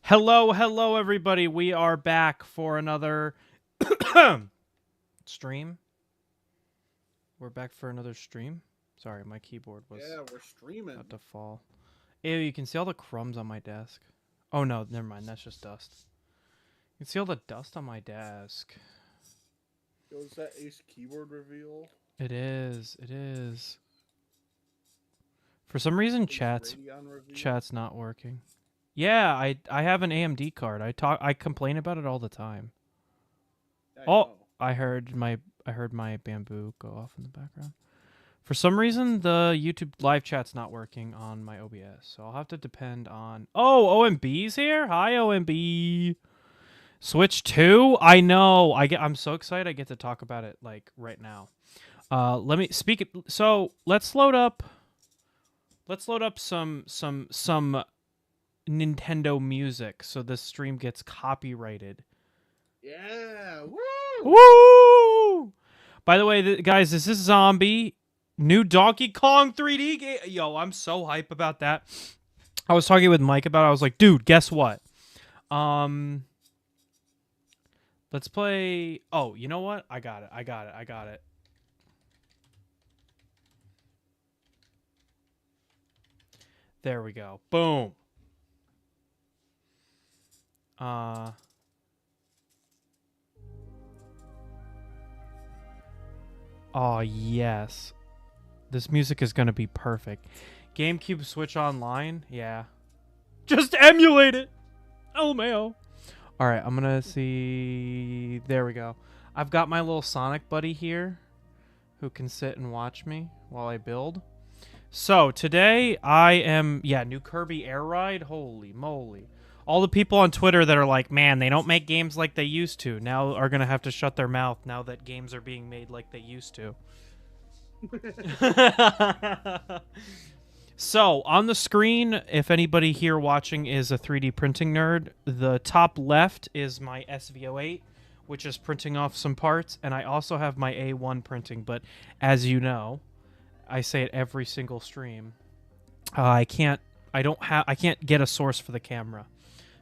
Hello, everybody. We are back for another stream. We're back for another stream. Sorry, my keyboard was we're streaming. about to fall. Ew, you can see all the crumbs on my desk. Oh, no, never mind. That's just dust. You can see all the dust on my desk. Yo, is that Ace keyboard reveal? It is. It is. For some reason, chat's not working. Yeah, I have an AMD card. I complain about it all the time. I heard my bamboo go off in the background. For some reason, the YouTube live chat's not working on my OBS, so I'll have to depend on. Oh, OMB's here. Hi, OMB. Switch 2. I know. I'm so excited. I get to talk about it like right now. Let me speak it. So let's load up. Let's load up some Nintendo music so this stream gets copyrighted. Yeah. Woo! Woo! By the way, guys, this is Zombie. New Donkey Kong 3D game. Yo, I'm so hype about that. I was talking with Mike about it. I was like, dude, guess what? Let's play. Oh, you know what? I got it. There we go. Boom. Oh, yes. This music is going to be perfect. GameCube Switch Online? Yeah. Just emulate it! LMAO. Alright, I'm going to see... There we go. I've got my little Sonic buddy here who can sit and watch me while I build. So, today I am... Yeah, new Kirby Air Ride? Holy moly. All the people on Twitter that are like, man, they don't make games like they used to, now are going to have to shut their mouth now that games are being made like they used to. So, on the screen, if anybody here watching is a 3D printing nerd, the top left is my SV08, which is printing off some parts, and I also have my A1 printing, but as you know, I say it every single stream, I can't get a source for the camera.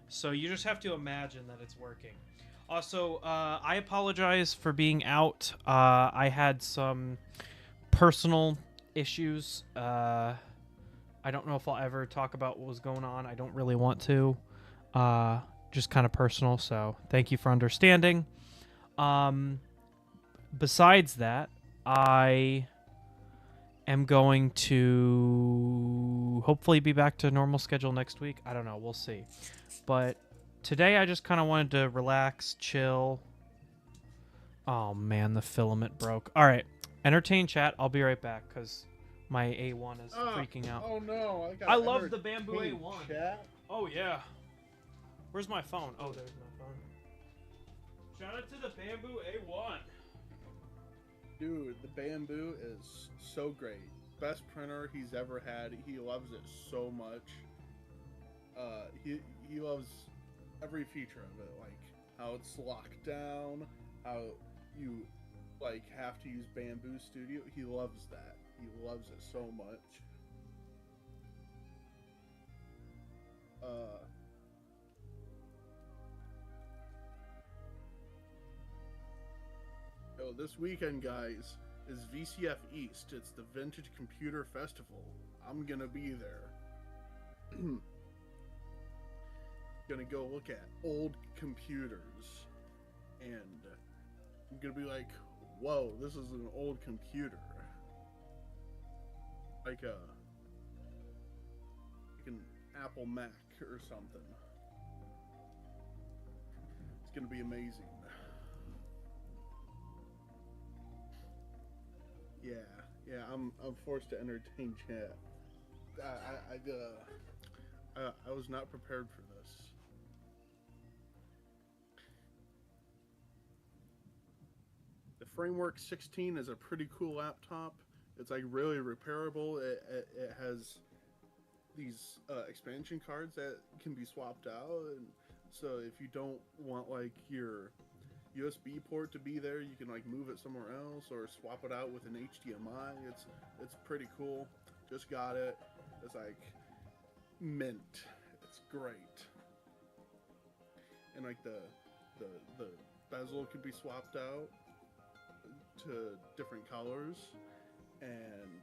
So you just have to imagine that it's working. Also, I apologize for being out. I had some personal issues. I don't know if I'll ever talk about what was going on. I don't really want to. Just kind of personal, so thank you for understanding. Besides that, I am going to hopefully be back to normal schedule next week. I don't know. We'll see. But today I just kind of wanted to relax, chill. Oh, man, the filament broke. All right. Entertain chat. I'll be right back because my A1 is freaking out. Oh, no. I love the bamboo A1. Chat? Oh, yeah. Where's my phone? Oh, there's my phone. Shout out to the bamboo A1. Dude, the bamboo is so great. Best printer he's ever had. He loves it so much. He loves every feature of it, like how it's locked down, how you like have to use Bamboo Studio. He loves that. He loves it so much. This weekend, guys, is VCF East. It's the Vintage Computer Festival. I'm gonna be there. Gonna go look at old computers, and I'm gonna be like, whoa, this is an old computer. Like an Apple Mac or something. It's gonna be amazing. Yeah, I'm forced to entertain chat. I was not prepared for this. The Framework 16 is a pretty cool laptop. It's like really repairable. It has these expansion cards that can be swapped out, and so if you don't want like your USB port to be there, you can like move it somewhere else or swap it out with an HDMI. It's pretty cool. Just got it. It's like mint. It's great. and like the bezel could be swapped out to different colors, and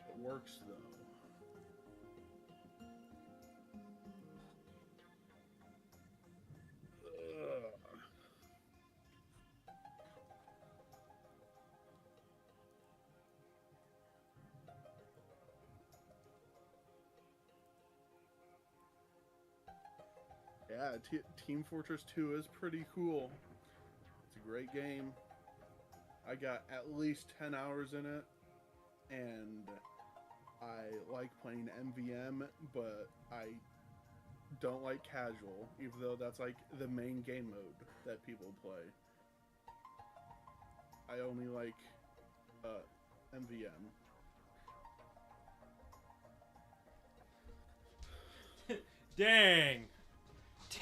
it works though. Yeah, Team Fortress 2 is pretty cool. It's a great game. I got at least 10 hours in it, and I like playing MVM, but I don't like casual, even though that's like the main game mode that people play. I only like MVM. Dang.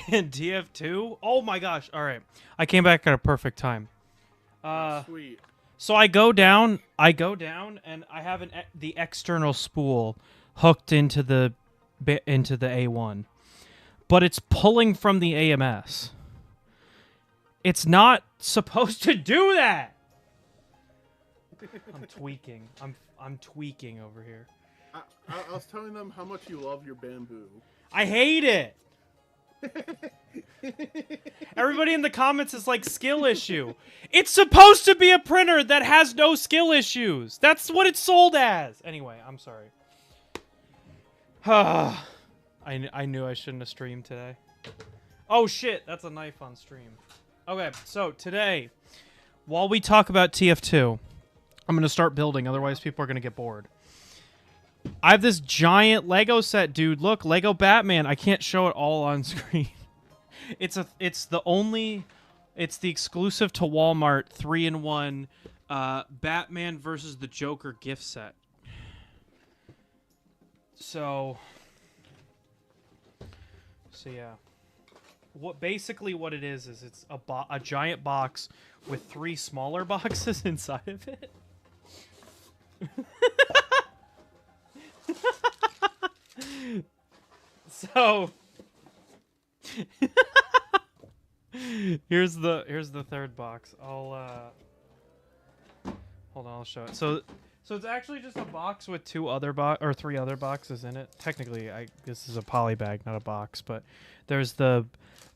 TF2? Oh my gosh. All right. I came back at a perfect time. Sweet. So I go down, and I have the external spool hooked into the A1. But it's pulling from the AMS. It's not supposed to do that. I'm tweaking. I'm tweaking over here. I was telling them how much you love your bamboo. I hate it. Everybody in the comments is like, skill issue. It's supposed to be a printer that has no skill issues. That's what it's sold as. Anyway, I'm sorry. I knew I shouldn't have streamed today. Oh shit, that's a knife on stream. Okay, so today, while we talk about TF2, I'm going to start building, otherwise people are going to get bored. I have this giant Lego set, dude. Look, Lego Batman. I can't show it all on screen. It's the exclusive to Walmart 3-in-1 Batman versus the Joker gift set. So yeah. What it is it's a giant box with 3 smaller boxes inside of it. So here's the third box. Hold on, I'll show it. So it's actually just a box with 3 other boxes in it. Technically, this is a poly bag, not a box, but there's the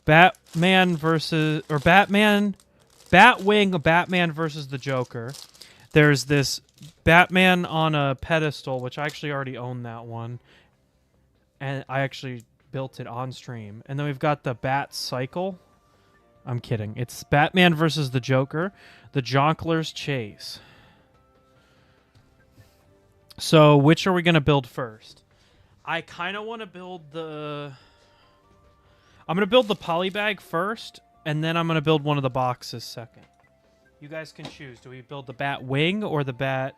Batwing Batman versus the Joker. There's this Batman on a pedestal, which I actually already own that one. And I actually built it on stream. And then we've got the Bat Cycle. I'm kidding. It's Batman versus the Joker. The Jonkler's Chase. So, which are we going to build first? I kind of want to build I'm going to build the polybag first, and then I'm going to build one of the boxes second. You guys can choose. Do we build the Bat Wing or the Bat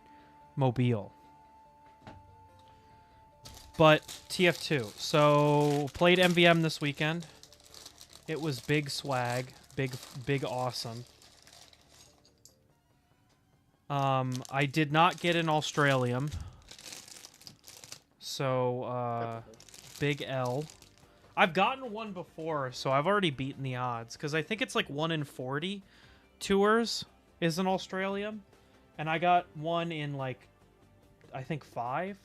Mobile? But TF2. So, played MVM this weekend. It was big swag. Big awesome. I did not get an Australium. So, big L. I've gotten one before, so I've already beaten the odds. Because I think it's like 1 in 40 tours is an Australium. And I got one in like, I think 5.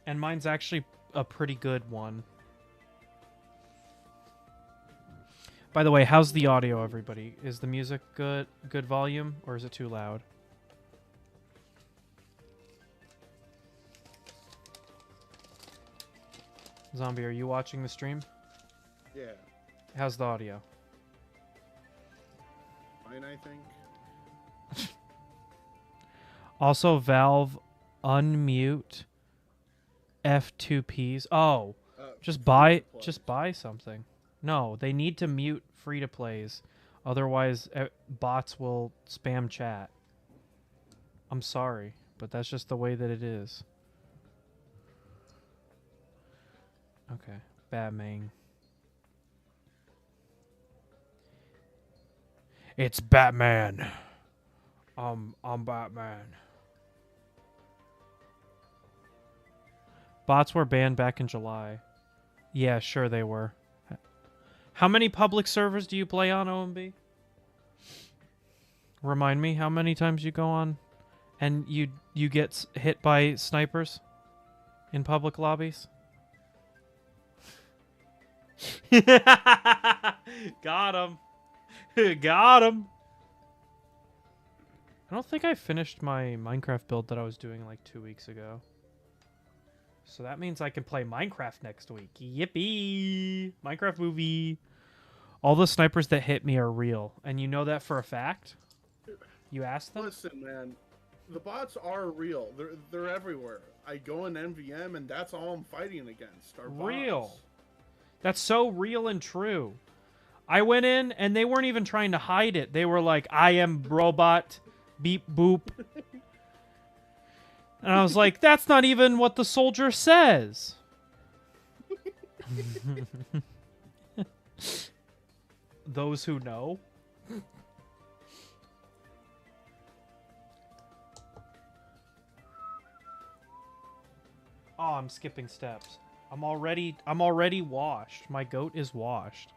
And mine's actually a pretty good one. By the way, how's the audio, everybody? Is the music good volume, or is it too loud? Zombie, are you watching the stream? Yeah. How's the audio? Fine, I think. Also, Valve unmute F2Ps. Oh, just buy something. No, they need to mute free-to-plays. Otherwise, bots will spam chat. I'm sorry, but that's just the way that it is. Okay, Batman. It's Batman. I'm Batman. Bots were banned back in July. Yeah, sure they were. How many public servers do you play on, OMB? Remind me how many times you go on and you get hit by snipers in public lobbies? Got him. Got him. I don't think I finished my Minecraft build that I was doing like 2 weeks ago. So that means I can play Minecraft next week. Yippee! Minecraft movie. All the snipers that hit me are real. And you know that for a fact? You asked them? Listen, man, the bots are real. They're everywhere. I go in MVM and that's all I'm fighting against. Are Real. bots. That's so real and true. I went in and they weren't even trying to hide it. They were like, I am robot. Beep boop. And I was like, that's not even what the soldier says. Those who know. Oh, I'm skipping steps. I'm already washed. My goat is washed.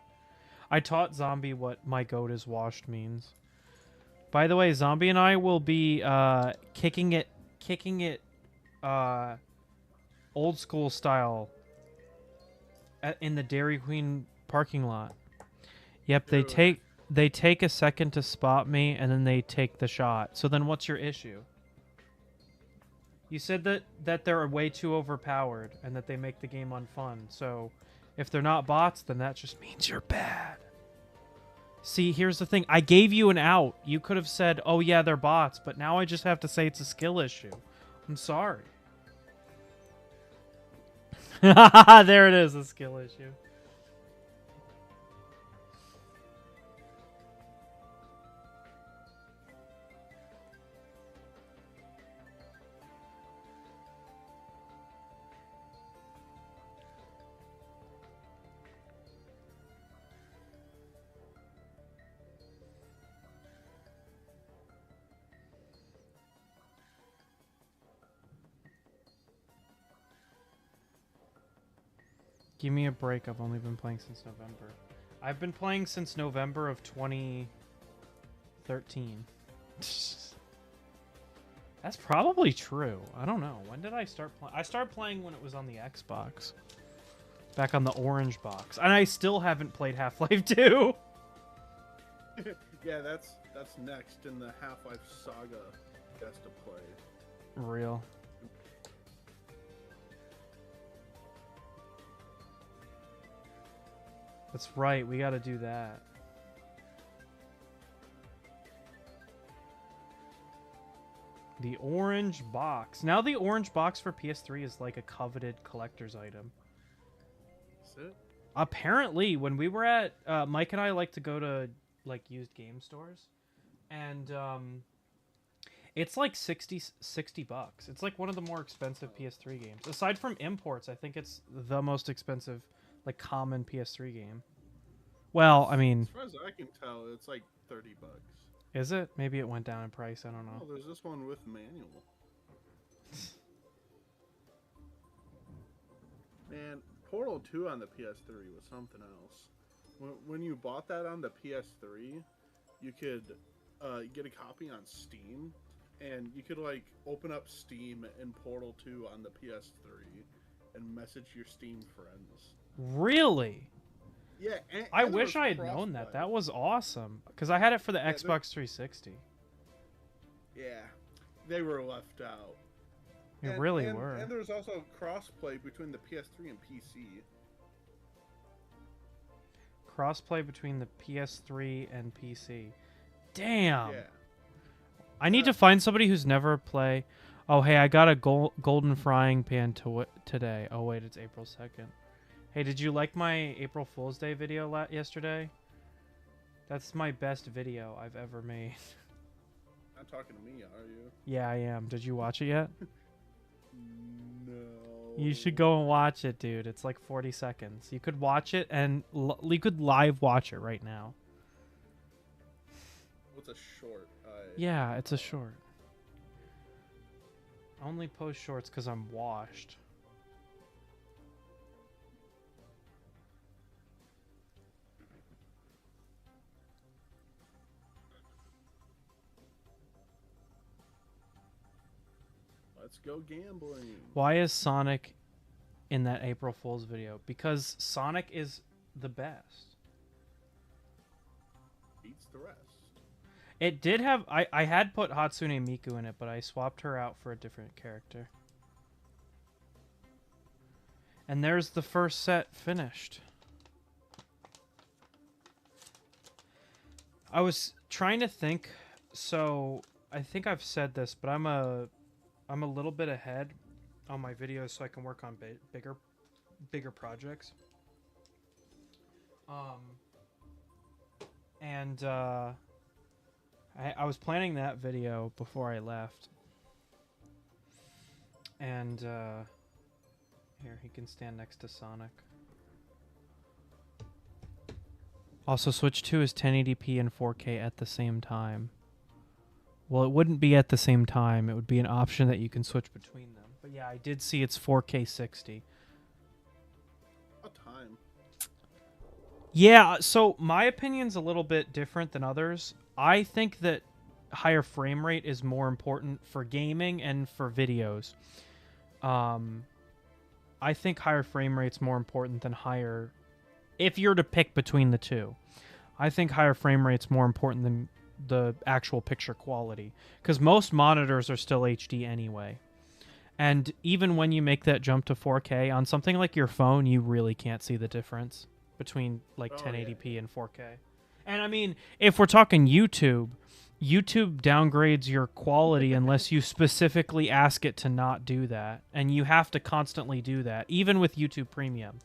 I taught Zombie what my goat is washed means. By the way, Zombie and I will be kicking it old school style in the Dairy Queen parking lot. Yep, they take a second to spot me and then they take the shot. So then what's your issue? You said that they're way too overpowered and that they make the game unfun. So if they're not bots, then that just means you're bad. See, here's the thing. I gave you an out. You could have said, oh yeah, they're bots, but now I just have to say it's a skill issue. I'm sorry. There it is, a skill issue. Give me a break. I've only been playing since November. I've been playing since November of 2013. That's probably true. I don't know. When did I start playing? I started playing when it was on the Xbox. Back on the orange box. And I still haven't played Half-Life 2. Yeah, that's next in the Half-Life saga best to play. Real. That's right, we gotta do that. The orange box. Now the orange box for PS3 is like a coveted collector's item. Is it? Apparently, when we were at... Mike and I like to go to like used game stores. And it's like 60 bucks. It's like one of the more expensive PS3 games. Aside from imports, I think it's the most expensive like common PS3 game. Well, I mean, as far as I can tell, it's like 30 bucks. Is it? Maybe it went down in price. I don't know. Oh, there's this one with manual. Man, Portal 2 on the PS3 was something else. When you bought that on the PS3, you could get a copy on Steam, and you could like open up Steam in Portal 2 on the PS3 and message your Steam friends. Really? Yeah, I wish I had known that. That was awesome. Because I had it for the Xbox 360. Yeah, they were left out. They really were. And there's also crossplay between the PS3 and PC. Crossplay between the PS3 and PC. Damn. Yeah. I need to find somebody who's never play. Oh, hey, I got a golden frying pan today. Oh, wait, it's April 2nd. Hey, did you like my April Fool's Day video yesterday? That's my best video I've ever made. Not talking to me, are you? Yeah, I am. Did you watch it yet? No. You should go and watch it, dude. It's like 40 seconds. You could watch it and you could live watch it right now. What's a short? Yeah, it's a short. I only post shorts because I'm washed. Let's go gambling. Why is Sonic in that April Fool's video? Because Sonic is the best. Beats the rest. It did have... I had put Hatsune Miku in it, but I swapped her out for a different character. And there's the first set finished. I was trying to think... So, I think I've said this, but I'm a little bit ahead on my videos so I can work on bigger projects. I was planning that video before I left. And here, he can stand next to Sonic. Also, Switch 2 is 1080p and 4K at the same time. Well, it wouldn't be at the same time. It would be an option that you can switch between them. But yeah, I did see it's 4K 60. What time? Yeah, so my opinion's a little bit different than others. I think that higher frame rate is more important for gaming and for videos. I think higher frame rate's more important than higher... If you're to pick between the two. I think higher frame rate's more important than the actual picture quality. Because most monitors are still HD anyway. And even when you make that jump to 4K, on something like your phone, you really can't see the difference between like 1080p and 4K. And I mean, if we're talking YouTube, YouTube downgrades your quality unless you specifically ask it to not do that. And you have to constantly do that, even with YouTube Premium.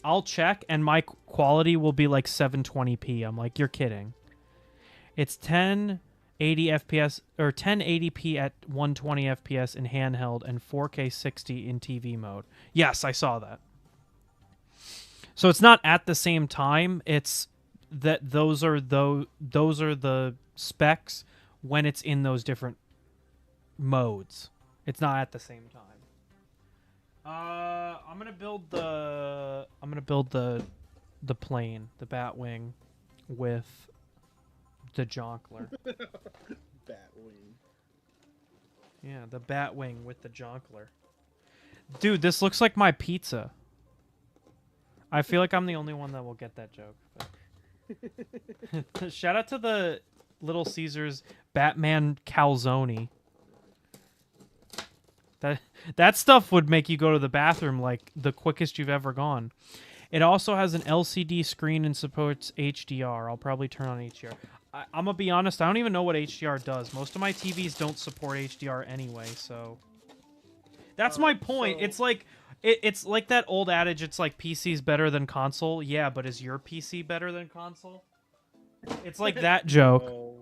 I'll check and my quality will be like 720p. I'm like, you're kidding. It's 1080 FPS or 1080p at 120 FPS in handheld and 4K 60 in TV mode. Yes, I saw that. So it's not at the same time. It's that those are the specs when it's in those different modes. It's not at the same time. I'm gonna build the plane, the Batwing, with the Jonkler. Batwing. Yeah, the Batwing with the Jonkler. Dude, this looks like my pizza. I feel like I'm the only one that will get that joke. But... Shout out to the Little Caesars Batman calzone. That stuff would make you go to the bathroom like the quickest you've ever gone. It also has an LCD screen and supports HDR. I'll probably turn on HDR. I'm gonna be honest, I don't even know what HDR does. Most of my TVs don't support HDR anyway, so... That's my point. It's like it's like that old adage, it's like PC's better than console. Yeah, but is your PC better than console? It's like that joke. No.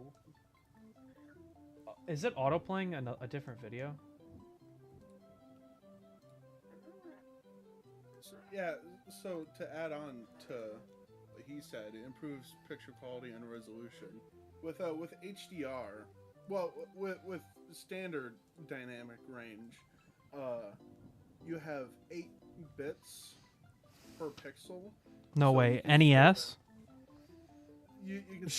Is it autoplaying a different video? Yeah, so to add on to what he said, it improves picture quality and resolution. With HDR, well, with standard dynamic range, you have 8 bits per pixel. No So way. you can NES? You can 8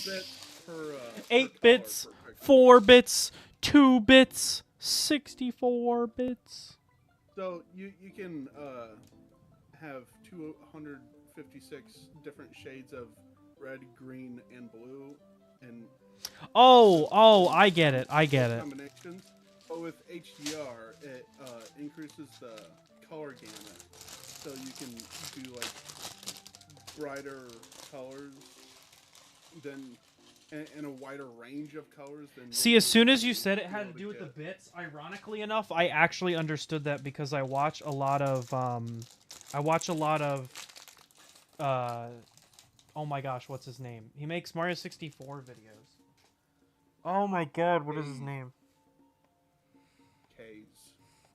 bits per 8 per bits, color per pixel. 4 bits, 2 bits, 64 bits. So you can have 256 different shades of red, green, and blue, and I get it. combinations. But with HDR, it increases the color gamut, so you can do like brighter colors than and a wider range of colors than. See, as soon as you said it had to do with the bits, ironically enough, I actually understood that because I watch a lot of oh my gosh, what's his name? He makes Mario 64 videos. Oh my god, what is his name?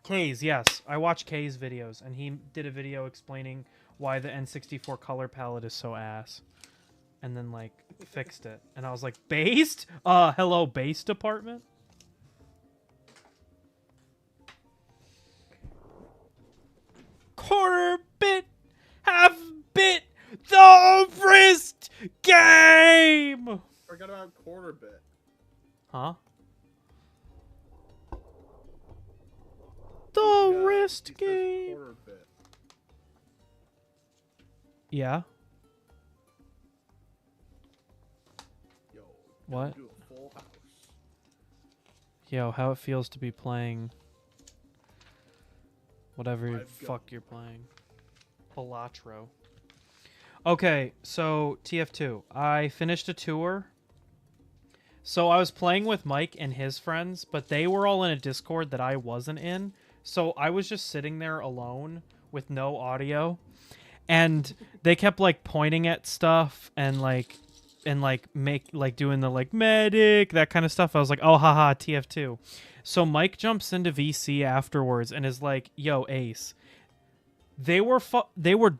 K's, yes. I watch K's videos, and he did a video explaining why the N64 color palette is so ass. And then, like, fixed it. And I was like, based? Hello, base department? Quarter bit, half bit, the wrist game! Forgot about quarter bit. Huh? The wrist he says game. horror bit. Yeah. Yo, What? do a full house. Yo, how it feels to be playing whatever I've fuck got- you're playing. Balatro. Okay, so TF2. I finished a tour. So I was playing with Mike and his friends, but they were all in a Discord that I wasn't in. So I was just sitting there alone with no audio. And they kept like pointing at stuff and doing the like medic, that kind of stuff. I was like, oh haha, TF2. So Mike jumps into VC afterwards and is like, yo, Ace, they were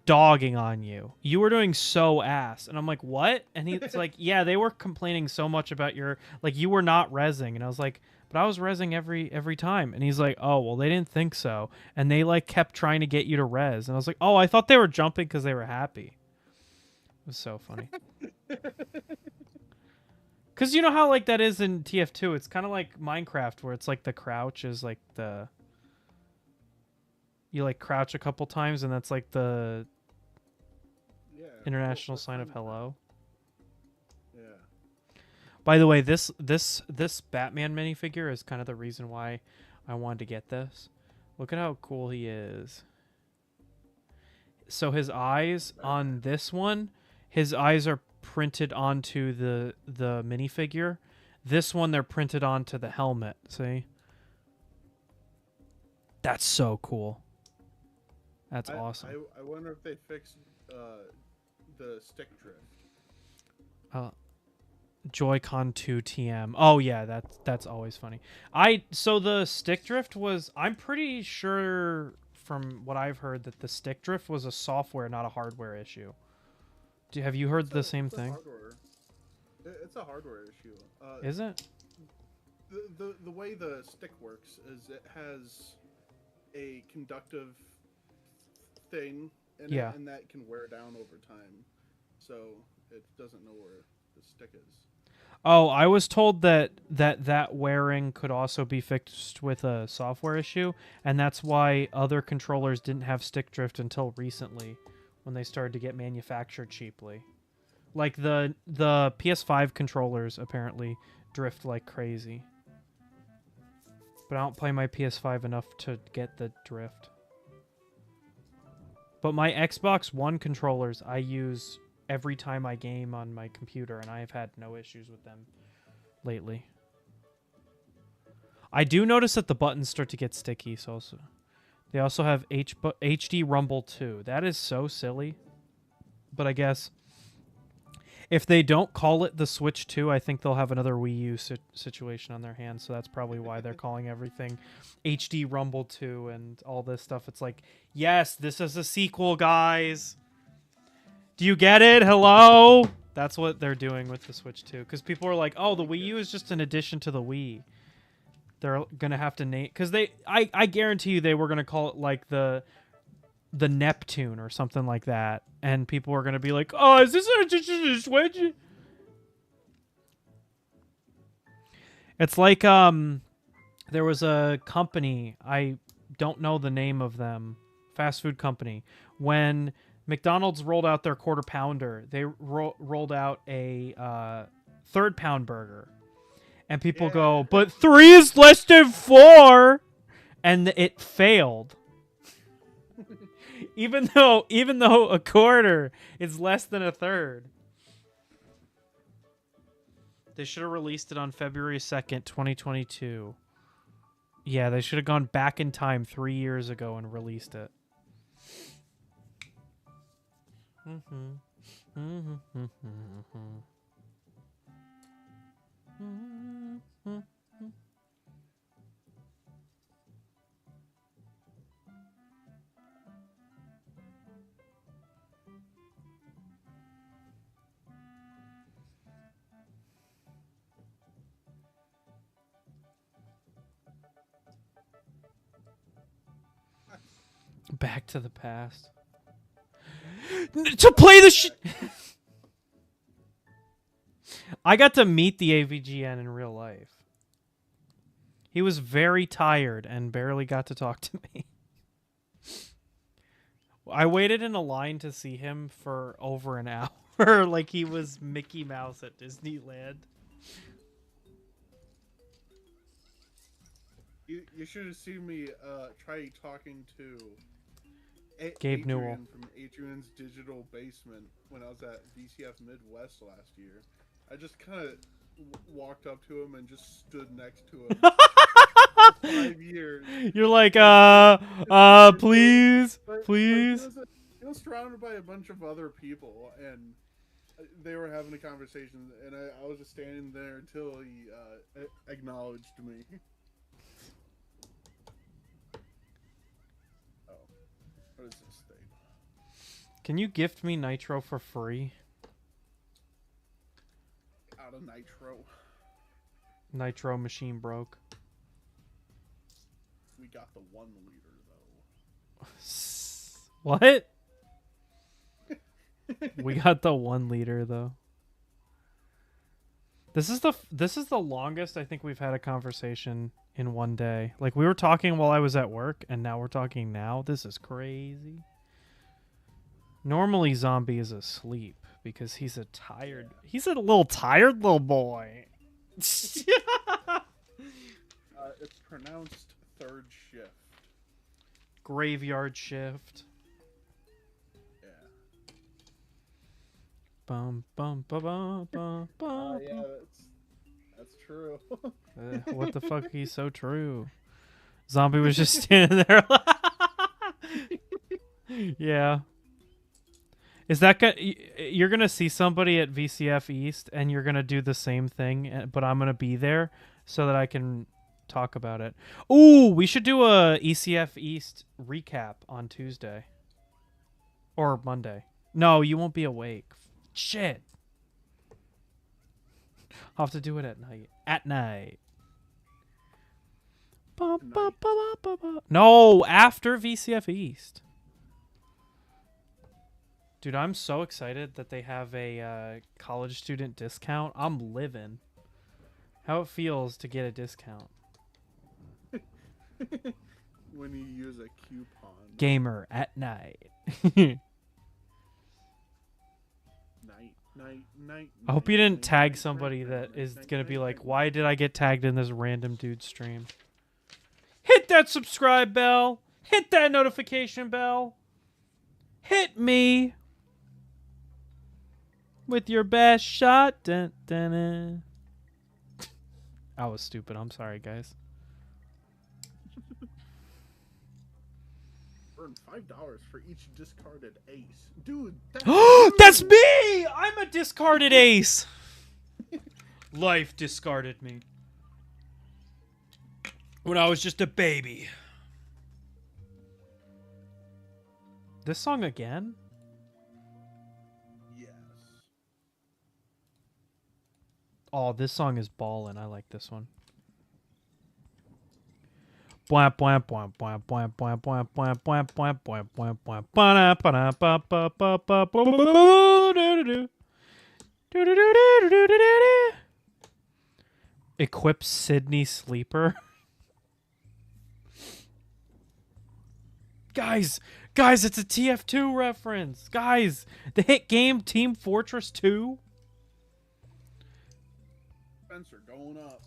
dogging on you. You were doing so ass. And I'm like, what? And he's like, yeah, they were complaining so much about your, like, you were not rezzing. And I was like, but I was rezzing every time. And he's like, oh, well, they didn't think so. And they like kept trying to get you to res. And I was like, oh, I thought they were jumping because they were happy. It was so funny. Because you know how like that is in TF2? It's kind of like Minecraft where it's like the crouch is like the... You like crouch a couple times and that's like the international sign of hello. Yeah. By the way, this Batman minifigure is kind of the reason why I wanted to get this. Look at how cool he is. So his eyes on this one, his eyes are printed onto the minifigure. This one they're printed onto the helmet. See? That's so cool. That's awesome. I wonder if they fixed the stick drift. Joy-Con 2 TM. Oh yeah, that's always funny. So the stick drift was, I'm pretty sure from what I've heard that the stick drift was a software, not a hardware issue. Have you heard the same thing? It's a hardware issue. Is it? The way the stick works is it has a conductive thing in it, and that can wear down over time, so it doesn't know where the stick is. Oh, I was told that wearing could also be fixed with a software issue, and that's why other controllers didn't have stick drift until recently, when they started to get manufactured cheaply. Like the PS5 controllers apparently drift like crazy. But I don't play my PS5 enough to get the drift. But my Xbox One controllers I use every time I game on my computer, and I've had no issues with them lately. I do notice that the buttons start to get sticky, so they also have HD Rumble 2. That is so silly. But I guess if they don't call it the Switch 2, I think they'll have another Wii U situation on their hands, so that's probably why they're calling everything HD Rumble 2 and all this stuff. It's like, yes, this is a sequel, guys. Do you get it? Hello? That's what they're doing with the Switch 2. Because people are like, oh, the Wii U is just an addition to the Wii. They're going to have to name... Because I guarantee you they were going to call it like the Neptune or something like that. And people are going to be like, oh, is this a Switch? It's like there was a company, I don't know the name of them, fast food company. When McDonald's rolled out their quarter pounder, they rolled out a third pound burger. And people go, but 3 is less than 4! And it failed. even though a quarter is less than a third. They should have released it on February 2nd, 2022. Yeah, they should have gone back in time 3 years ago and released it. Back to the past. To play the shit. I got to meet the AVGN in real life. He was very tired and barely got to talk to me. I waited in a line to see him for over an hour, like he was Mickey Mouse at Disneyland. You should have seen me try talking to Gabe Newell. Adrian from Adrian's Digital Basement when I was at VCF Midwest last year. I just kind of walked up to him and just stood next to him for 5 years. You're like, please, please. He was surrounded by a bunch of other people, and they were having a conversation, and I was just standing there until he acknowledged me. Oh, what is this thing? Can you gift me Nitro for free? Out of Nitro. Nitro machine broke. We got the 1 liter though. What? We got the 1 liter though. This is the longest I think we've had a conversation in one day. Like, we were talking while I was at work, and now we're talking now. This is crazy. Normally, Zombie is asleep because he's a little tired little boy. It's pronounced third shift. Graveyard shift. Yeah. Bum bum ba ba ba ba. Yeah, that's true. What the fuck? He's so true. Zombie was just standing there. Yeah. Is that you're gonna see somebody at VCF East, and you're gonna do the same thing, but I'm gonna be there so that I can talk about it. Ooh, we should do a ECF East recap on Tuesday or Monday. No, you won't be awake. Shit. I'll have to do it at night. At night. No, after VCF East. Dude, I'm so excited that they have a college student discount. I'm living. How it feels to get a discount. When you use a coupon. Gamer at night. Night. I hope you didn't tag somebody that is going to be like, why did I get tagged in this random dude stream? Hit that subscribe bell. Hit that notification bell. Hit me with your best shot. Dun, dun, dun. I was stupid. I'm sorry, guys. Earn $5 for each discarded ace. Dude, that's me! I'm a discarded ace. Life discarded me when I was just a baby. This song again? Yes. Oh, this song is ballin'. I like this one. Equip Sydney Sleeper. Guys, it's a TF2 reference. Guys, the hit game Team Fortress 2. Spencer going up.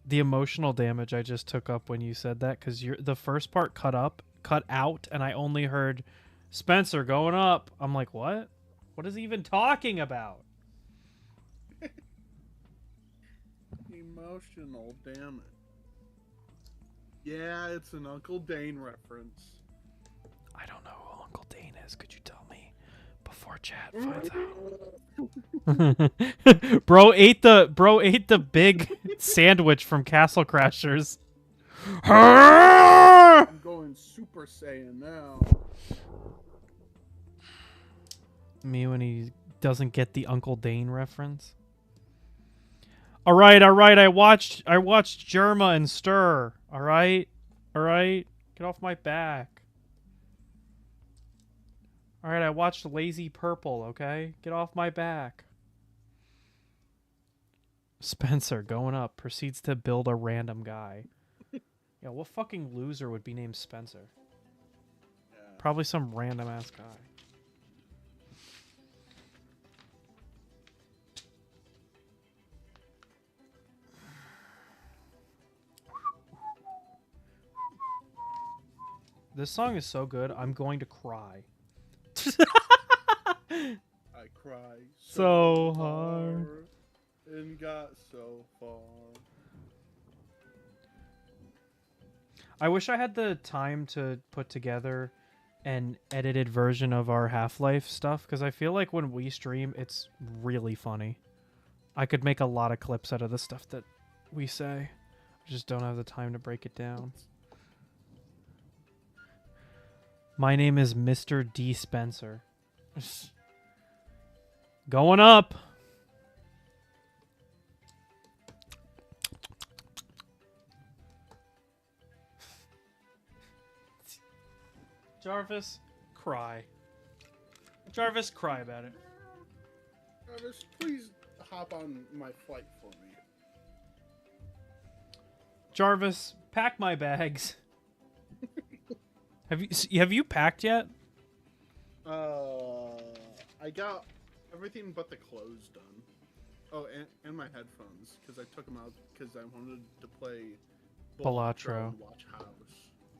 The emotional damage I just took up when you said that, because the first part cut out, and I only heard Spencer going up. I'm like, what? What is he even talking about? Emotional, damn it. Yeah, it's an Uncle Dane reference. I don't know who Uncle Dane is. Could you tell me before chat finds out? Bro ate the big sandwich from Castle Crashers. I'm going Super Saiyan now. Me when he doesn't get the Uncle Dane reference. All right. I watched Germa and Stir. All right. Get off my back. All right, I watched Lazy Purple. Okay, get off my back. Spencer going up proceeds to build a random guy. Yeah, what fucking loser would be named Spencer? Yeah. Probably some random ass guy. This song is so good, I'm going to cry. I cry So so hard. hard and got so far. I wish I had the time to put together an edited version of our Half-Life stuff, because I feel like when we stream, it's really funny. I could make a lot of clips out of the stuff that we say. I just don't have the time to break it down. My name is Mr. D. Spencer. Going up. Jarvis, cry. Jarvis, cry about it. Travis, please hop on my flight for me. Jarvis, pack my bags. Have you packed yet? I got everything but the clothes done. Oh, and my headphones, because I took them out because I wanted to play Balatro. and watch House.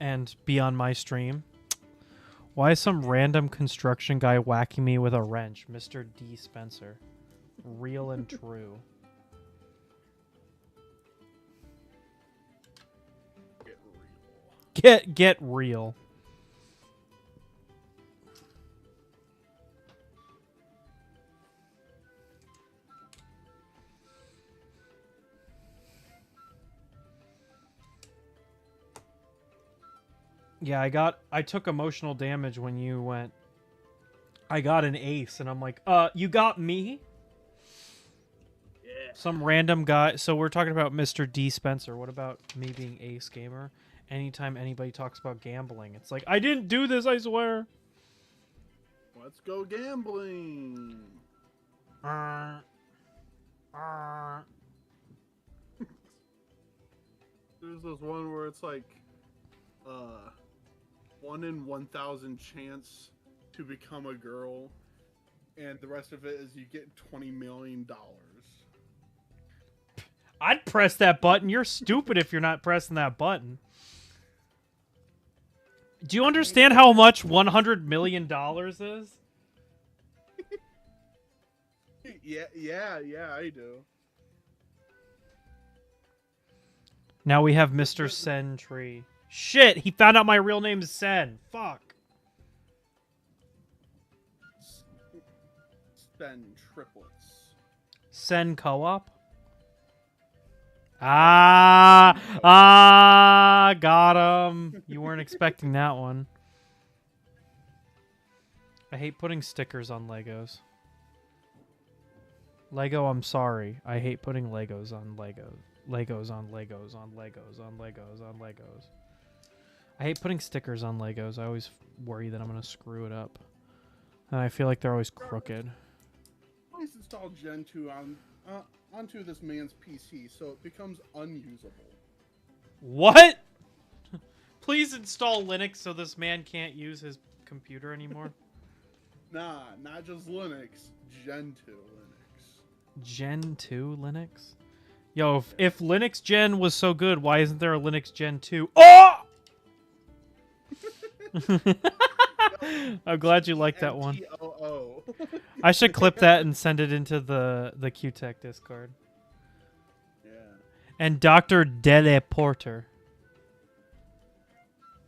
And be on my stream. Why is some random construction guy whacking me with a wrench? Mr. D. Spencer. Real and true. Get real. Get real. Yeah, I took emotional damage when you went. I got an ace, and I'm like, you got me? Yeah. Some random guy. So we're talking about Mr. D. Spencer. What about me being Ace Gamer? Anytime anybody talks about gambling, it's like, I didn't do this, I swear. Let's go gambling. There's this one where it's like, 1 in 1,000 chance to become a girl, and the rest of it is you get $20 million. I'd press that button. You're stupid if you're not pressing that button. Do you understand how much $100 million is? Yeah, I do. Now we have Mr. Sen Tree. Shit, he found out my real name is Sen. Fuck. Spend triplets. Sen Co-op? Got him. You weren't expecting that one. I hate putting stickers on Legos. Lego, I'm sorry. I hate putting Legos on Legos. Legos on Legos on Legos on Legos on Legos. I hate putting stickers on Legos. I always worry that I'm going to screw it up. And I feel like they're always crooked. Please install Gen 2 onto this man's PC so it becomes unusable. What? Please install Linux so this man can't use his computer anymore. Nah, not just Linux. Gen 2 Linux. Gen 2 Linux? Yo, if Linux Gen was so good, why isn't there a Linux Gen 2? Oh! I'm glad you liked that one. I should clip that and send it into the QTech Discord. Yeah. And Dr. Dele Porter.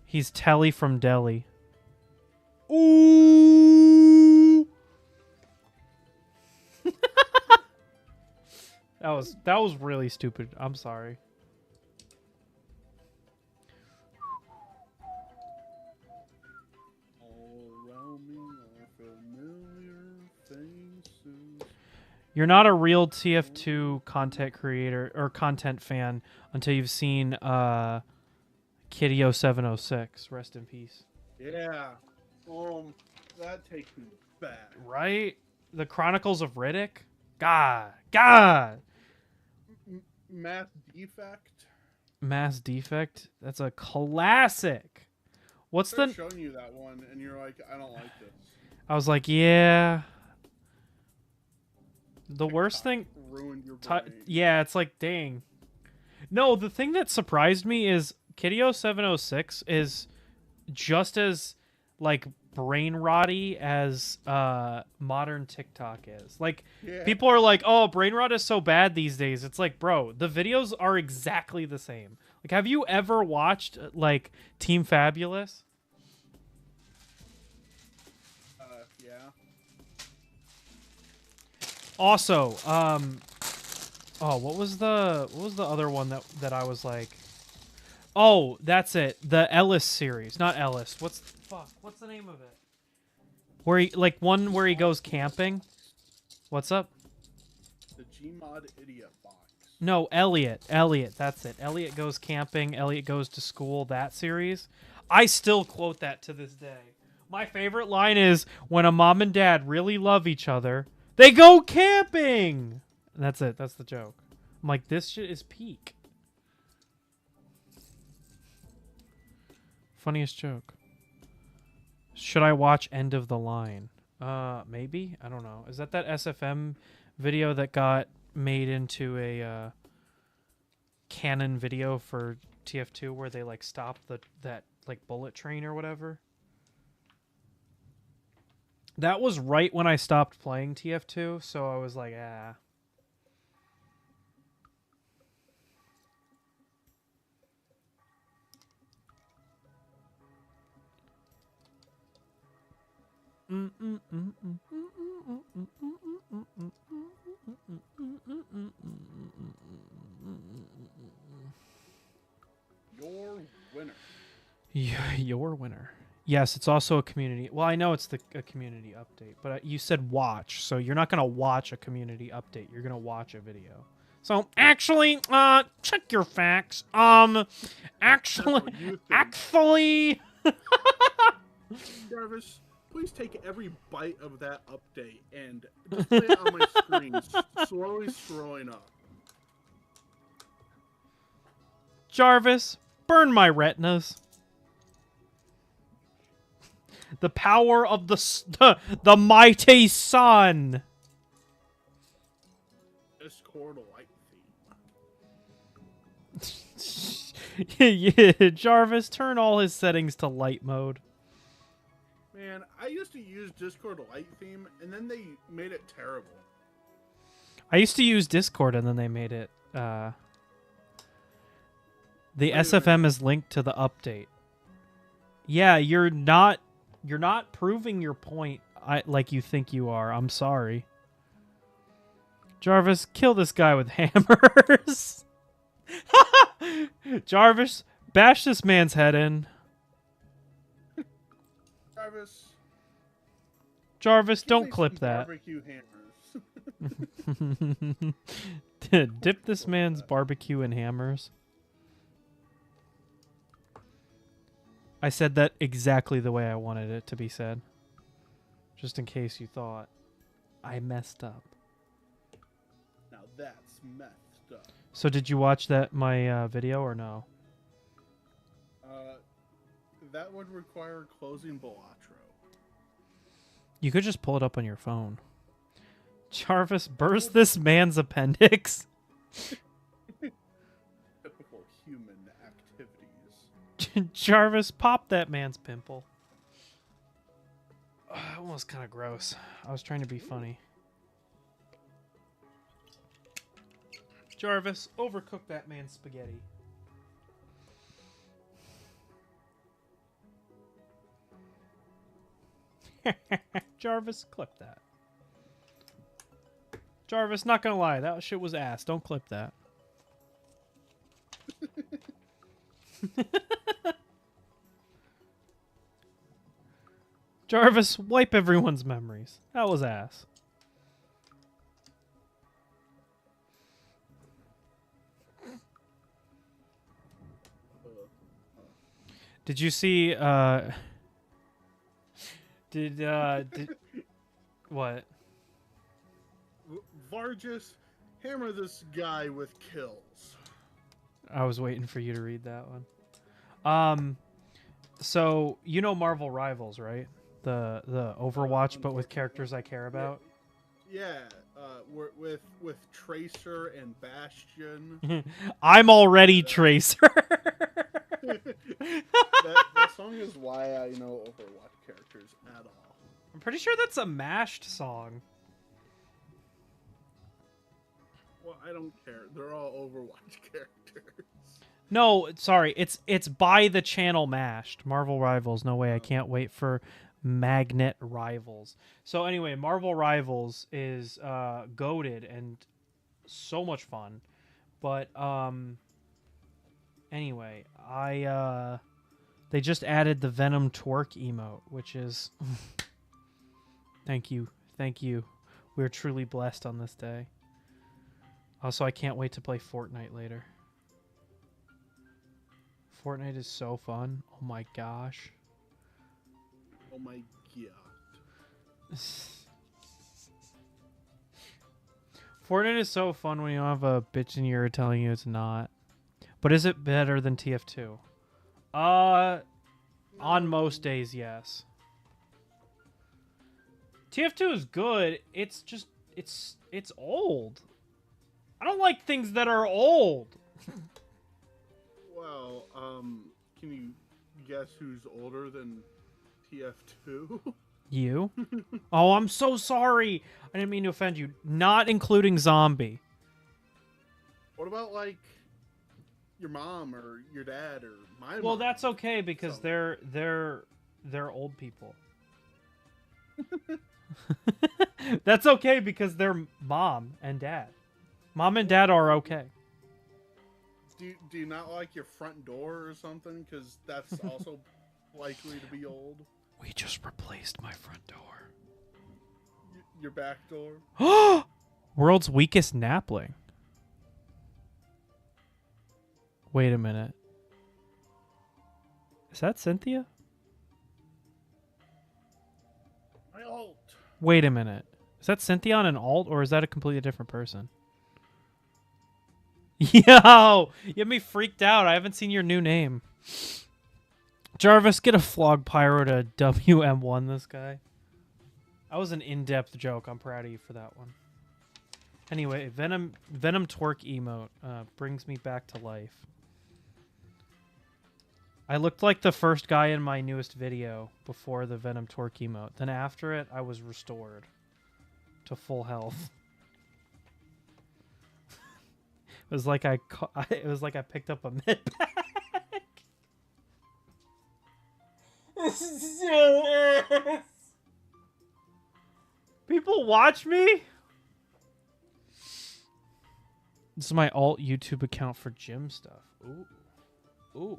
He's Telly from Delhi. Ooh! That was really stupid. I'm sorry. All around me are familiar faces. You're not a real TF2 content creator or content fan until you've seen Kitty 0706. Rest in peace. Yeah. That takes me back. Right? The Chronicles of Riddick? God. Math Defect. Mass Defect. That's a classic. What's They're the? showing you that one, and you're like, I don't like this. I was like, yeah. The worst TikTok thing. ruined your brain. Yeah, it's like, dang. No, the thing that surprised me is Kideo 706 is just as like brain rotty as modern TikTok is. Like Yeah. people are like, "Oh, brain rot is so bad these days." It's like, "Bro, the videos are exactly the same." Like have you ever watched like Team Fabulous? Yeah. Also, oh, what was the other one that I was like, "Oh, that's it. The Ellis series, not Ellis. What's the name of it?" Where he like one where he goes camping. What's up? The Gmod Idiot Box. No, Elliot. Elliot, that's it. Elliot goes camping. Elliot goes to school. That series. I still quote that to this day. My favorite line is when a mom and dad really love each other, they go camping. And that's it. That's the joke. I'm like, this shit is peak. Funniest joke. Should I watch End of the Line? Maybe. I don't know. Is that SFM video that got made into a canon video for TF2 where they like stop that like bullet train or whatever? That was right when I stopped playing TF2, so I was like, ah. Your winner. Your winner. Yes, it's also a community. Well, I know it's a community update, but you said watch, so you're not gonna watch a community update. You're gonna watch a video. So actually, check your facts. Actually. Jarvis, please take every bite of that update and display it on my screen, slowly scrolling up. Jarvis, burn my retinas. The power of the mighty sun. Discord light theme. Yeah, Jarvis, turn all his settings to light mode. Man, I used to use Discord light theme, and then they made it terrible. I used to use Discord, and then they made it. The SFM is linked to the update. Yeah, you're not proving your point. Like you think you are. I'm sorry. Jarvis, kill this guy with hammers. Jarvis, bash this man's head in. Jarvis, don't clip that. Barbecue hammers. Dip this man's barbecue in hammers. I said that exactly the way I wanted it to be said. Just in case you thought I messed up. Now that's messed up. So did you watch my video or no? That would require closing Bellatro. You could just pull it up on your phone. Jarvis, burst this man's appendix. Typical human activities. Jarvis, pop that man's pimple. That one was kind of gross. I was trying to be funny. Jarvis, overcook that man's spaghetti. Jarvis, clip that. Jarvis, not gonna lie, that shit was ass. Don't clip that. Jarvis, wipe everyone's memories. That was ass. Did you see, did what? Vargas Hammer this guy with kills. I was waiting for you to read that one. So you know Marvel Rivals, right? The Overwatch, but with characters I care about. Yeah, with Tracer and Bastion. I'm already Tracer. That song is why I know Overwatch characters at all. I'm pretty sure that's a mashed song. Well, I don't care. They're all Overwatch characters. No, sorry. It's by the channel Mashed. Marvel Rivals. No way. I can't wait for Magnet Rivals. So anyway, Marvel Rivals is goated and so much fun. But anyway, they just added the Venom twerk emote, which is thank you. We're truly blessed on this day. Also, I can't wait to play Fortnite later. Fortnite is so fun. Oh my gosh. Oh my god. Fortnite is so fun when you don't have a bitch in your ear telling you it's not. But is it better than TF2? On most days, yes. TF2 is good. It's just it's old. I don't like things that are old. Well, can you guess who's older than TF2? You? Oh, I'm so sorry. I didn't mean to offend you. Not including Zombie. What about like your mom or your dad or my Well, mom? that's okay because So- they're old people. That's okay because they're mom and dad. Mom and dad are okay. Do you not like your front door or something? Because that's also likely to be old. We just replaced my front door. Your back door. World's weakest napling. Wait a minute. Is that Cynthia? My alt. Wait a minute. Is that Cynthia on an alt or is that a completely different person? Yo! You have me freaked out. I haven't seen your new name. Jarvis, get a flog pyro to WM1 this guy. That was an in-depth joke. I'm proud of you for that one. Anyway, Venom twerk emote brings me back to life. I looked like the first guy in my newest video before the Venom twerk emote. Then after it, I was restored to full health. It was like I picked up a med pack. People watch me? This is my alt YouTube account for gym stuff. Ooh.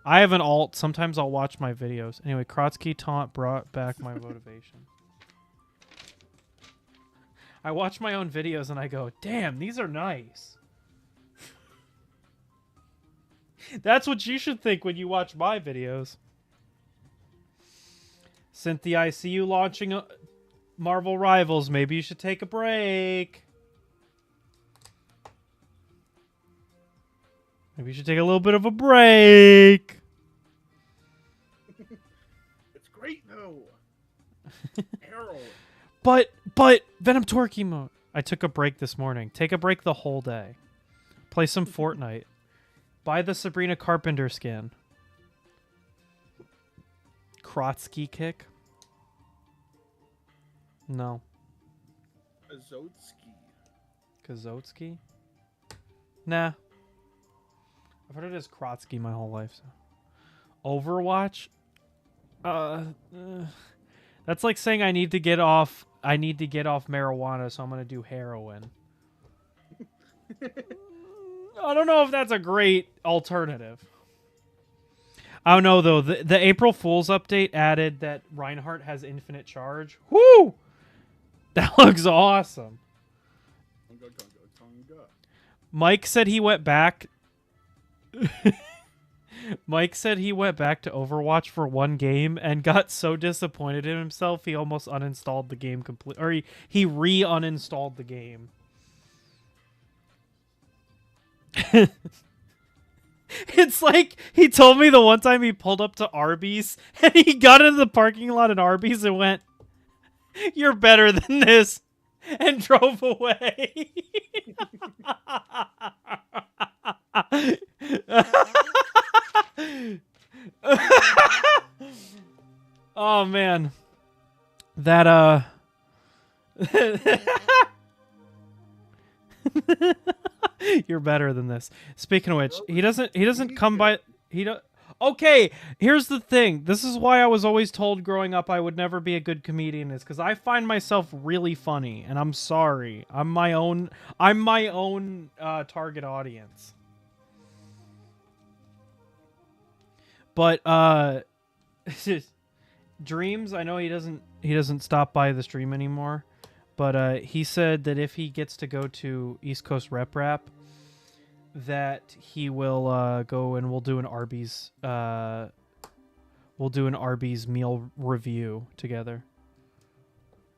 I have an alt. Sometimes I'll watch my videos. Anyway, Krotsky taunt brought back my motivation. I watch my own videos and I go, damn, these are nice. That's what you should think when you watch my videos. Cynthia, I see you launching Marvel Rivals. Maybe you should take a break. Maybe you should take a little bit of a break. It's great though. Harold. But Venom twerk emote. I took a break this morning. Take a break the whole day. Play some Fortnite. Buy the Sabrina Carpenter skin. Krotsky kick. No. Azotsky. Kazotsky? Nah. I've heard it as Krotsky my whole life. So. Overwatch? That's like saying I need to get off marijuana, so I'm gonna do heroin. I don't know if that's a great alternative. I don't know though. The April Fool's update added that Reinhardt has infinite charge. Woo! That looks awesome. Mike said he went back. Mike said he went back to Overwatch for one game and got so disappointed in himself he almost uninstalled the game completely, or he re-uninstalled the game. It's like he told me the one time he pulled up to Arby's and he got into the parking lot at Arby's and went, "You're better than this," and drove away. Oh man. That You're better than this. Speaking of which, he doesn't come by he don't Okay, here's the thing. This is why I was always told growing up I would never be a good comedian, is because I find myself really funny, and I'm sorry. I'm my own target audience. But Dreams, I know he doesn't stop by the stream anymore, but he said that if he gets to go to East Coast Rep Rap, that he will go and we'll do an Arby's meal review together.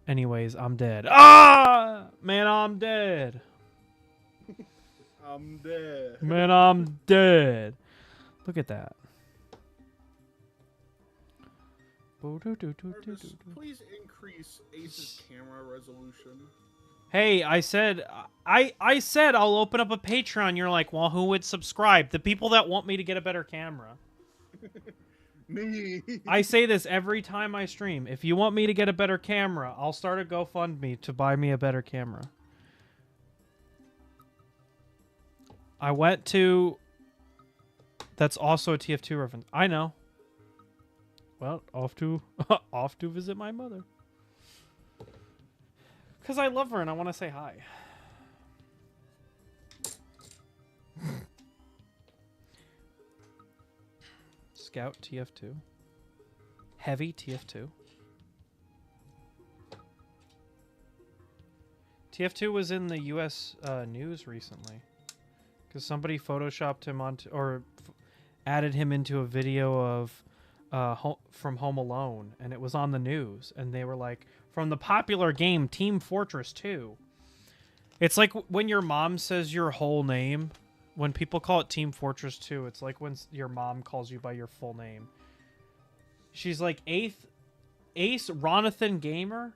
Anyways, I'm dead. Ah, man, I'm dead. I'm dead. Man, I'm dead. Look at that. Jarvis, please increase Ace's camera resolution. Hey, I said I'll open up a Patreon. You're like, well, who would subscribe? The people that want me to get a better camera. Me. I say this every time I stream. If you want me to get a better camera, I'll start a GoFundMe to buy me a better camera. I went to... That's also a TF2 reference. I know. Well, off to visit my mother. Because I love her and I want to say hi. Scout TF2. Heavy TF2. TF2 was in the U.S. News recently. Because somebody photoshopped him onto... or added him into a video of... from Home Alone, and it was on the news, and they were like, from the popular game Team Fortress 2. It's like when your mom says your whole name. When people call it Team Fortress 2, it's like when your mom calls you by your full name. She's like, Ace Ronathan Gamer?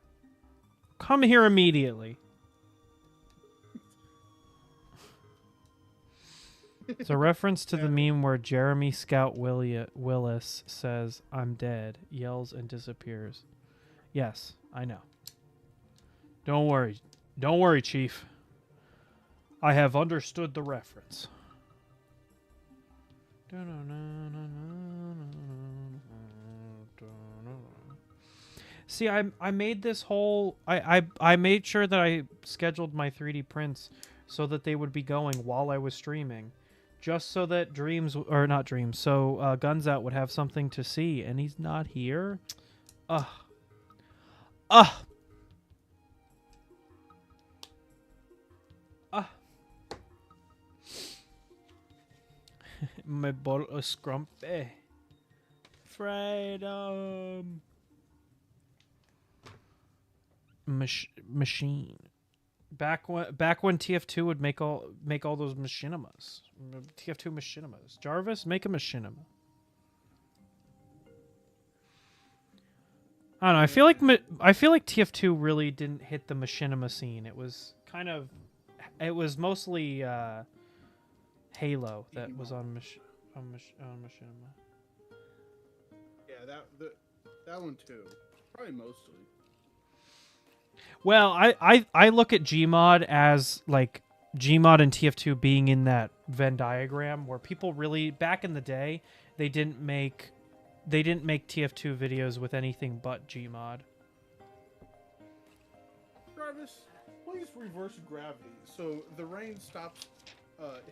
Come here immediately. It's a reference to the meme where Jeremy Scout Willis says, "I'm dead," yells and disappears. Yes, I know. Don't worry. Don't worry, Chief. I have understood the reference. See, I made this whole... I made sure that I scheduled my 3D prints so that they would be going while I was streaming. Just so that Guns Out would have something to see, and he's not here. Ugh. Ugh. Ugh. My ball of scrumpy. Freedom. Machine. Back when TF2 would make all those machinimas. TF2 machinimas. Jarvis, make a machinima. I don't know. I feel like TF2 really didn't hit the machinima scene. It was mostly Halo that was on machinima. Yeah, that one too. Probably mostly. Well, I look at Gmod as like Gmod and TF2 being in that Venn diagram where people really, back in the day, they didn't make TF2 videos with anything but Gmod. Jarvis, please reverse gravity so the rain stops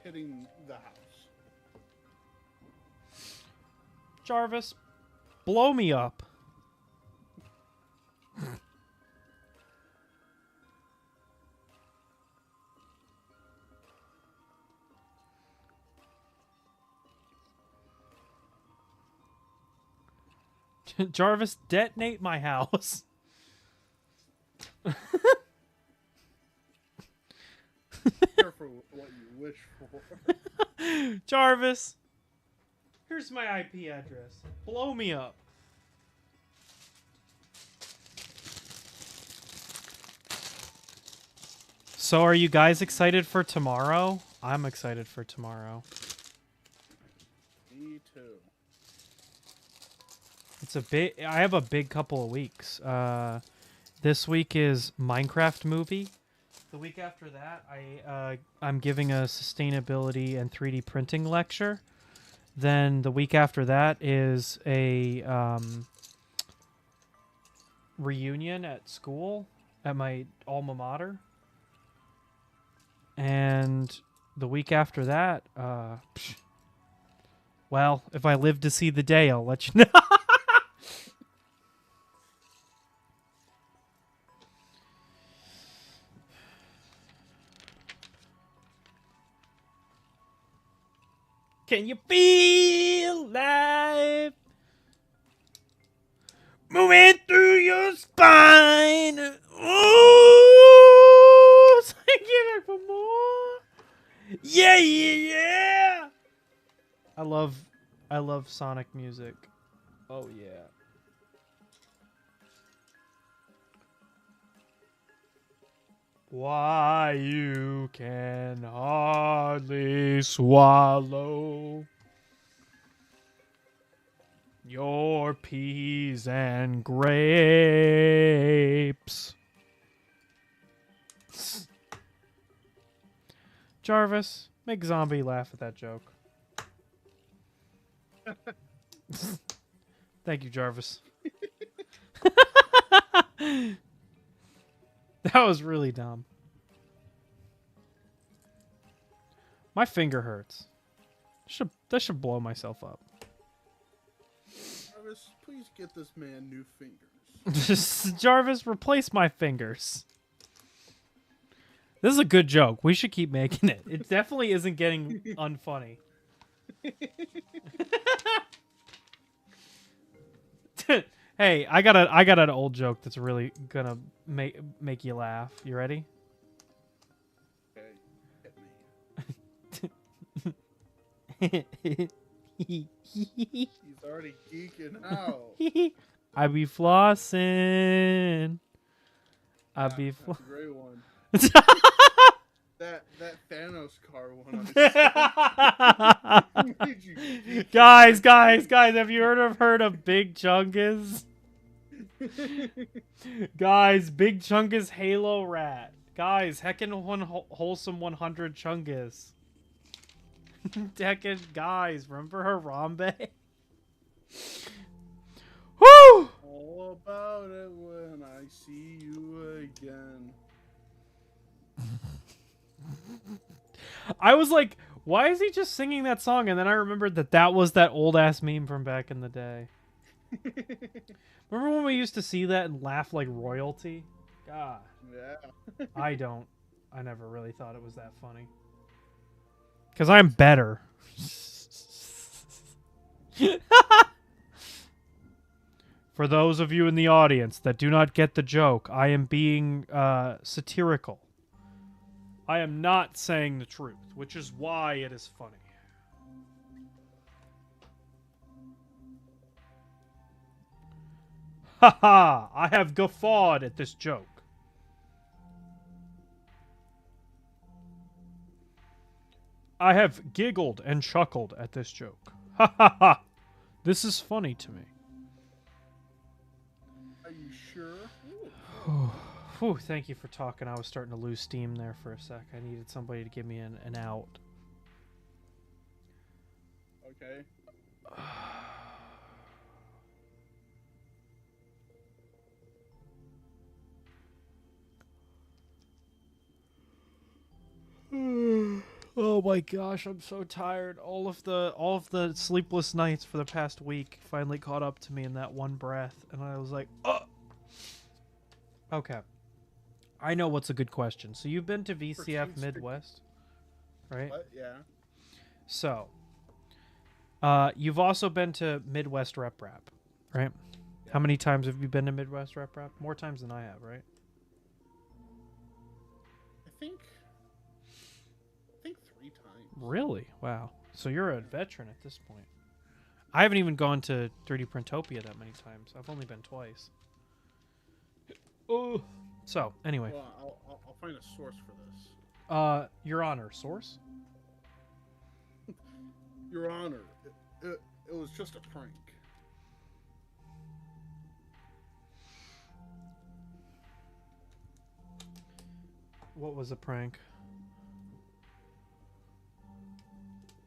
hitting the house. Jarvis, blow me up. Jarvis, detonate my house. Careful what you wish for. Jarvis, here's my IP address. Blow me up. So are you guys excited for tomorrow? I'm excited for tomorrow. Me too. It's a big. I have a big couple of weeks. This week is Minecraft movie. The week after that, I'm giving a sustainability and 3D printing lecture. Then the week after that is a reunion at school at my alma mater. And the week after that, well, if I live to see the day, I'll let you know. Can you feel life moving through your spine? Ooh, so I give it for more. Yeah, yeah, yeah. I love Sonic music. Oh yeah. Why you can hardly swallow your peas and grapes. Jarvis, make Zombie laugh at that joke. Thank you, Jarvis. That was really dumb. My finger hurts. That should blow myself up. Jarvis, please get this man new fingers. Jarvis, replace my fingers. This is a good joke. We should keep making it. It definitely isn't getting unfunny. Hey, I got an old joke that's really gonna make you laugh. You ready? Okay, hit me. He's already geeking out. I be flossing. I be That's a great one. That Thanos car one. Guys, have you heard of Big Chungus? Guys, Big Chungus Halo Rat. Guys, heckin' wholesome 100 Chungus. Heckin' guys, remember Harambe? Woo! All about it when I see you again. I was like, why is he just singing that song? And then I remembered that was that old ass meme from back in the day. Remember when we used to see that and laugh like royalty? God. Yeah. I never really thought it was that funny. Because I'm better. For those of you in the audience that do not get the joke, I am being satirical. I am not saying the truth, which is why it is funny. Haha! I have guffawed at this joke. I have giggled and chuckled at this joke. Ha ha ha! This is funny to me. Are you sure? Whew, thank you for talking. I was starting to lose steam there for a sec. I needed somebody to give me an out. Okay. Oh my gosh, I'm so tired. All of the sleepless nights for the past week finally caught up to me in that one breath, and I was like, oh. Okay. I know what's a good question. So you've been to VCF Midwest, right? What? Yeah. So, you've also been to Midwest Rep Rap, right? How many times have you been to Midwest Rep Rap? More times than I have, right? I think 3 times. Really? Wow. So you're a veteran at this point. I haven't even gone to 3D Printopia that many times. I've only been twice. Oh. So, anyway. Well, I'll find a source for this. Your Honor, source? Your Honor, it was just a prank. What was a prank?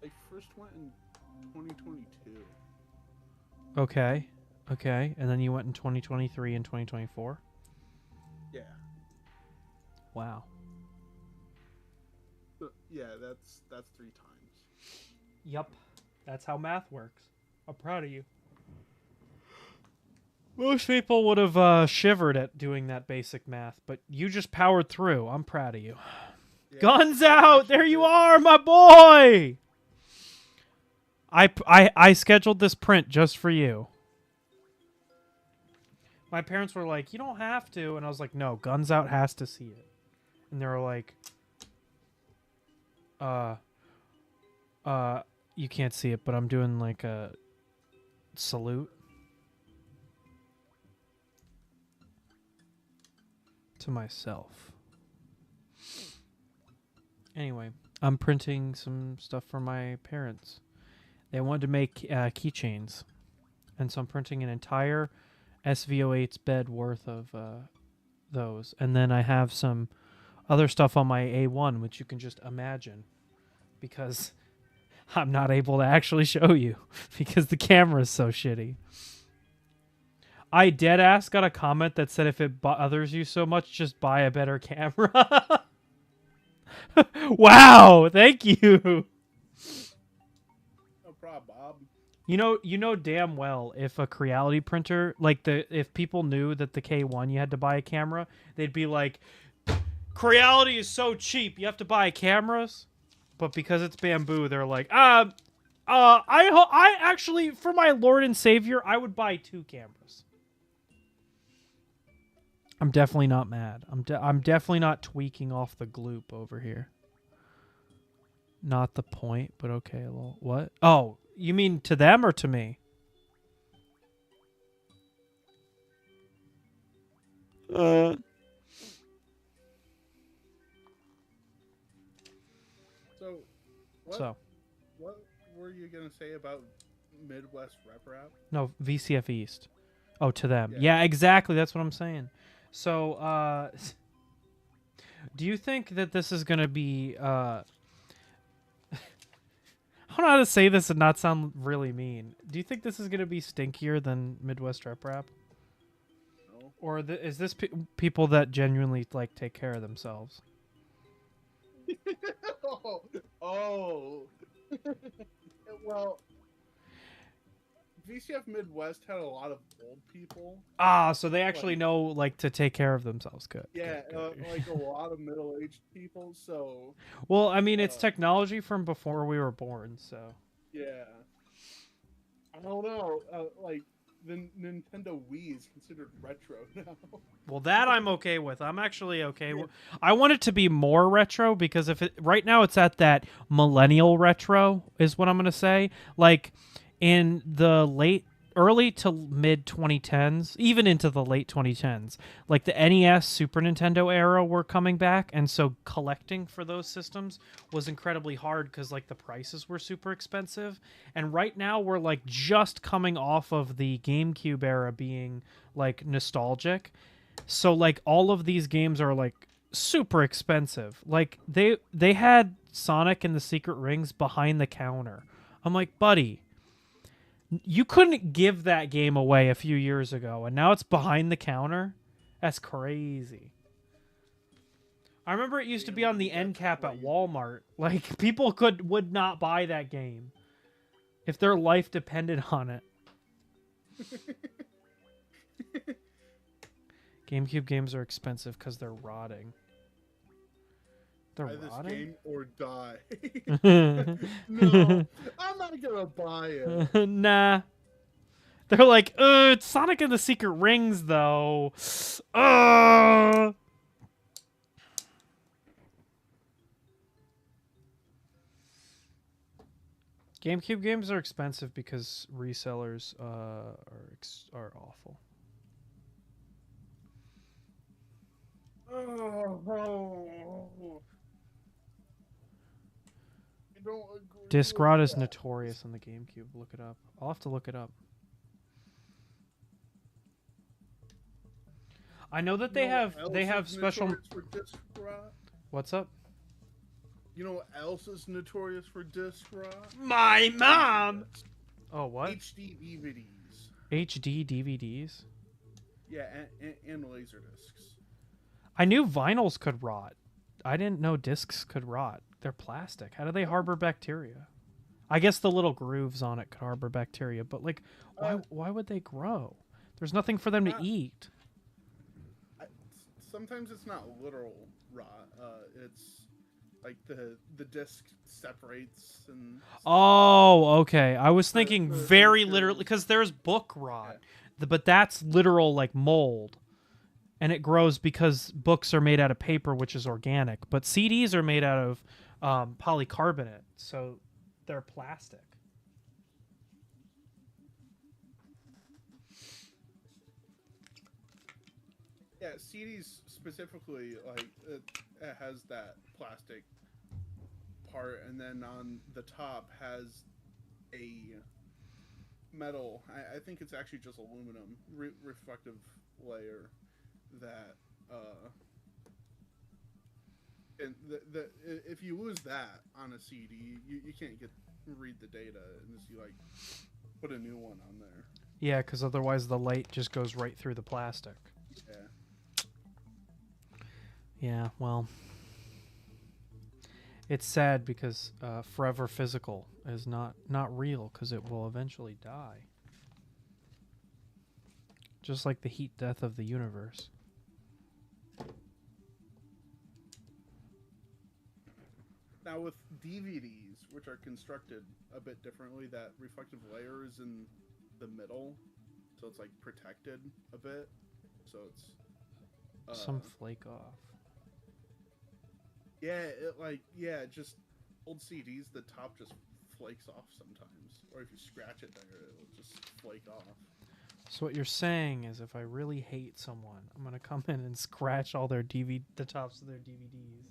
I first went in 2022. Okay. Okay. And then you went in 2023 and 2024? Yeah. Wow. Yeah, that's 3 times. Yep. That's how math works. I'm proud of you. Most people would have shivered at doing that basic math, but you just powered through. I'm proud of you. Yeah, Guns I out! actually There you did. are, my boy! I scheduled this print just for you. My parents were like, you don't have to. And I was like, no, Guns Out has to see it. And they were like, you can't see it, but I'm doing like a salute to myself. Anyway, I'm printing some stuff for my parents. They wanted to make keychains. And so I'm printing an entire SVO8's bed worth of those. And then I have some other stuff on my A1, which you can just imagine. Because I'm not able to actually show you. Because the camera is so shitty. I deadass got a comment that said if it bothers you so much, just buy a better camera. Wow, thank you. No problem, Bob. You know damn well if a Creality printer, like if people knew that the K1 you had to buy a camera, they'd be like, Creality is so cheap, you have to buy cameras. But because it's bamboo, they're like, I actually, for my Lord and Savior, I would buy 2 cameras. I'm definitely not mad. I'm definitely not tweaking off the gloop over here. Not the point, but okay. Well, what? Oh, you mean to them or to me? So, what were you gonna say about Midwest Rep Rap? No, VCF East. Oh, to them. Yeah. Yeah, exactly. That's what I'm saying. So, do you think that this is going to be, I don't know how to say this and not sound really mean. Do you think this is going to be stinkier than Midwest Rep Rap? No. Or is this people that genuinely, like, take care of themselves? Oh. Well, VCF Midwest had a lot of old people. Ah, so they actually know, like, to take care of themselves. Good. Yeah, good. like a lot of middle-aged people. So. Well, I mean, it's technology from before we were born, so. Yeah. I don't know. Like the Nintendo Wii is considered retro now. Well, that I'm okay with. I'm actually okay. I want it to be more retro because if it right now it's at that millennial retro is what I'm going to say. Like in the early to mid 2010s, even into the late 2010s, like the NES, Super Nintendo era were coming back, and so collecting for those systems was incredibly hard because like the prices were super expensive. And right now we're like just coming off of the GameCube era being like nostalgic. So like all of these games are like super expensive. Like they had Sonic and the Secret Rings behind the counter. I'm like, buddy, you couldn't give that game away a few years ago, and now it's behind the counter? That's crazy. I remember it used to be on the end cap at Walmart. Like, people would not buy that game if their life depended on it. GameCube games are expensive because they're rotting. They're Buy this rotting? game or die. No, I'm not gonna buy it. Nah. They're like, it's Sonic and the Secret Rings, though. Uh. GameCube games are expensive because resellers are awful. Oh, I don't agree Disc with rot is that. notorious on the GameCube. Look it up. I'll have to look it up. I know that they You know have what they else have is special. notorious for disc rot? What's up? You know what else is notorious for disc rot? My mom. Oh, what? HD DVDs. HD DVDs. Yeah, and laser discs. I knew vinyls could rot. I didn't know discs could rot. They're plastic. How do they harbor bacteria? I guess the little grooves on it could harbor bacteria, but like, why would they grow? There's nothing for them to eat. Sometimes it's not literal rot. It's like the disc separates and. Oh, okay. I was thinking the very materials. literally because there's book rot, Yeah. but that's literal like mold, and it grows because books are made out of paper, which is organic. But CDs are made out of polycarbonate, so they're plastic. Yeah, CDs specifically, like it has that plastic part, and then on the top has a metal. I think it's actually just aluminum reflective layer that. And if you lose that on a CD, you can't read the data unless you like put a new one on there. Yeah, because otherwise the light just goes right through the plastic. Yeah. Yeah, well, it's sad because forever physical is not real because it will eventually die. Just like the heat death of the universe. Now with DVDs, which are constructed a bit differently, that reflective layer is in the middle, so it's like protected a bit. So it's some flake off. Yeah, just old CDs, the top just flakes off sometimes, or if you scratch it there, it'll just flake off. So what you're saying is, if I really hate someone, I'm gonna come in and scratch all their the tops of their DVDs.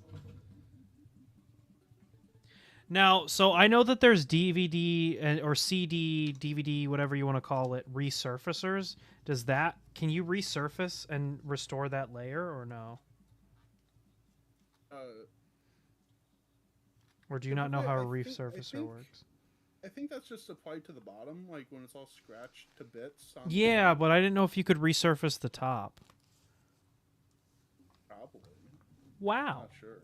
Now, so I know that there's DVD or CD, DVD, whatever you want to call it, resurfacers. Can you resurface and restore that layer or no? Or do you not know how a resurfacer works? I think that's just applied to the bottom, like when it's all scratched to bits. Yeah, but I didn't know if you could resurface the top. Probably. Wow. Not sure.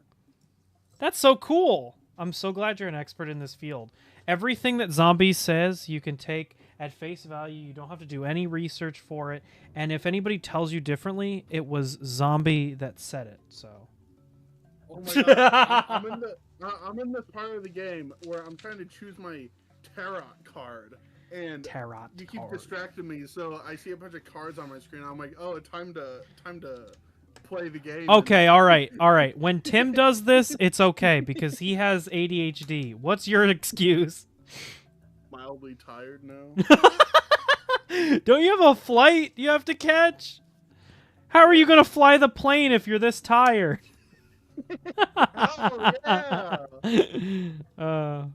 That's so cool. I'm so glad you're an expert in this field. Everything that Zombies says, you can take at face value. You don't have to do any research for it. And if anybody tells you differently, it was Zombie that said it. So. Oh my god! I'm in this part of the game where I'm trying to choose my tarot card, and you keep distracting me. So I see a bunch of cards on my screen. I'm like, oh, time to play the game. Okay, all right. When Tim does this, it's okay because he has ADHD. What's your excuse? Mildly tired now. Don't you have a flight you have to catch? How are you gonna fly the plane if you're this tired? Oh yeah.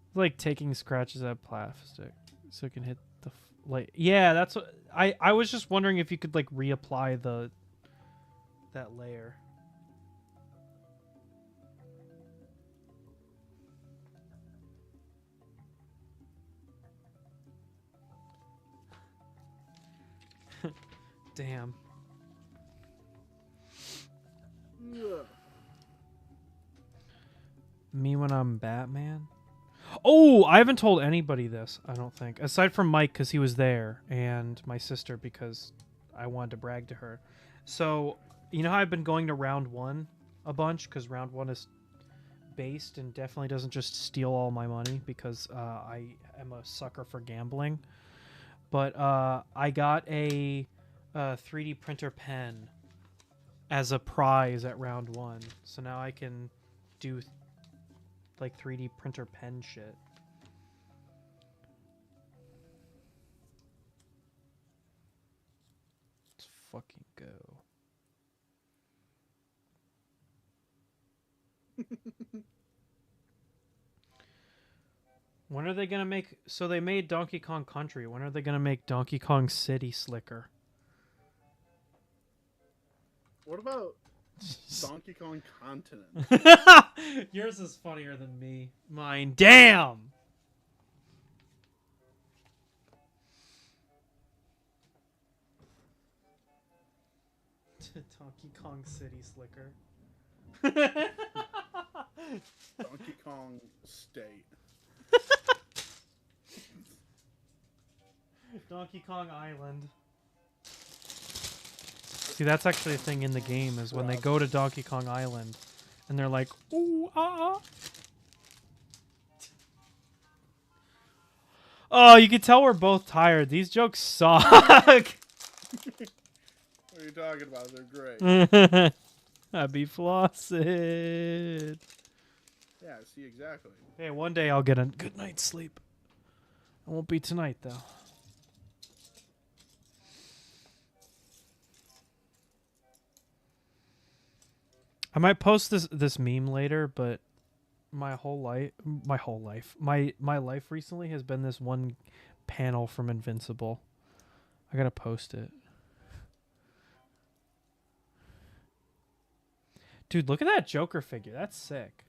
It's like taking scratches at plastic so it can hit the like. Yeah, that's what I was just wondering if you could like reapply that layer. Damn. Me when I'm Batman? Oh, I haven't told anybody this, I don't think. Aside from Mike, because he was there, and my sister, because I wanted to brag to her. So, you know how I've been going to round one a bunch? Because round one is based and definitely doesn't just steal all my money because I am a sucker for gambling. But I got a 3D printer pen as a prize at round 1, so now I can do like 3D printer pen shit. Let's fucking go. When are they gonna make? So they made Donkey Kong Country. When are they gonna make Donkey Kong City slicker? What about Donkey Kong Continent? Yours is funnier than me. Mine, damn. Donkey Kong City slicker. Donkey Kong State. Donkey Kong Island. See, that's actually a thing in the game, is when they go to Donkey Kong Island and they're like, ooh, ah. Oh, you can tell we're both tired. These jokes suck. What are you talking about? They're great. Happy Flossed. Yeah, see, exactly. Hey, one day I'll get a good night's sleep. It won't be tonight, though. I might post this meme later, but my life recently has been this one panel from Invincible. I gotta post it. Dude, look at that Joker figure. That's sick.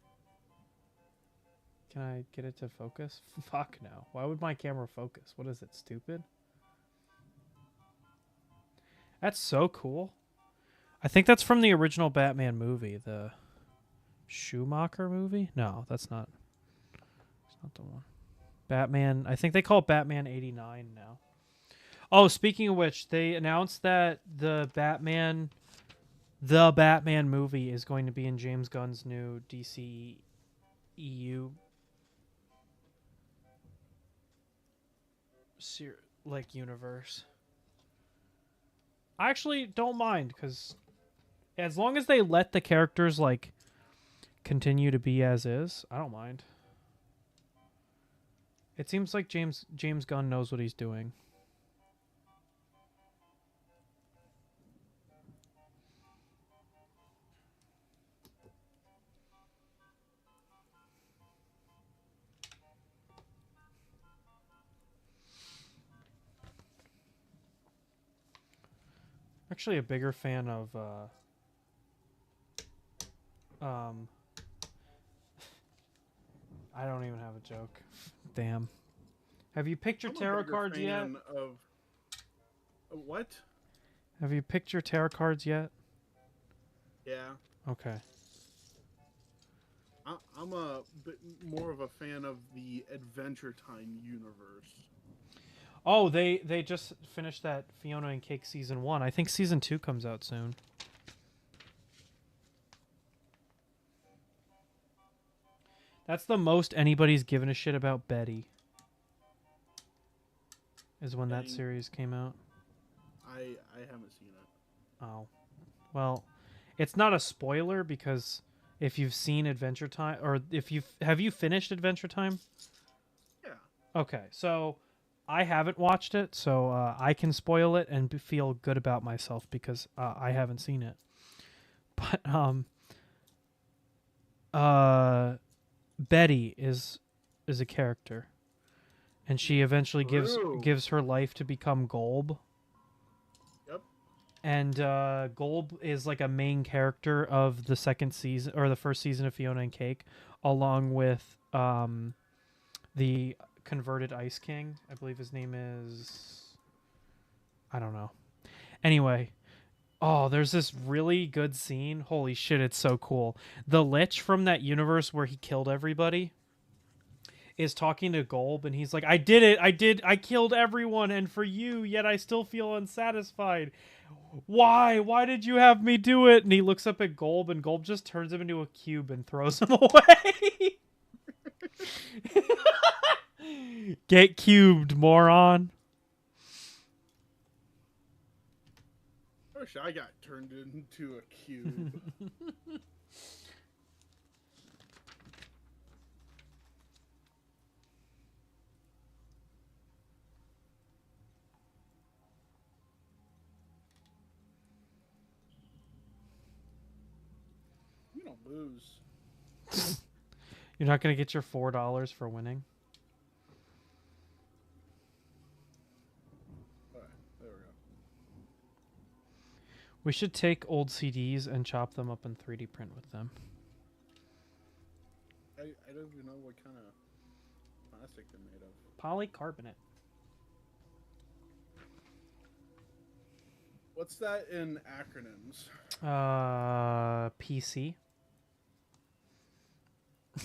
Can I get it to focus? Fuck no. Why would my camera focus? What is it, stupid? That's so cool. I think that's from the original Batman movie, the Schumacher movie? No, that's not. It's not the one. Batman, I think they call it Batman 89 now. Oh, speaking of which, they announced that the Batman movie is going to be in James Gunn's new DC EU universe. I actually don't mind, because as long as they let the characters like continue to be as is, I don't mind. It seems like James Gunn knows what he's doing. Actually a bigger fan of I don't even have a joke. Damn. Have you picked your tarot cards yet? What? Have you picked your tarot cards yet? Yeah. Okay. I'm a bit more of a fan of the Adventure Time universe. Oh, they just finished that Fiona and Cake season 1. I think season 2 comes out soon. That's the most anybody's given a shit about Betty. Is when that series came out. I haven't seen it. Oh. Well, it's not a spoiler because if you've seen Adventure Time, or have you finished Adventure Time? Yeah. Okay, so I haven't watched it, so I can spoil it and feel good about myself because I haven't seen it. But Betty is a character, and she eventually gives her life to become Golb. Yep. And Golb is like a main character of the second season or the first season of Fiona and Cake, along with the converted Ice King. I believe his name is, I don't know. Anyway, oh, there's this really good scene. Holy shit, it's so cool. The Lich from that universe where he killed everybody is talking to Golb, and he's like, I did it. I killed everyone, and for you, yet I still feel unsatisfied. Why? Why did you have me do it? And he looks up at Golb, and Golb just turns him into a cube and throws him away. Get cubed, moron. I wish I got turned into a cube. You don't lose. You're not going to get your $4 for winning? Alright, there we go. We should take old CDs and chop them up and 3D print with them. I don't even know what kind of plastic they're made of. Polycarbonate. What's that in acronyms? PC.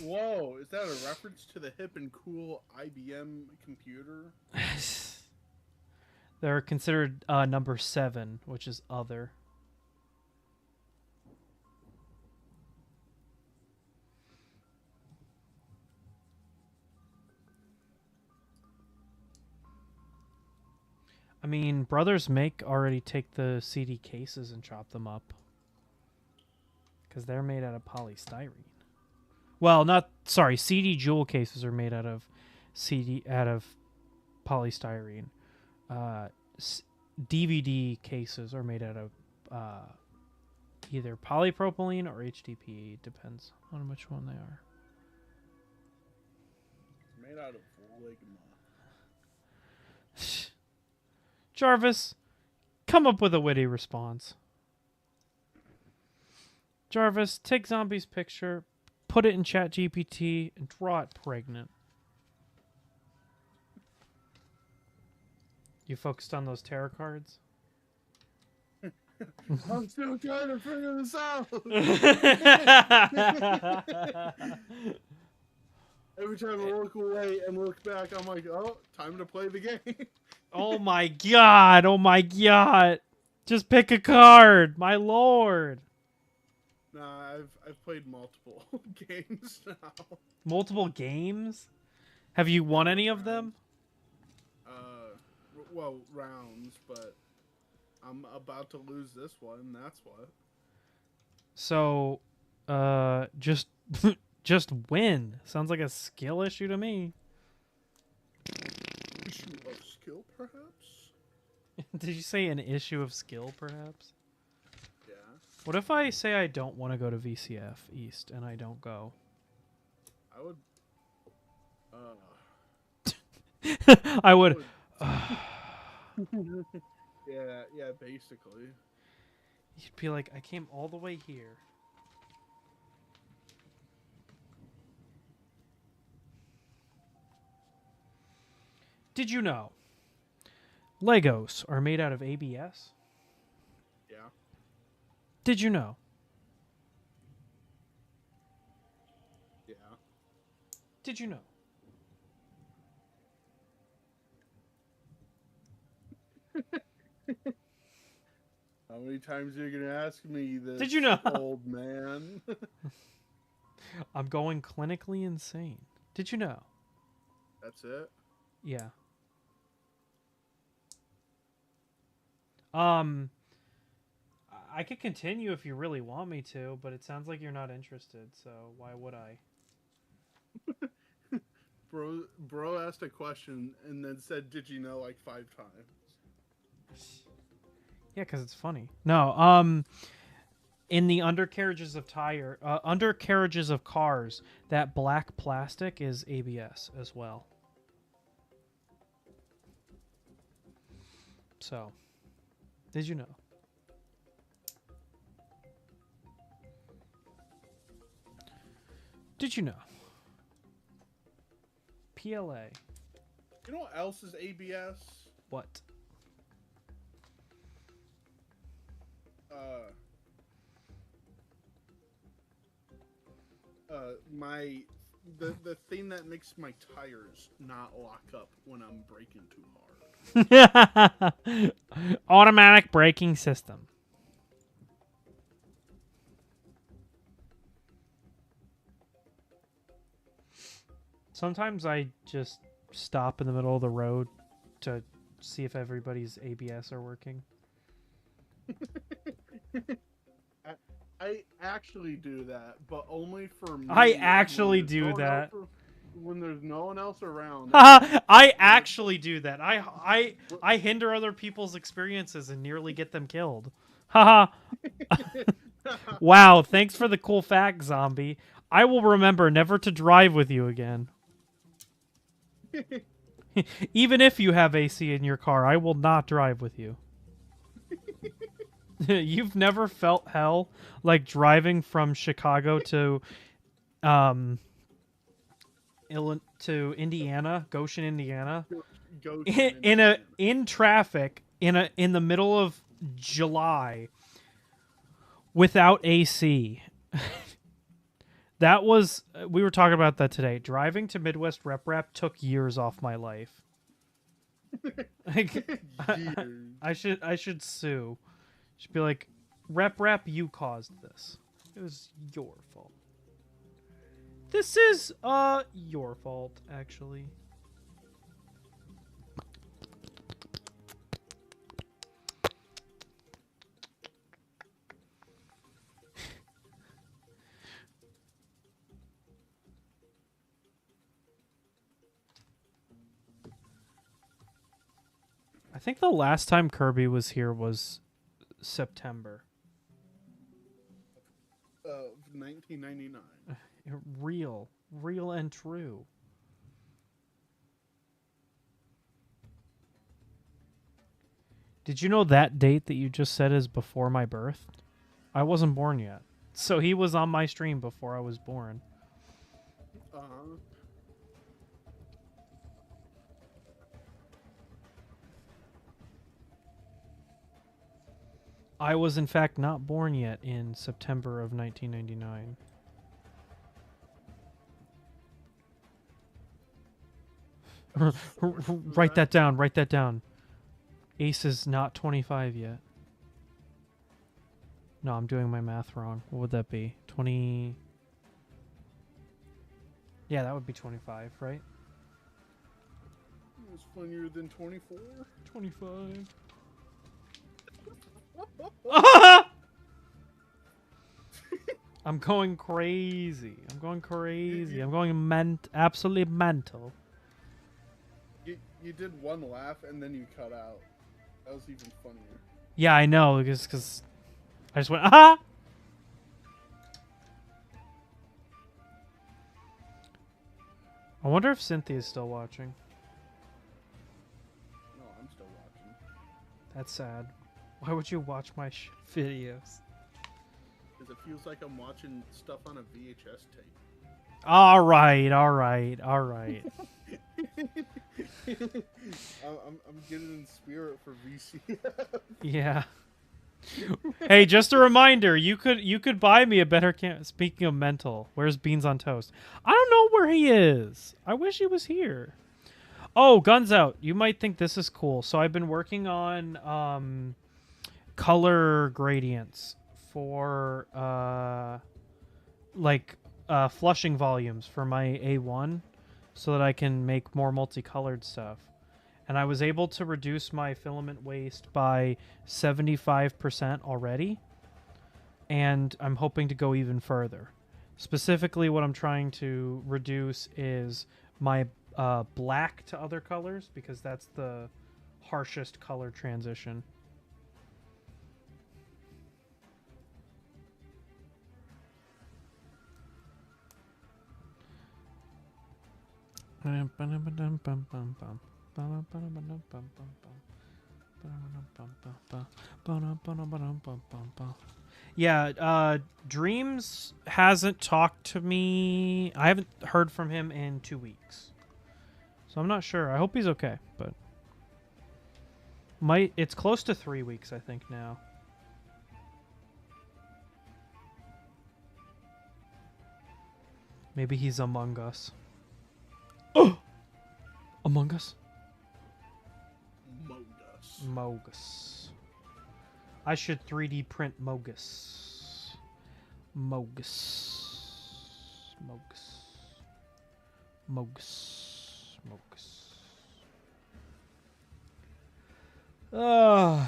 Whoa, is that a reference to the hip and cool IBM computer? They're considered number 7, which is other. I mean, Brothers Make already take the CD cases and chop them up. Because they're made out of polystyrene. Well, sorry, CD jewel cases are made out of polystyrene. DVD cases are made out of either polypropylene or HDPE. Depends on which one they are. Made out of ligma. Jarvis, come up with a witty response. Jarvis, take Zombie's picture, put it in ChatGPT, and draw it pregnant. You focused on those tarot cards? I'm still trying to figure this out. Every time I look away and look back, I'm like, oh, time to play the game. Oh my god! Oh my god! Just pick a card, my lord. Nah, I've played multiple games now. Multiple games? Have you won any of them? Well, rounds, but I'm about to lose this one. That's what. So, just just win. Sounds like a skill issue to me. Issue of skill, perhaps? Did you say an issue of skill, perhaps? Yeah. What if I say I don't want to go to VCF East and I don't go? I would. I would. Yeah, basically. You'd be like, I came all the way here. Did you know Legos are made out of ABS? Yeah. Did you know? Yeah. Did you know? How many times are you gonna ask me this? Did you know? Old man? I'm going clinically insane. Did you know? That's it? Yeah. I could continue if you really want me to, but it sounds like you're not interested, so why would I? Bro asked a question and then said, "Did you know?" like 5 times. Yeah, because it's funny. No, in the undercarriages of cars, that black plastic is ABS as well. So, did you know? Did you know? PLA. You know what else is ABS? What? The thing that makes my tires not lock up when I'm braking too hard. Automatic braking system. Sometimes I just stop in the middle of the road to see if everybody's ABS are working. I actually do that, but only for me. I actually do that. When there's no one else around. I actually do that. I hinder other people's experiences and nearly get them killed. Haha. Wow, thanks for the cool fact, zombie. I will remember never to drive with you again. Even if you have AC in your car, I will not drive with you. You've never felt hell like driving from Chicago to to Indiana, Goshen, Indiana, in traffic in the middle of July without AC. That was we were talking about that today. Driving to Midwest Rep took years off my life. Like, I should sue. Should be like, Rep, you caused this. It was your fault. This is your fault, actually. I think the last time Kirby was here was September. 1999. Real and true. Did you know that date that you just said is before my birth? I wasn't born yet. So he was on my stream before I was born. Uh-huh. I was in fact not born yet in September of 1999. Write that down. Write that down. Ace is not 25 yet. No, I'm doing my math wrong. What would that be? 20... Yeah, that would be 25, right? It's funnier than 24. 25. I'm going crazy. I'm going crazy. I'm going absolutely mental. You did one laugh and then you cut out. That was even funnier. Yeah, I know, because I just went, ah! I wonder if Cynthia's still watching. No, I'm still watching. That's sad. Why would you watch my videos? Because it feels like I'm watching stuff on a VHS tape. All right. I'm getting in spirit for VCF. Yeah. Hey, just a reminder, you could buy me a better camera. Speaking of mental, where's Beans on Toast? I don't know where he is. I wish he was here. Oh, Guns Out. You might think this is cool. So I've been working on color gradients for flushing volumes for my A1 so that I can make more multicolored stuff. And I was able to reduce my filament waste by 75% already. And I'm hoping to go even further. Specifically, what I'm trying to reduce is my black to other colors, because that's the harshest color transition. Yeah, Dreams hasn't talked to me. I haven't heard from him in 2 weeks. So I'm not sure. I hope he's okay, but it's close to 3 weeks, I think, now. Maybe he's among us. Oh! Among Us? Mogus. I should 3D print Mogus. Mogus. Mogus. Mogus. Mogus.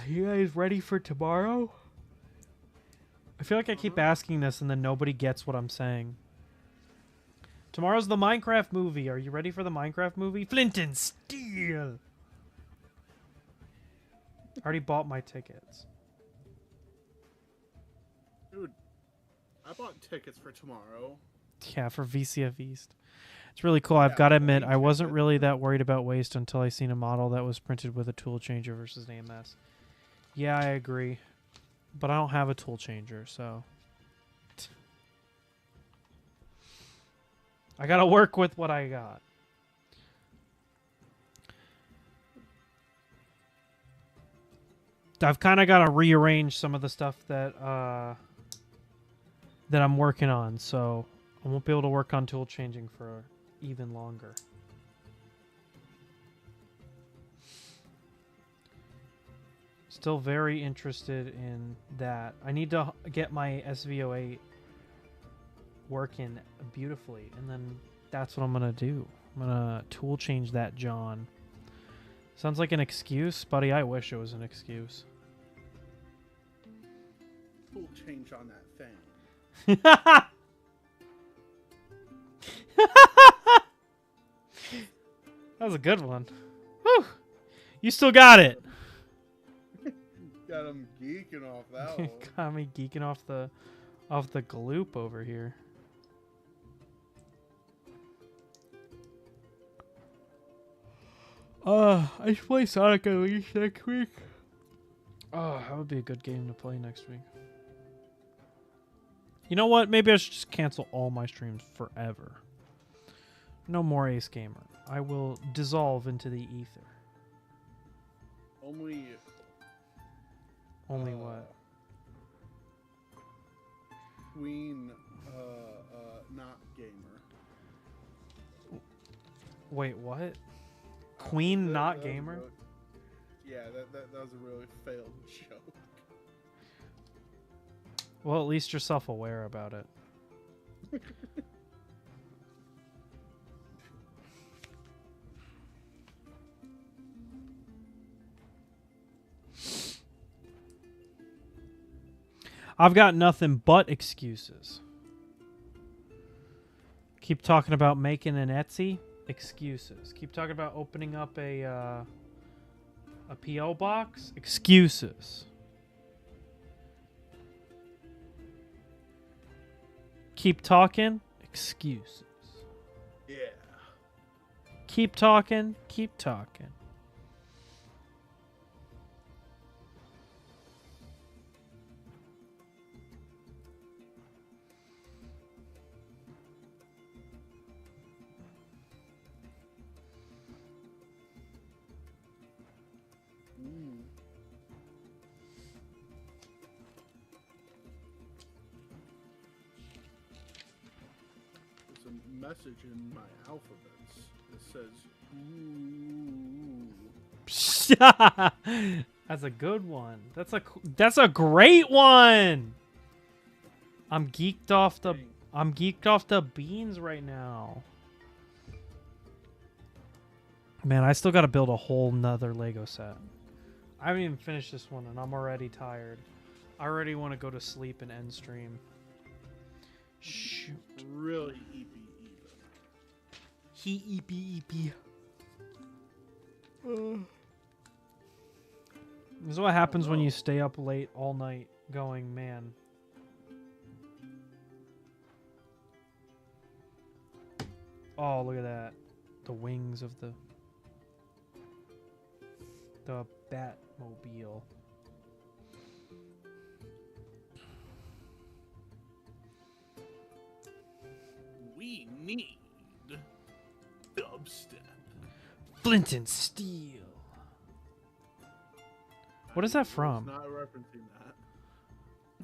You guys ready for tomorrow? I feel like I keep asking this and then nobody gets what I'm saying. Tomorrow's the Minecraft movie. Are you ready for the Minecraft movie? Flint and Steel. I already bought my tickets. Dude, I bought tickets for tomorrow. Yeah, for VCF East. It's really cool. I've got to admit, I wasn't really that worried about waste until I seen a model that was printed with a tool changer versus an AMS. Yeah, I agree. But I don't have a tool changer, so... I got to work with what I got. I've kind of got to rearrange some of the stuff that that I'm working on, so I won't be able to work on tool changing for even longer. Still very interested in that. I need to get my SV08 working beautifully, and then that's what I'm gonna do. I'm gonna tool change that John. Sounds like an excuse, buddy. I wish it was an excuse. Tool change on that thing. That was a good one. Whew. You still got it. Got him geeking off that one. Got me geeking off the gloop over here. I should play Sonic Unleashed next week. Oh, that would be a good game to play next week. You know what? Maybe I should just cancel all my streams forever. No more Ace Gamer. I will dissolve into the ether. Only what? Queen, not gamer. Wait, what? Queen, not that gamer? Yeah, that was a really failed joke. Well, at least you're self-aware about it. I've got nothing but excuses. Keep talking about making an Etsy. Excuses. Keep talking about opening up a PO box. Excuses. Keep talking. Excuses. Yeah. Keep talking. Keep talking. There's a message in my alphabets that says, ooh. That's a good one. That's a great one. I'm geeked off the beans right now. Man, I still got to build a whole nother Lego set. I haven't even finished this one, and I'm already tired. I already want to go to sleep and end stream. Shoot. Really eepy He eepy. This is what happens when you stay up late all night going, man. Oh, look at that. The wings of the Batmobile. We need dubstep. Flint and Steel. What is that from? Not referencing that.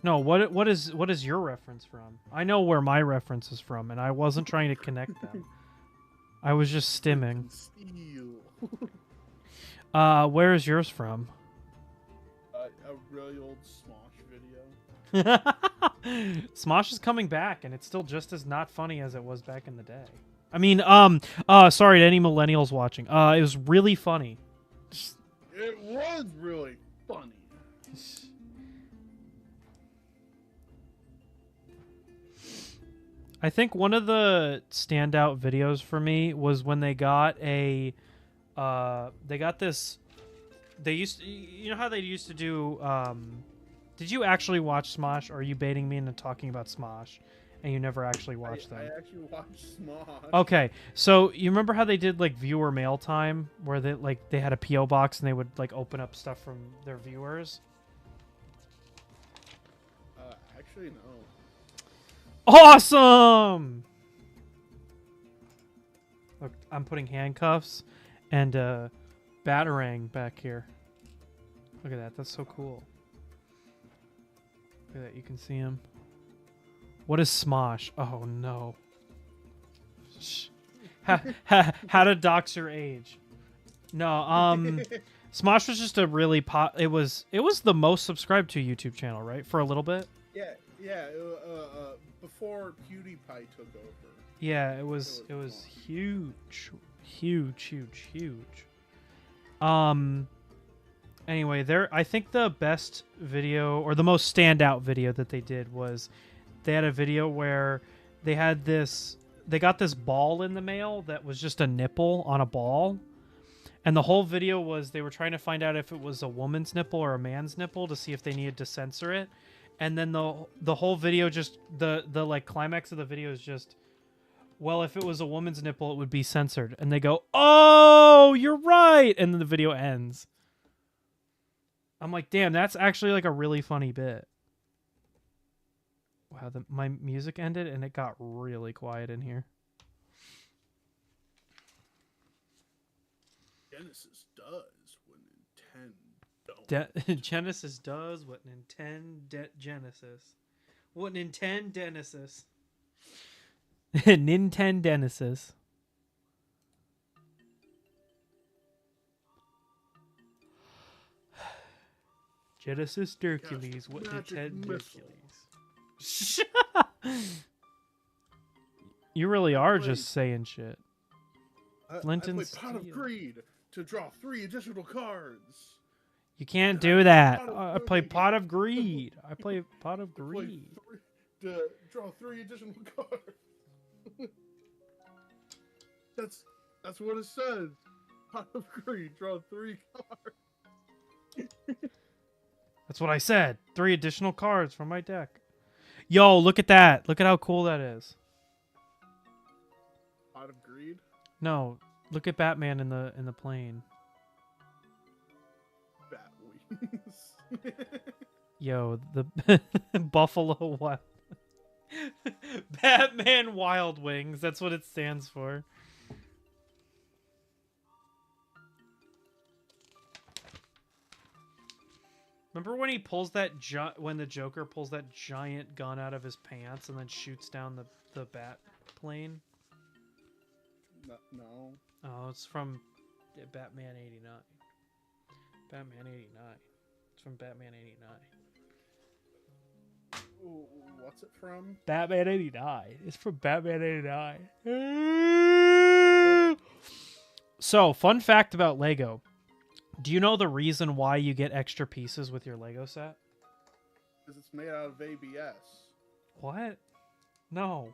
No, what is your reference from? I know where my reference is from, and I wasn't trying to connect them. I was just stimming. Steel. Where is yours from? really old Smosh video. Smosh is coming back, and it's still just as not funny as it was back in the day. I mean, sorry to any millennials watching. It was really funny. It was really funny. I think one of the standout videos for me was when they got a, they got this. They used, you know how they used to do. Did you actually watch Smosh, or are you baiting me into talking about Smosh, and you never actually watched them? I actually watched Smosh. Okay, so you remember how they did like viewer mail time, where they had a PO box and they would like open up stuff from their viewers? Actually, no. Awesome! Look, I'm putting handcuffs and batarang back here. Look at that. That's so cool. Look at that. You can see him. What is Smosh? Oh, no. How to dox your age. No, Smosh was just a really it was the most subscribed to YouTube channel, right? For a little bit? Yeah. Before PewDiePie took over. Yeah, it was huge. Anyway, I think the best video, or the most standout video that they did, was they had a video where they got this ball in the mail that was just a nipple on a ball. And the whole video was they were trying to find out if it was a woman's nipple or a man's nipple to see if they needed to censor it. And then the whole video, just the like climax of the video is just, well, if it was a woman's nipple, it would be censored. And they go, oh, you're right. And then the video ends. I'm like, damn, that's actually like a really funny bit. Wow, my music ended and it got really quiet in here. Genesis does what Nintendo don't. Genesis does what Nintendo Genesis. What Nintendo Genesis. Nintendo Genesis. Genesis Hercules. What Nintendo Hercules. You really are just saying shit. Linton's Pot of Greed to draw 3 additional cards. You can't do that. I play Pot of Greed. I play Pot of Greed. To draw 3 additional cards. That's what it says. Pot of Greed, draw 3 cards. That's what I said. 3 additional cards from my deck. Yo, look at that. Look at how cool that is. Pot of Greed? No, look at Batman in the plane. Bat wings. Yo, the Buffalo Wild. Batman Wild Wings. That's what it stands for. Remember when he pulls that when the Joker pulls that giant gun out of his pants and then shoots down the bat plane? No. Oh, it's from Batman 89. Batman 89. It's from Batman 89. Ooh, what's it from? Batman 89. It's from Batman 89. So, fun fact about Lego. Do you know the reason why you get extra pieces with your Lego set? Because it's made out of ABS. What? No.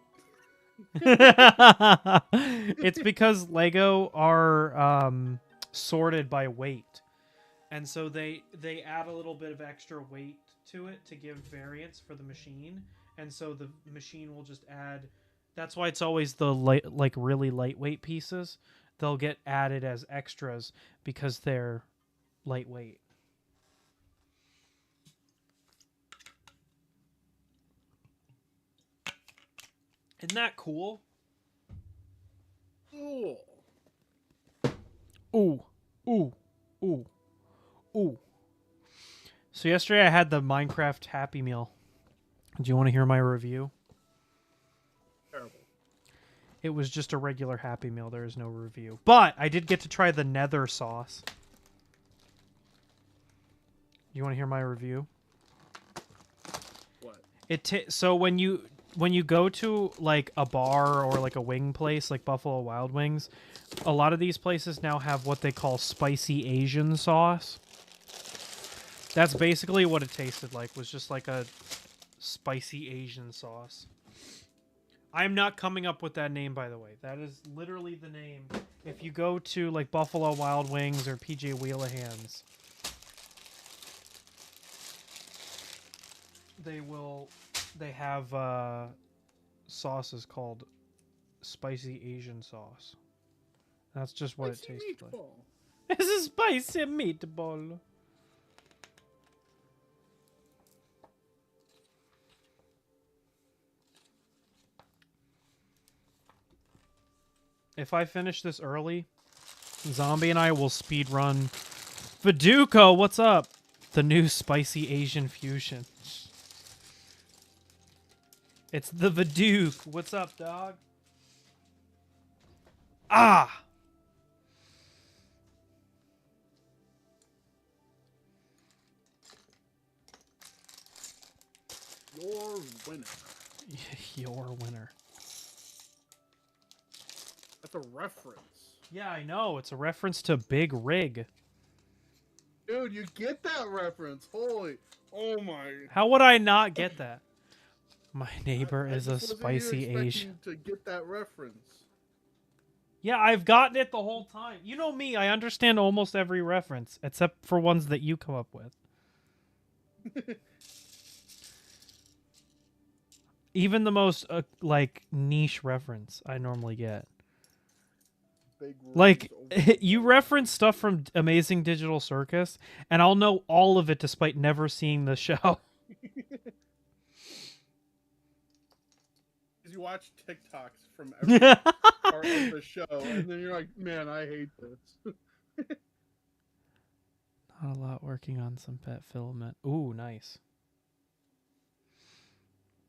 It's because Lego are sorted by weight. And so they add a little bit of extra weight to it to give variance for the machine. And so the machine will just add... That's why it's always the really lightweight pieces. They'll get added as extras because they're lightweight. Isn't that cool? Cool. Ooh. Ooh. Ooh. Ooh. So yesterday I had the Minecraft Happy Meal. Do you want to hear my review? Terrible. It was just a regular Happy Meal. There is no review. But I did get to try the Nether sauce. You want to hear my review? What? So when you go to like a bar or like a wing place like Buffalo Wild Wings, a lot of these places now have what they call spicy Asian sauce. That's basically what it tasted like, was just like a spicy Asian sauce. I'm not coming up with that name, by the way. That is literally the name. If you go to like Buffalo Wild Wings or PJ Wheelahan's, they have sauces called spicy Asian sauce. That's just what Spicy it tastes meatball. like. It's a spicy meatball. If I finish this early, Zombie and I will speed run. Viduko, what's up? The new spicy Asian fusion. It's the Viduke. What's up, dog? Ah! Your winner. Your winner. That's a reference. Yeah, I know. It's a reference to Big Rig. Dude, you get that reference. Holy. Oh my. How would I not get that? My neighbor I is just a wasn't spicy even expecting Asian. to get that reference. Yeah, I've gotten it the whole time. You know me, I understand almost every reference, except for ones that you come up with. Even the most, like, niche reference I normally get. Big Like, rings you over- reference stuff from Amazing Digital Circus, and I'll know all of it despite never seeing the show. Because you watch TikToks from every part of the show, and then you're like, man, I hate this. Not a lot working on some pet filament. Ooh, nice.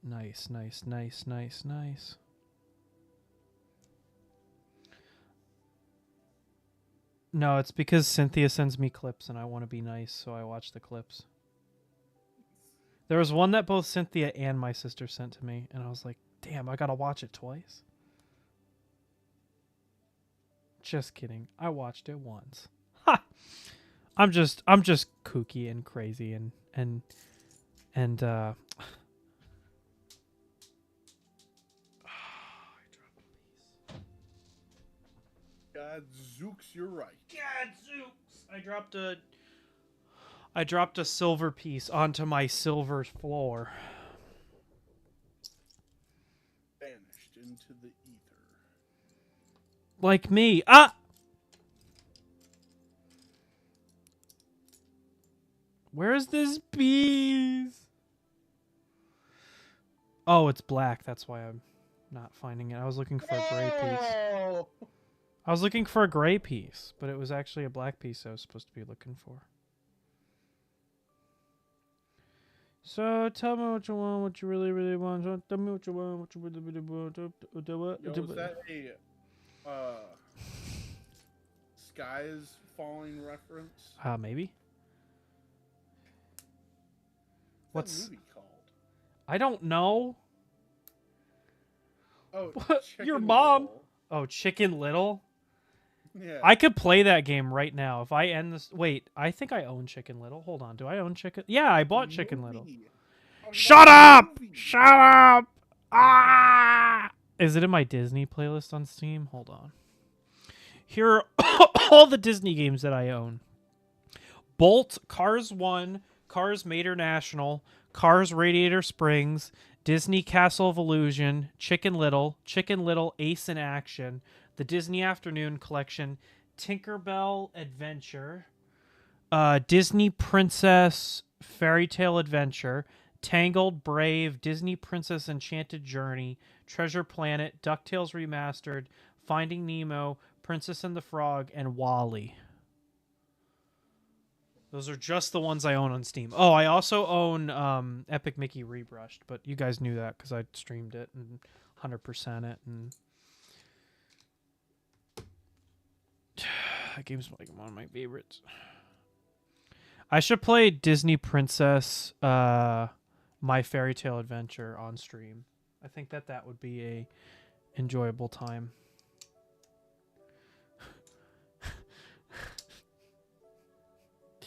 Nice, nice, nice, nice, nice. No, it's because Cynthia sends me clips and I want to be nice, so I watch the clips. There was one that both Cynthia and my sister sent to me, and I was like, damn, I gotta watch it twice. Just kidding. I watched it once. Ha! I'm just kooky and crazy and Gadzooks, you're right. Gadzooks! I dropped a silver piece onto my silver floor. Vanished into the ether. Like me. Ah! Where's this piece? Oh, it's black. That's why I'm not finding it. I was looking for a gray piece. Oh! I was looking for a gray piece, but it was actually a black piece I was supposed to be looking for. So tell me what you want, what you really, really want. Tell me what you want, what you really, really want. Yo, is that a skies falling reference? Maybe. What's What's that movie called? I don't know. Oh, What? Your Chicken mom? Little. Oh, Chicken Little? Yeah. I could play that game right now. If I end this... Wait, I think I own Chicken Little. Hold on. Do I own Chicken... Yeah, I bought Chicken Little. Shut up! Shut up! Ah! Is it in my Disney playlist on Steam? Hold on. Here are all the Disney games that I own. Bolt, Cars 1, Cars Mater National, Cars Radiator Springs, Disney Castle of Illusion, Chicken Little Ace in Action, the Disney Afternoon Collection, Tinkerbell Adventure, Disney Princess Fairy Tale Adventure, Tangled, Brave, Disney Princess Enchanted Journey, Treasure Planet, DuckTales Remastered, Finding Nemo, Princess and the Frog, and WALL-E. Those are just the ones I own on Steam. Oh, I also own Epic Mickey Rebrushed, but you guys knew that because I streamed it and 100% it. And that game's like one of my favorites. I should play Disney Princess My Fairy Tale Adventure on stream. I think that would be a enjoyable time.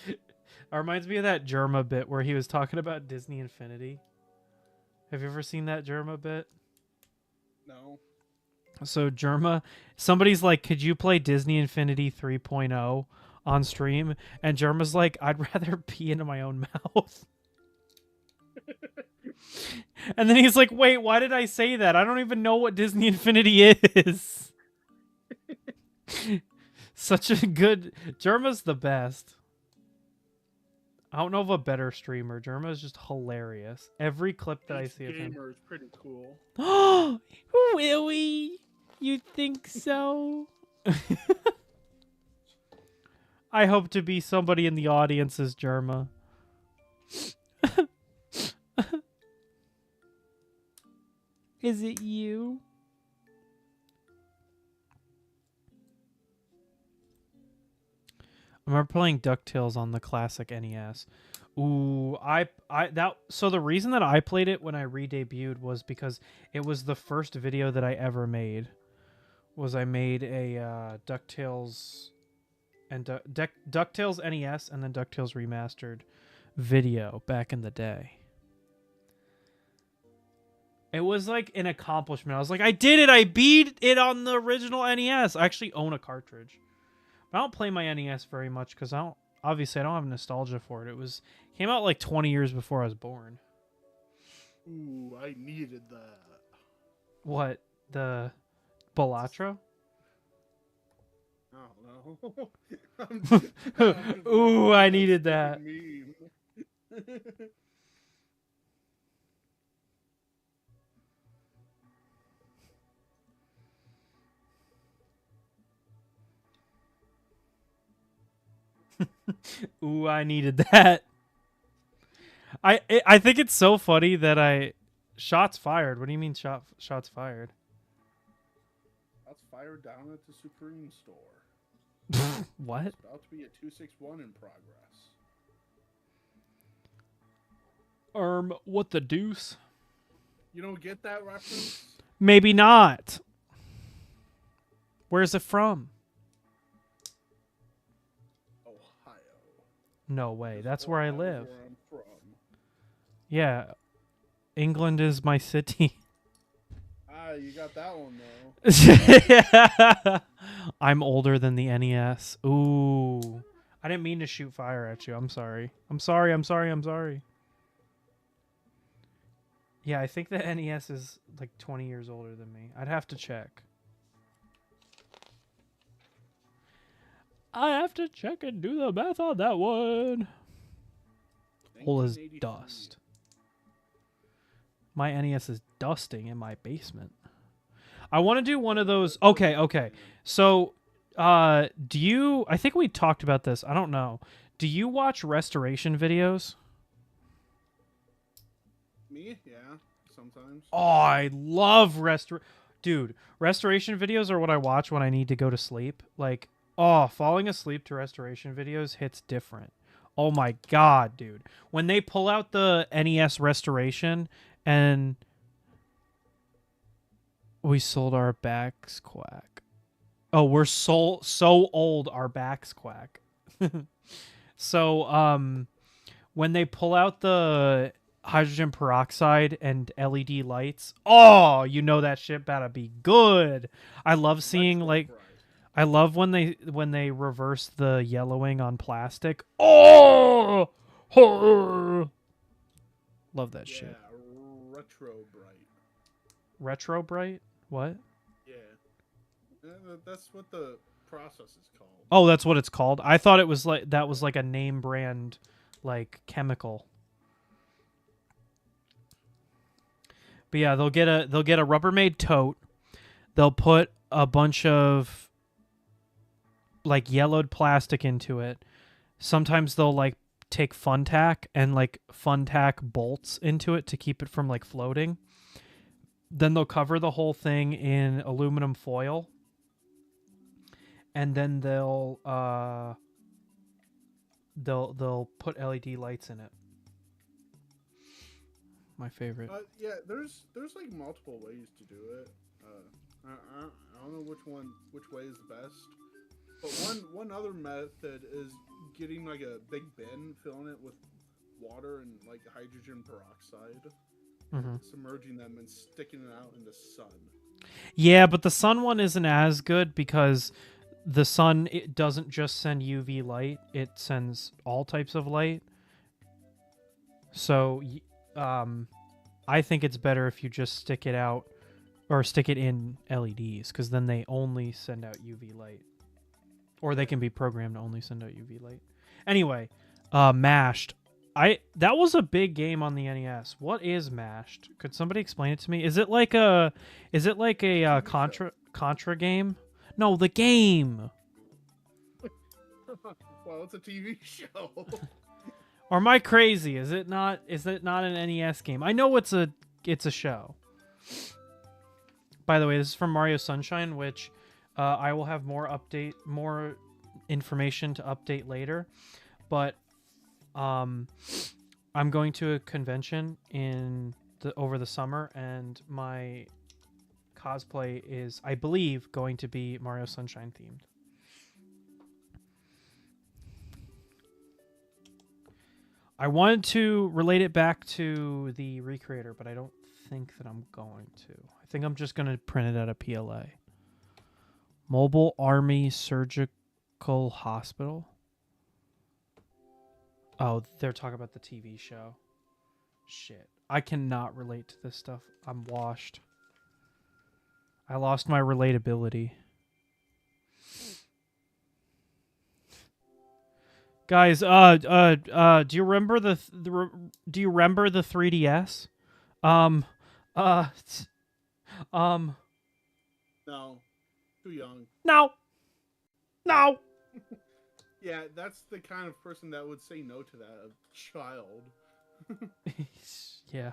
It reminds me of that Germa bit where he was talking about Disney Infinity. Have you ever seen that Germa bit? No. So Germa, somebody's like, could you play Disney Infinity 3.0 on stream? And Germa's like, I'd rather pee into my own mouth. And then he's like, wait, why did I say that? I don't even know what Disney Infinity is. Such a good... Germa's the best. I don't know of a better streamer. Germa is just hilarious. Every clip that I see of him. Gamer is pretty cool. Oh, Willie, you think so? I hope to be somebody in the audience as Germa. Is it you? I remember playing DuckTales on the classic NES. Ooh, so the reason that I played it when I re-debuted was because it was the first video that I ever made. I made a DuckTales and DuckTales NES and then DuckTales Remastered video back in the day. It was like an accomplishment. I was like, I did it! I beat it on the original NES! I actually own a cartridge. I don't play my NES very much because obviously I don't have nostalgia for it. Came out like 20 years before I was born. Ooh, I needed that. What? The Balatro? I don't know. Ooh, I needed that. Ooh, I needed that. I think it's so funny that shots fired. What do you mean shots fired? Shots fired down at the Supreme store. What? It's about to be a 261 in progress. What the deuce? You don't get that reference? Maybe not. Where's it from? Ohio. No way. That's where I live. Where I'm from. Yeah. England is my city. Ah, you got that one though. I'm older than the NES. Ooh. I didn't mean to shoot fire at you. I'm sorry. I'm sorry. Yeah, I think the NES is like 20 years older than me. I'd have to check. I have to check and do the math on that one. Old as dust. My NES is dusting in my basement. I want to do one of those. Okay. So, do you... I think we talked about this. I don't know. Do you watch restoration videos? Me? Yeah, sometimes. Oh, I love Dude, restoration videos are what I watch when I need to go to sleep. Like, falling asleep to restoration videos hits different. Oh my god, dude. When they pull out the NES restoration and we sold our backs quack. Oh, we're so old our backs quack. So, when they pull out the hydrogen peroxide and LED lights, you know that shit better be good. I love seeing I love when they reverse the yellowing on plastic. Oh! Love that shit. Retro bright. Retro bright? What? Yeah. That's what the process is called. Oh, that's what it's called. I thought it was that was like a name brand like chemical. But yeah, they'll get a Rubbermaid tote. They'll put a bunch of like yellowed plastic into it. Sometimes they'll like take Funtack and like Funtack bolts into it to keep it from like floating. Then they'll cover the whole thing in aluminum foil. And then they'll they'll put LED lights in it. My favorite. Yeah, there's like multiple ways to do it. I don't know which way is the best. But one other method is getting like a big bin, filling it with water and like hydrogen peroxide, submerging them and sticking it out in the sun. Yeah, but the sun one isn't as good because the sun, it doesn't just send UV light; it sends all types of light. So, I think it's better if you just stick it out or stick it in LEDs because then they only send out UV light. Or they can be programmed to only send out UV light. Anyway, Mashed. That was a big game on the NES. What is Mashed? Could somebody explain it to me? Is it like a Contra game? No, the game. Well, it's a TV show. Or am I crazy? Is it not an NES game? I know it's a show. By the way, this is from Mario Sunshine, which I will have more information to update later, but I'm going to a convention over the summer, and my cosplay is, I believe, going to be Mario Sunshine themed. I wanted to relate it back to the Recreator, but I don't think that I'm going to. I think I'm just going to print it at a PLA. Mobile Army Surgical Hospital. Oh, they're talking about the TV show. Shit. I cannot relate to this stuff. I'm washed. I lost my relatability. Guys, do you remember the 3DS? No. Too young. No. Yeah, that's the kind of person that would say no to that. A child. Yeah.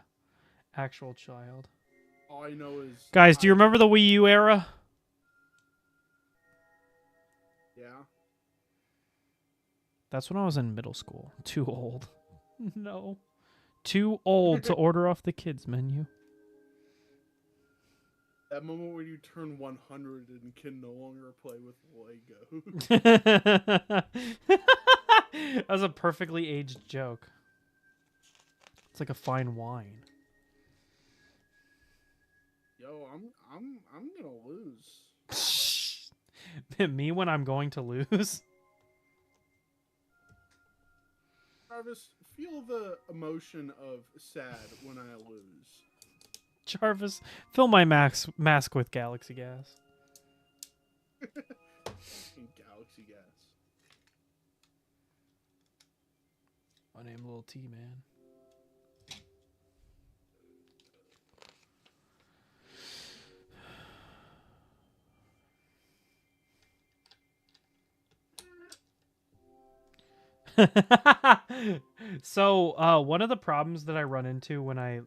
Actual child. All I know is... Guys, do you remember the Wii U era? Yeah. That's when I was in middle school. Too old. No. Too old to order off the kids menu. That moment where you turn 100 and can no longer play with Legos. That was a perfectly aged joke. It's like a fine wine. Yo, I'm gonna lose. Me when I'm going to lose? Travis, feel the emotion of sad when I lose. Jarvis, fill my mask with galaxy gas. Galaxy gas. My name Lil T, man. So, one of the problems that I run into when I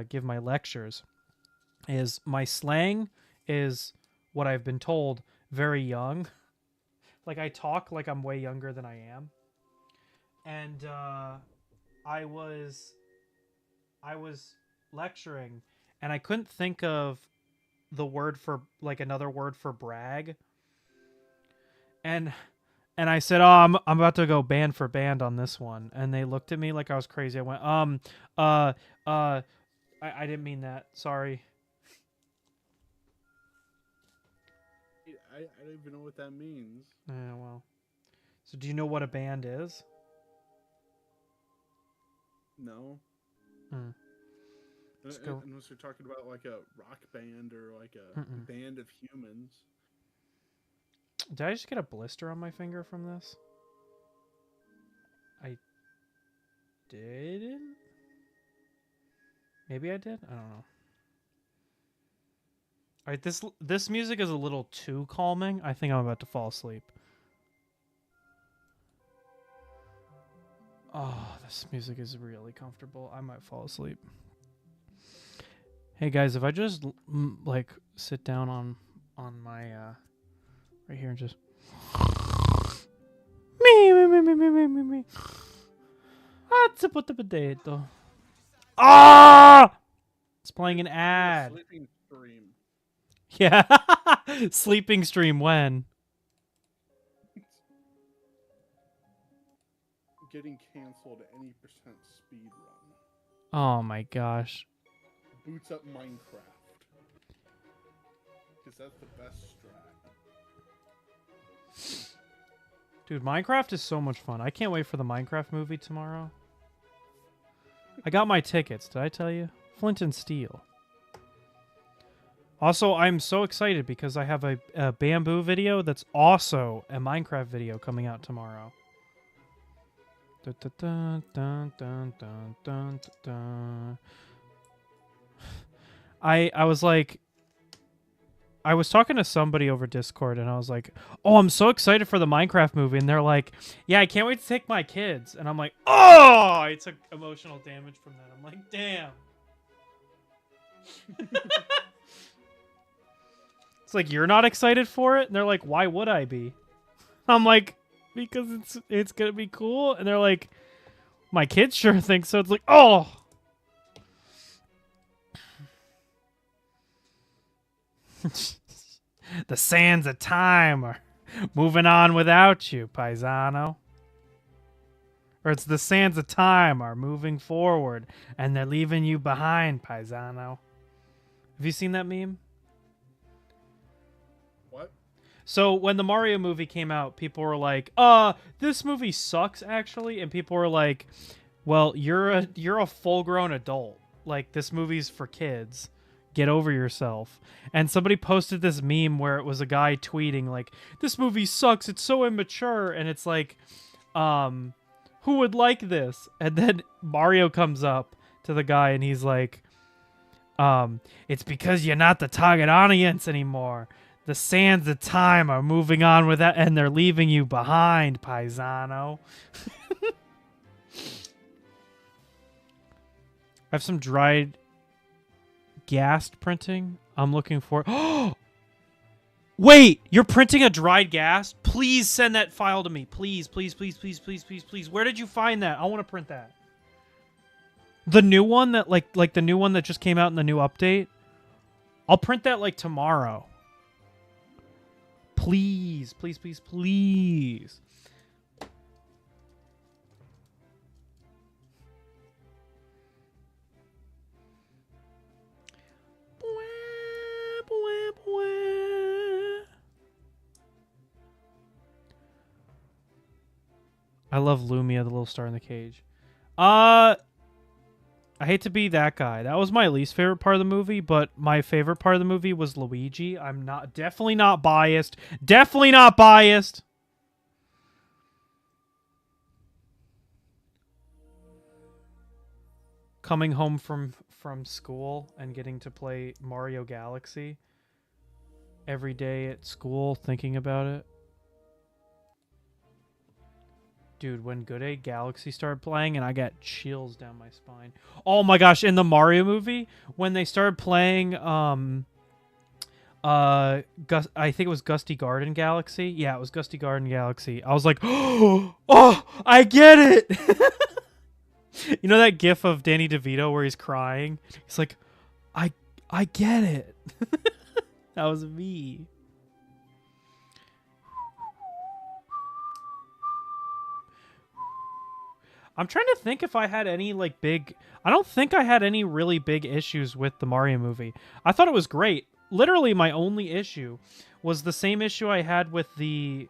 give my lectures is my slang is, what I've been told, very young. Like, I talk like I'm way younger than I am. And I was lecturing, and I couldn't think of the word for, like, another word for brag. And I said, "Oh, I'm about to go band for band on this one." And they looked at me like I was crazy. I went, I didn't mean that. Sorry." I don't even know what that means. Yeah, well. So do you know what a band is? No. Unless you're talking about like a rock band or like a band of humans. Did I just get a blister on my finger from this? I didn't? Maybe I did? I don't know. Alright, this music is a little too calming. I think I'm about to fall asleep. Oh, this music is really comfortable. I might fall asleep. Hey guys, if I just like sit down on my right here and just Me, me, me, me, me, me, me, me. Ah, to put the potato. Ah! It's playing an ad. Sleeping stream. Yeah. Sleeping stream when? Getting canceled at any percent speed run. Oh my gosh. Boots up Minecraft. Because that's the best strat. Dude, Minecraft is so much fun. I can't wait for the Minecraft movie tomorrow. I got my tickets. Did I tell you? Flint and Steel. Also, I'm so excited because I have a Bamboo video that's also a Minecraft video coming out tomorrow. Dun, dun, dun, dun, dun, dun, dun, dun. I was like, I was talking to somebody over Discord and I was like, oh, I'm so excited for the Minecraft movie. And they're like, yeah, I can't wait to take my kids. And I'm like, oh, I took emotional damage from that. I'm like, damn. It's like, you're not excited for it? And they're like, why would I be? I'm like, because it's going to be cool. And they're like, my kids sure think so. It's like, oh. The sands of time are moving on without you, paisano. Or it's the sands of time are moving forward and they're leaving you behind, paisano. Have you seen that meme? What? So when the Mario movie came out, people were like, this movie sucks actually, and people were like, well, you're a full-grown adult. Like, this movie's for kids. Get over yourself. And somebody posted this meme where it was a guy tweeting like, this movie sucks, it's so immature, and it's like, who would like this? And then Mario comes up to the guy and he's like, it's because you're not the target audience anymore. The sands of time are moving on with that, and they're leaving you behind, paisano. I have some dried ghast printing. I'm looking for. Oh, wait! You're printing a dried ghast? Please send that file to me. Please, please, please, please, please, please, please. Where did you find that? I want to print that. The new one that like the new one that just came out in the new update. I'll print that like tomorrow. Please, please, please, please. I love Lumia, the little star in the cage. I hate to be that guy. That was my least favorite part of the movie, but my favorite part of the movie was Luigi. I'm definitely not biased. Definitely not biased. Coming home from school and getting to play Mario Galaxy every day at school, thinking about it. Dude, when Good Day Galaxy started playing and I got chills down my spine. Oh my gosh, in the Mario movie, when they started playing I think it was Gusty Garden Galaxy. Yeah, it was Gusty Garden Galaxy. I was like, "Oh, I get it." You know that gif of Danny DeVito where he's crying? He's like, I get it." That was me. I'm trying to think if I had any like big. I don't think I had any really big issues with the Mario movie. I thought it was great. Literally, my only issue was the same issue I had with the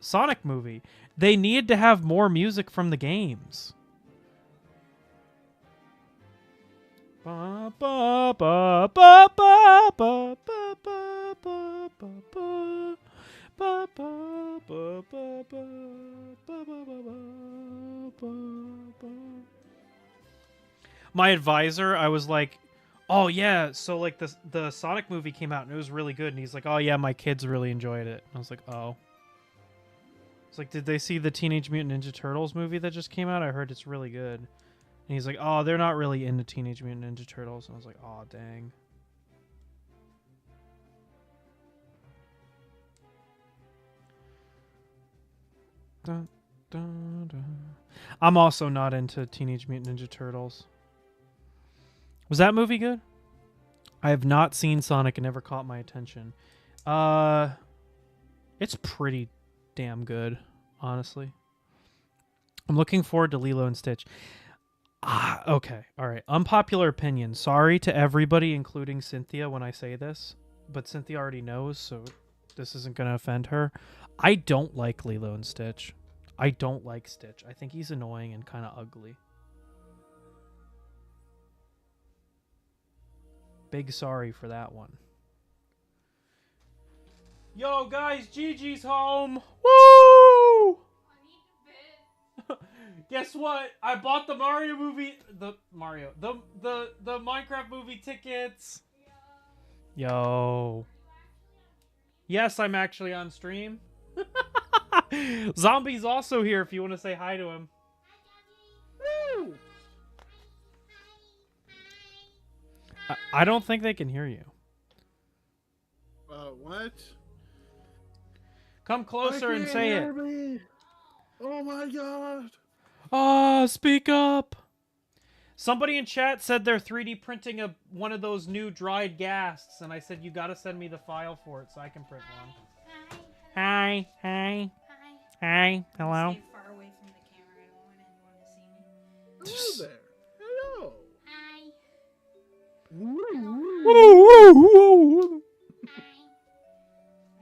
Sonic movie. They needed to have more music from the games. Ba, ba, ba, ba, ba, ba, ba, ba, ba, ba, ba. Ba, ba, ba, ba, ba, ba, ba, ba, ba. My advisor, I was like, oh yeah, so like the Sonic movie came out and it was really good, and he's like, oh yeah, my kids really enjoyed it. And I was like, oh. It's like, did they see the Teenage Mutant Ninja Turtles movie that just came out? I heard it's really good. And he's like, oh, they're not really into Teenage Mutant Ninja Turtles. And I was like, oh, dang. Dun, I'm also not into Teenage Mutant Ninja Turtles. Was that movie good? I have not seen Sonic and never caught my attention. It's pretty damn good, honestly. I'm looking forward to Lilo and Stitch. Okay. All right. Unpopular opinion. Sorry to everybody, including Cynthia, when I say this, but Cynthia already knows, so this isn't going to offend her. I don't like Lilo and Stitch. I don't like Stitch. I think he's annoying and kind of ugly. Big sorry for that one. Yo, guys, Gigi's home. Woo! Guess what? I bought the Mario movie, the Minecraft movie tickets. Yo. Yes, I'm actually on stream. Zombie's also here if you want to say hi to him. Woo! I don't think they can hear you. What? Come closer and say it. Me. Oh my god. Speak up. Somebody in chat said they're 3D printing one of those new dried ghasts, and I said you gotta send me the file for it so I can print one. Hi. Hi. Hi. Hello. Stay far away from the camera. I don't want anyone to see me. Hello there. Hello. Hi.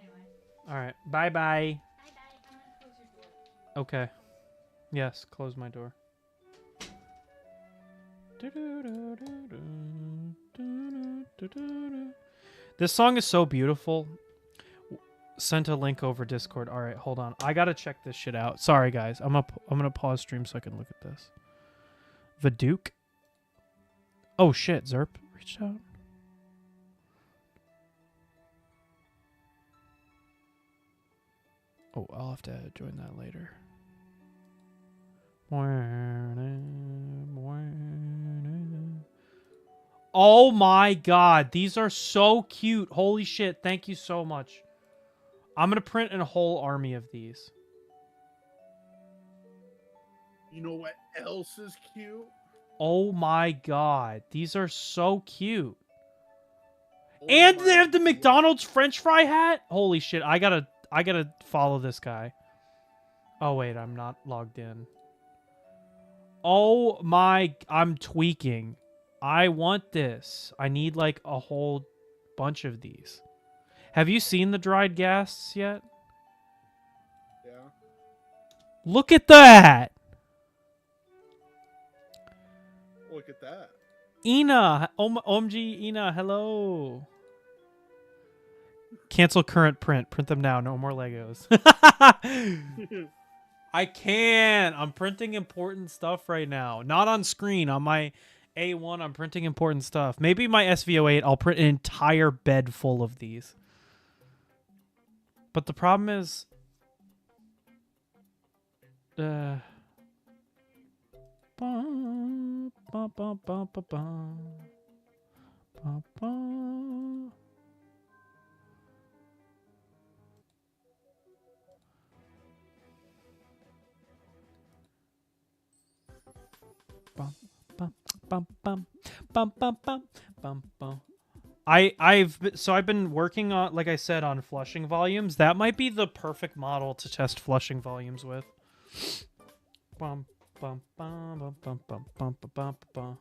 Anyway. All right. Bye-bye. Bye-bye. I'm gonna close your door. Okay. Yes, close my door. This song is so beautiful. Sent a link over Discord. All right, hold on. I gotta check this shit out. Sorry, guys. I'm gonna pause stream so I can look at this. Viduke. Oh shit, Zerp reached out. Oh, I'll have to join that later. Oh my god, these are so cute. Holy shit, thank you so much. I'm gonna print a whole army of these. You know what else is cute? Oh my god, these are so cute. Oh And my they have the God. McDonald's French fry hat? Holy shit, I gotta follow this guy. Oh wait, I'm not logged in. Oh my, I'm tweaking. I want this. I need like a whole bunch of these. Have you seen the dried ghasts yet? Yeah. Look at that! Look at that. Ina! OMG Ina, hello! Cancel current print. Print them now. No more Legos. I can't. I'm printing important stuff right now. Not on screen. On my A1, I'm printing important stuff. Maybe my SVO8, I'll print an entire bed full of these. But the problem is... I've been working on, like I said, on flushing volumes. That might be the perfect model to test flushing volumes with. Bum bum bum bum bum bum bum bum bum.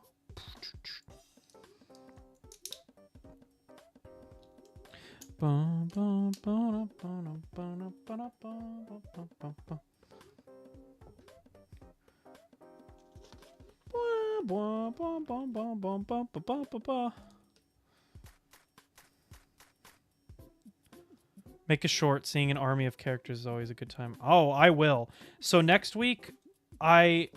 Bum bum bum bum bum bum bum bum bum. Make a short. Seeing an army of characters is always a good time. Oh, I will. So next week, I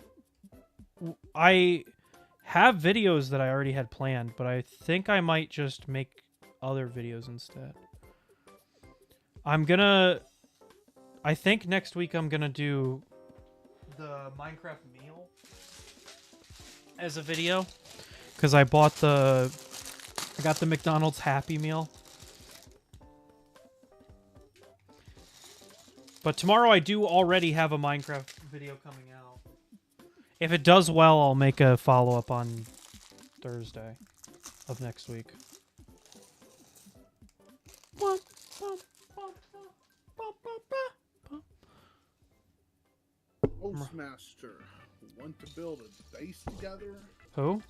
have videos that I already had planned, but I think I might just make other videos instead. I think next week I'm gonna do the Minecraft meal as a video, because I got the McDonald's Happy Meal. But tomorrow I do already have a Minecraft video coming out. If it does well, I'll make a follow-up on Thursday of next week. Postmaster, want to build a base together? Who?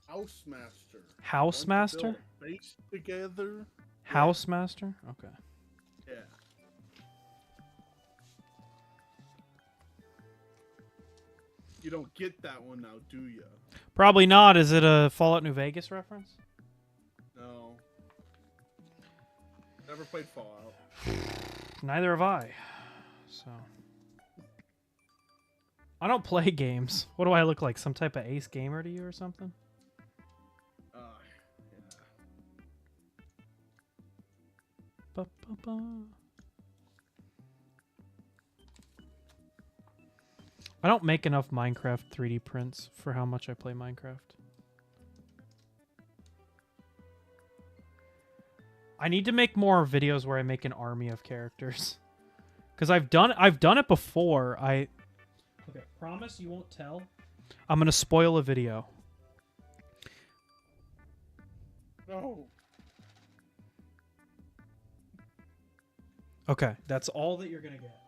Housemaster. Housemaster? Want to build a base together? Housemaster? Okay. Yeah. You don't get that one now, do you? Probably not. Is it a Fallout New Vegas reference? No. Never played Fallout. Neither have I. So I don't play games. What do I look like? Some type of ace gamer to you or something? Yeah. Ba-ba-ba. I don't make enough Minecraft 3D prints for how much I play Minecraft. I need to make more videos where I make an army of characters. Cuz I've done it before. Okay, promise you won't tell. I'm going to spoil a video. No. Okay, that's all that you're going to get.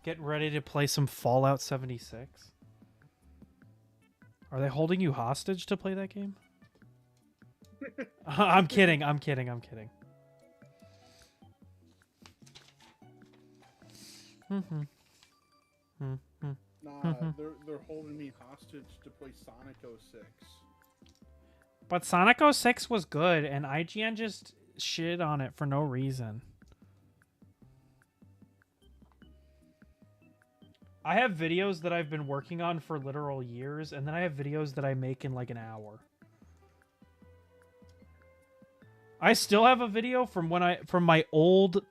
Getting ready to play some Fallout 76. Are they holding you hostage to play that game? I'm kidding. I'm kidding. I'm kidding. Nah, they're holding me hostage to play Sonic 06. But Sonic 06 was good, and IGN just shit on it for no reason. I have videos that I've been working on for literal years, and then I have videos that I make in like an hour. I still have a video from my old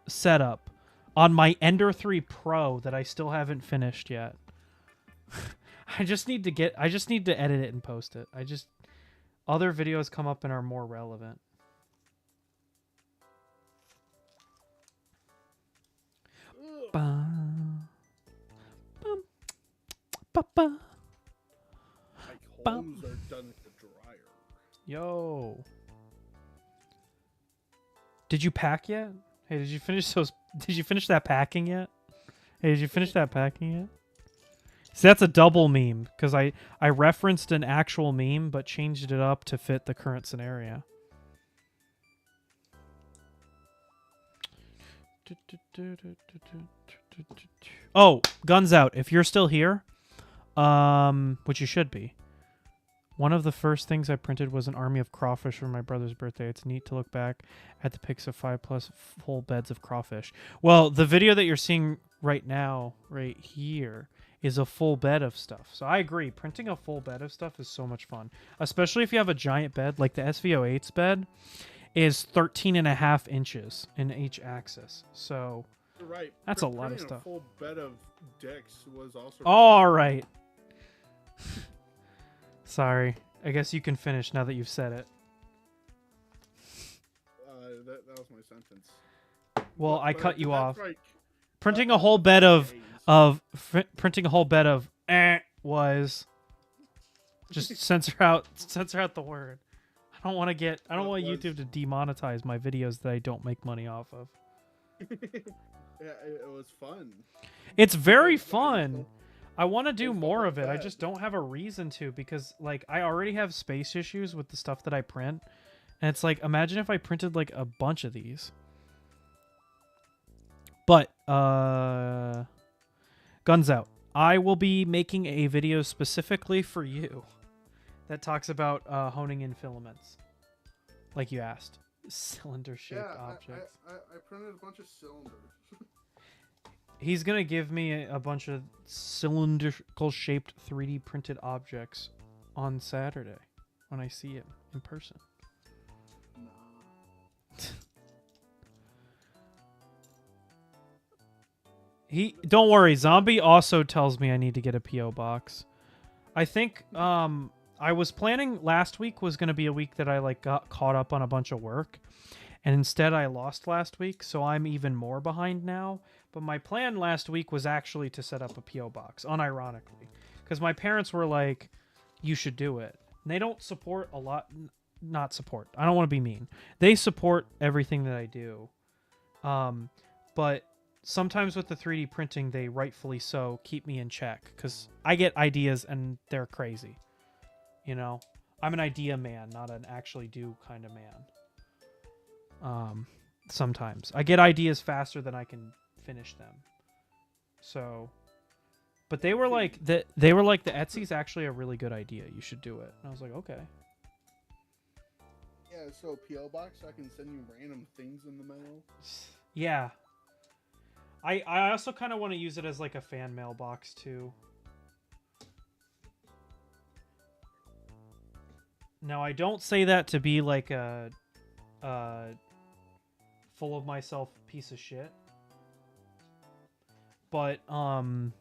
setup on my Ender 3 Pro that I still haven't finished yet. I just need to edit it and post it. Other videos come up and are more relevant. Ba. Ba-ba. My clothes are done at the dryer. Yo. Did you pack yet? Hey, did you finish that packing yet? Hey, did you finish that packing yet? See, that's a double meme, because I referenced an actual meme, but changed it up to fit the current scenario. Oh, guns out. If you're still here, which you should be. One of the first things I printed was an army of crawfish for my brother's birthday. It's neat to look back at the pics of 5+ full beds of crawfish. Well, the video that you're seeing right now, right here, is a full bed of stuff. So I agree. Printing a full bed of stuff is so much fun. Especially if you have a giant bed. Like the SVO8's bed is 13.5 inches in each axis. So You're right. That's a lot of Printing stuff. A full bed of dicks was also. all right. Sorry. I guess you can finish now that you've said it. That was my sentence. Well, I But cut you off. Like, Printing a whole bed printing a whole bed of was just censor out the word. I don't want YouTube to demonetize my videos that I don't make money off of. Yeah, it was fun. It's very fun. I want to do It's more not of it. I bad. just don't have a reason to, because like I already have space issues with the stuff that I print. And it's like, imagine if I printed like a bunch of these. But guns out. I will be making a video specifically for you that talks about honing in filaments. Like you asked. Cylinder-shaped objects. I printed a bunch of cylinders. He's going to give me a bunch of cylindrical-shaped 3D printed objects on Saturday when I see him in person. Don't worry, Zombie also tells me I need to get a PO box. I think I was planning last week was going to be a week that I like got caught up on a bunch of work. and instead I lost last week, so I'm even more behind now. But my plan last week was actually to set up a PO box, unironically, because my parents were like, "You should do it." And they don't support a lot, not support. I don't want to be mean. They support everything that I do, but sometimes with the 3D printing, they rightfully so keep me in check because I get ideas and they're crazy. You know, I'm an idea man, not an actually do kind of man. Sometimes I get ideas faster than I can finish them. So, but they were like the Etsy's actually a really good idea. You should do it. And I was like, okay. Yeah, so PO box, I can send you random things in the mail. Yeah. I also kind of want to use it as like a fan mailbox too. Now I don't say that to be like a full of myself piece of shit. But I've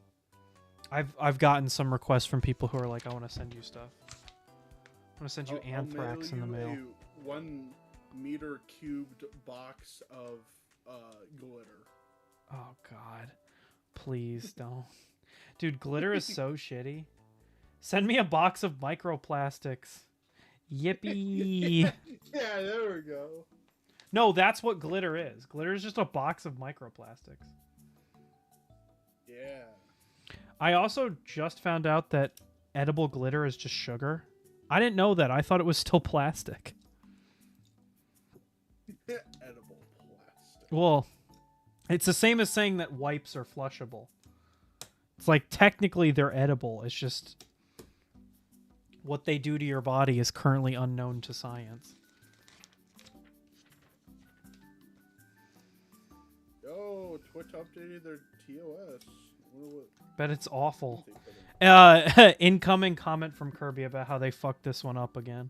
gotten some requests from people who are like, I want to send you stuff. I want to send you anthrax in the mail. A 1 meter cubed box of glitter. Oh God, please don't, dude. Glitter is so shitty. Send me a box of microplastics. Yippee! Yeah, there we go. No, that's what glitter is. Glitter is just a box of microplastics. Yeah. I also just found out that edible glitter is just sugar. I didn't know that. I thought it was still plastic. Edible plastic. Well, it's the same as saying that wipes are flushable. It's like technically they're edible. It's just what they do to your body is currently unknown to science. Yo, Twitch updated their TOS. Bet it's awful. What Incoming comment from Kirby about how they fucked this one up again.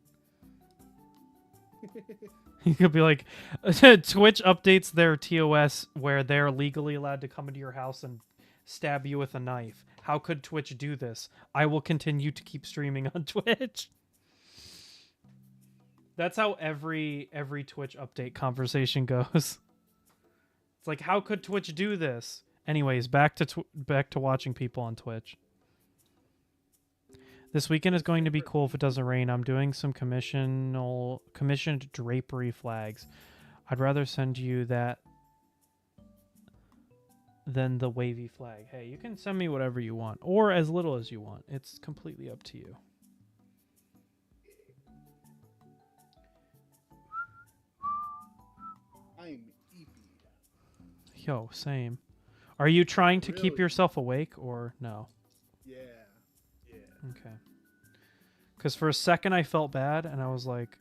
He could be like, Twitch updates their TOS where they're legally allowed to come into your house and stab you with a knife. How could Twitch do this? I will continue to keep streaming on Twitch. That's how every Twitch update conversation goes. It's like, how could Twitch do this? Anyways, back to watching people on Twitch. This weekend is going to be cool if it doesn't rain. I'm doing some commissioned drapery flags. I'd rather send you that than the wavy flag. Hey, you can send me whatever you want, or as little as you want. It's completely up to you. I'm eepy. Yo, same. Are you trying to keep Really? yourself awake or no? Yeah. Okay. Because for a second I felt bad and I was like,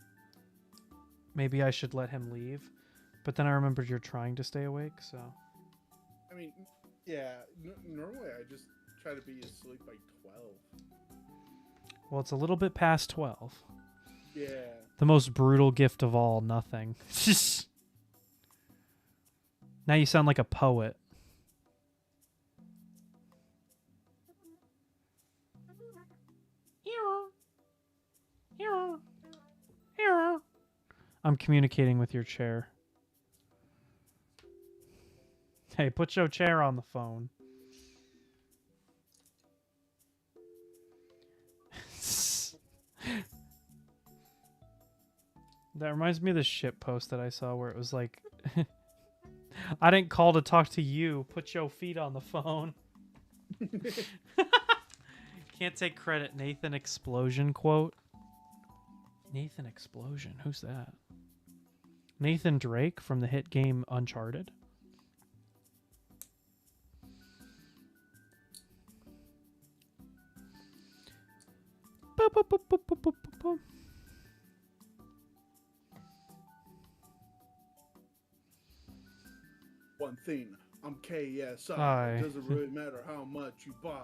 maybe I should let him leave. But then I remembered you're trying to stay awake, so. I mean, yeah. Normally I just try to be asleep by 12. Well, it's a little bit past 12. Yeah. The most brutal gift of all, nothing. Now you sound like a poet. I'm communicating with your chair. Hey, put your chair on the phone. That reminds me of the shit post that I saw where it was like, I didn't call to talk to you. Put your feet on the phone. Can't take credit. Nathan Explosion quote. Nathan Explosion. Who's that? Nathan Drake from the hit game Uncharted. Boop, boop, boop, boop, boop, boop, boop. One thing, I'm KSI. Aye. It doesn't really matter how much you buy.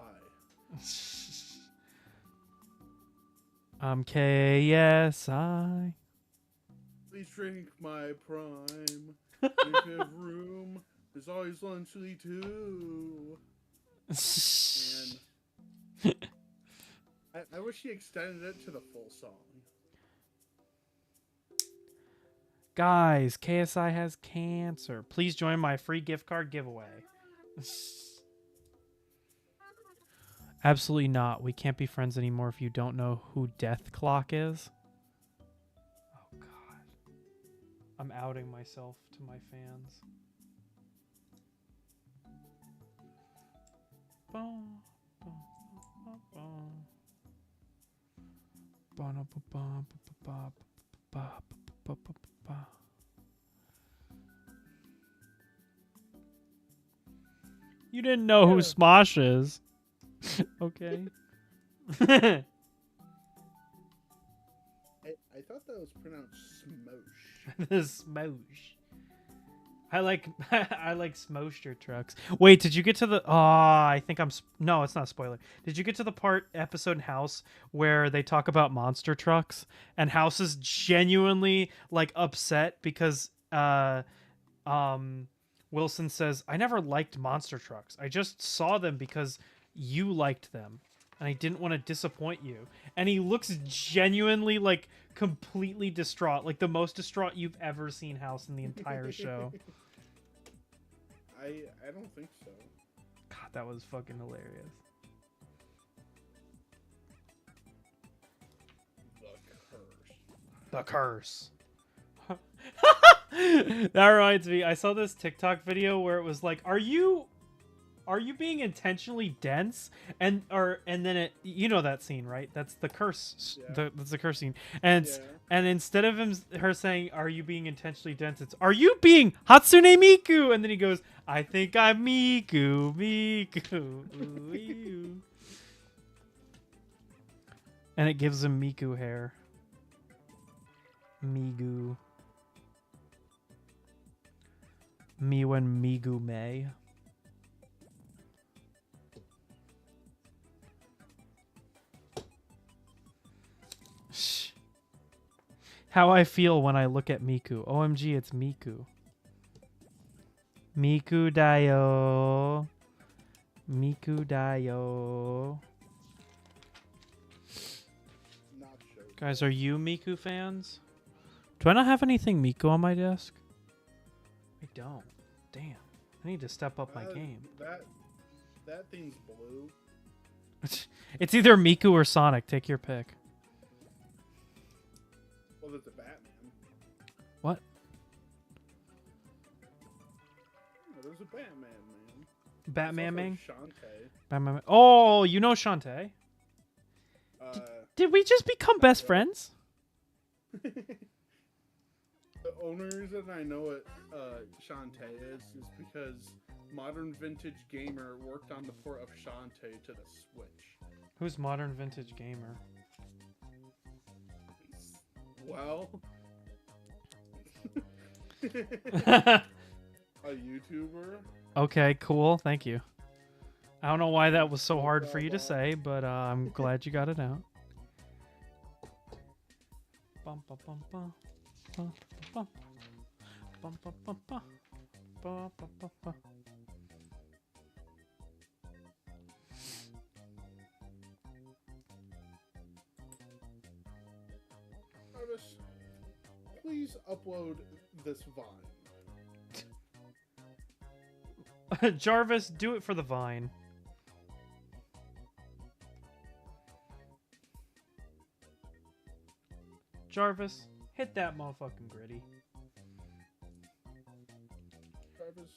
I'm KSI. Please drink my prime. If you have room, there's always lunch too. And I wish he extended it to the full song. Guys, KSI has cancer. Please join my free gift card giveaway. Absolutely not. We can't be friends anymore if you don't know who Death Clock is. Oh, God. I'm outing myself to my fans. You didn't know who Smosh is. Okay. I thought that was pronounced Smosh. Smosh. I like I like Smosher trucks. Wait, did you get to the? Oh, I think no, it's not a spoiler. Did you get to the episode in House where they talk about monster trucks and House is genuinely like upset because Wilson says, "I never liked monster trucks. I just saw them because you liked them, and I didn't want to disappoint you." And he looks genuinely like completely distraught, like the most distraught you've ever seen House in the entire show. I don't think so. God, that was fucking hilarious. The curse. That reminds me, I saw this TikTok video where it was like, are you being intentionally dense? And then it, you know that scene, right? That's the curse. Yeah. That's the curse scene. And Yeah. and instead of her saying, "Are you being intentionally dense?" It's, "Are you being Hatsune Miku?" And then he goes, "I think I'm Miku, Miku." Ooh, ew. And it gives him Miku hair. Migu. Miwen Migu May. How I feel when I look at Miku. OMG, it's Miku. Miku Dayo. Miku Dayo. Not sure. Guys, are you Miku fans? Do I not have anything Miku on my desk? I don't. Damn. I need to step up my game. That thing's blue. It's either Miku or Sonic. Take your pick. Well, there's a Batman. What? Oh, there's a Batman, man. Batman There's man? also Shantae. Batman. Oh, you know Shantae? Did we just become best friends? The only reason I know what Shantae is because Modern Vintage Gamer worked on the port of Shantae to the Switch. Who's Modern Vintage Gamer? Well, a YouTuber. Okay, cool. Thank you. I don't know why that was so hard for you to say, but I'm glad you got it out. Bum, bum, bum, bum. Bum, bum, bum, bum, bum, bum. Bum, bum, bum, bum. Artist, please upload this Vine. Jarvis, do it for the Vine. Jarvis, hit that motherfucking gritty. Jarvis,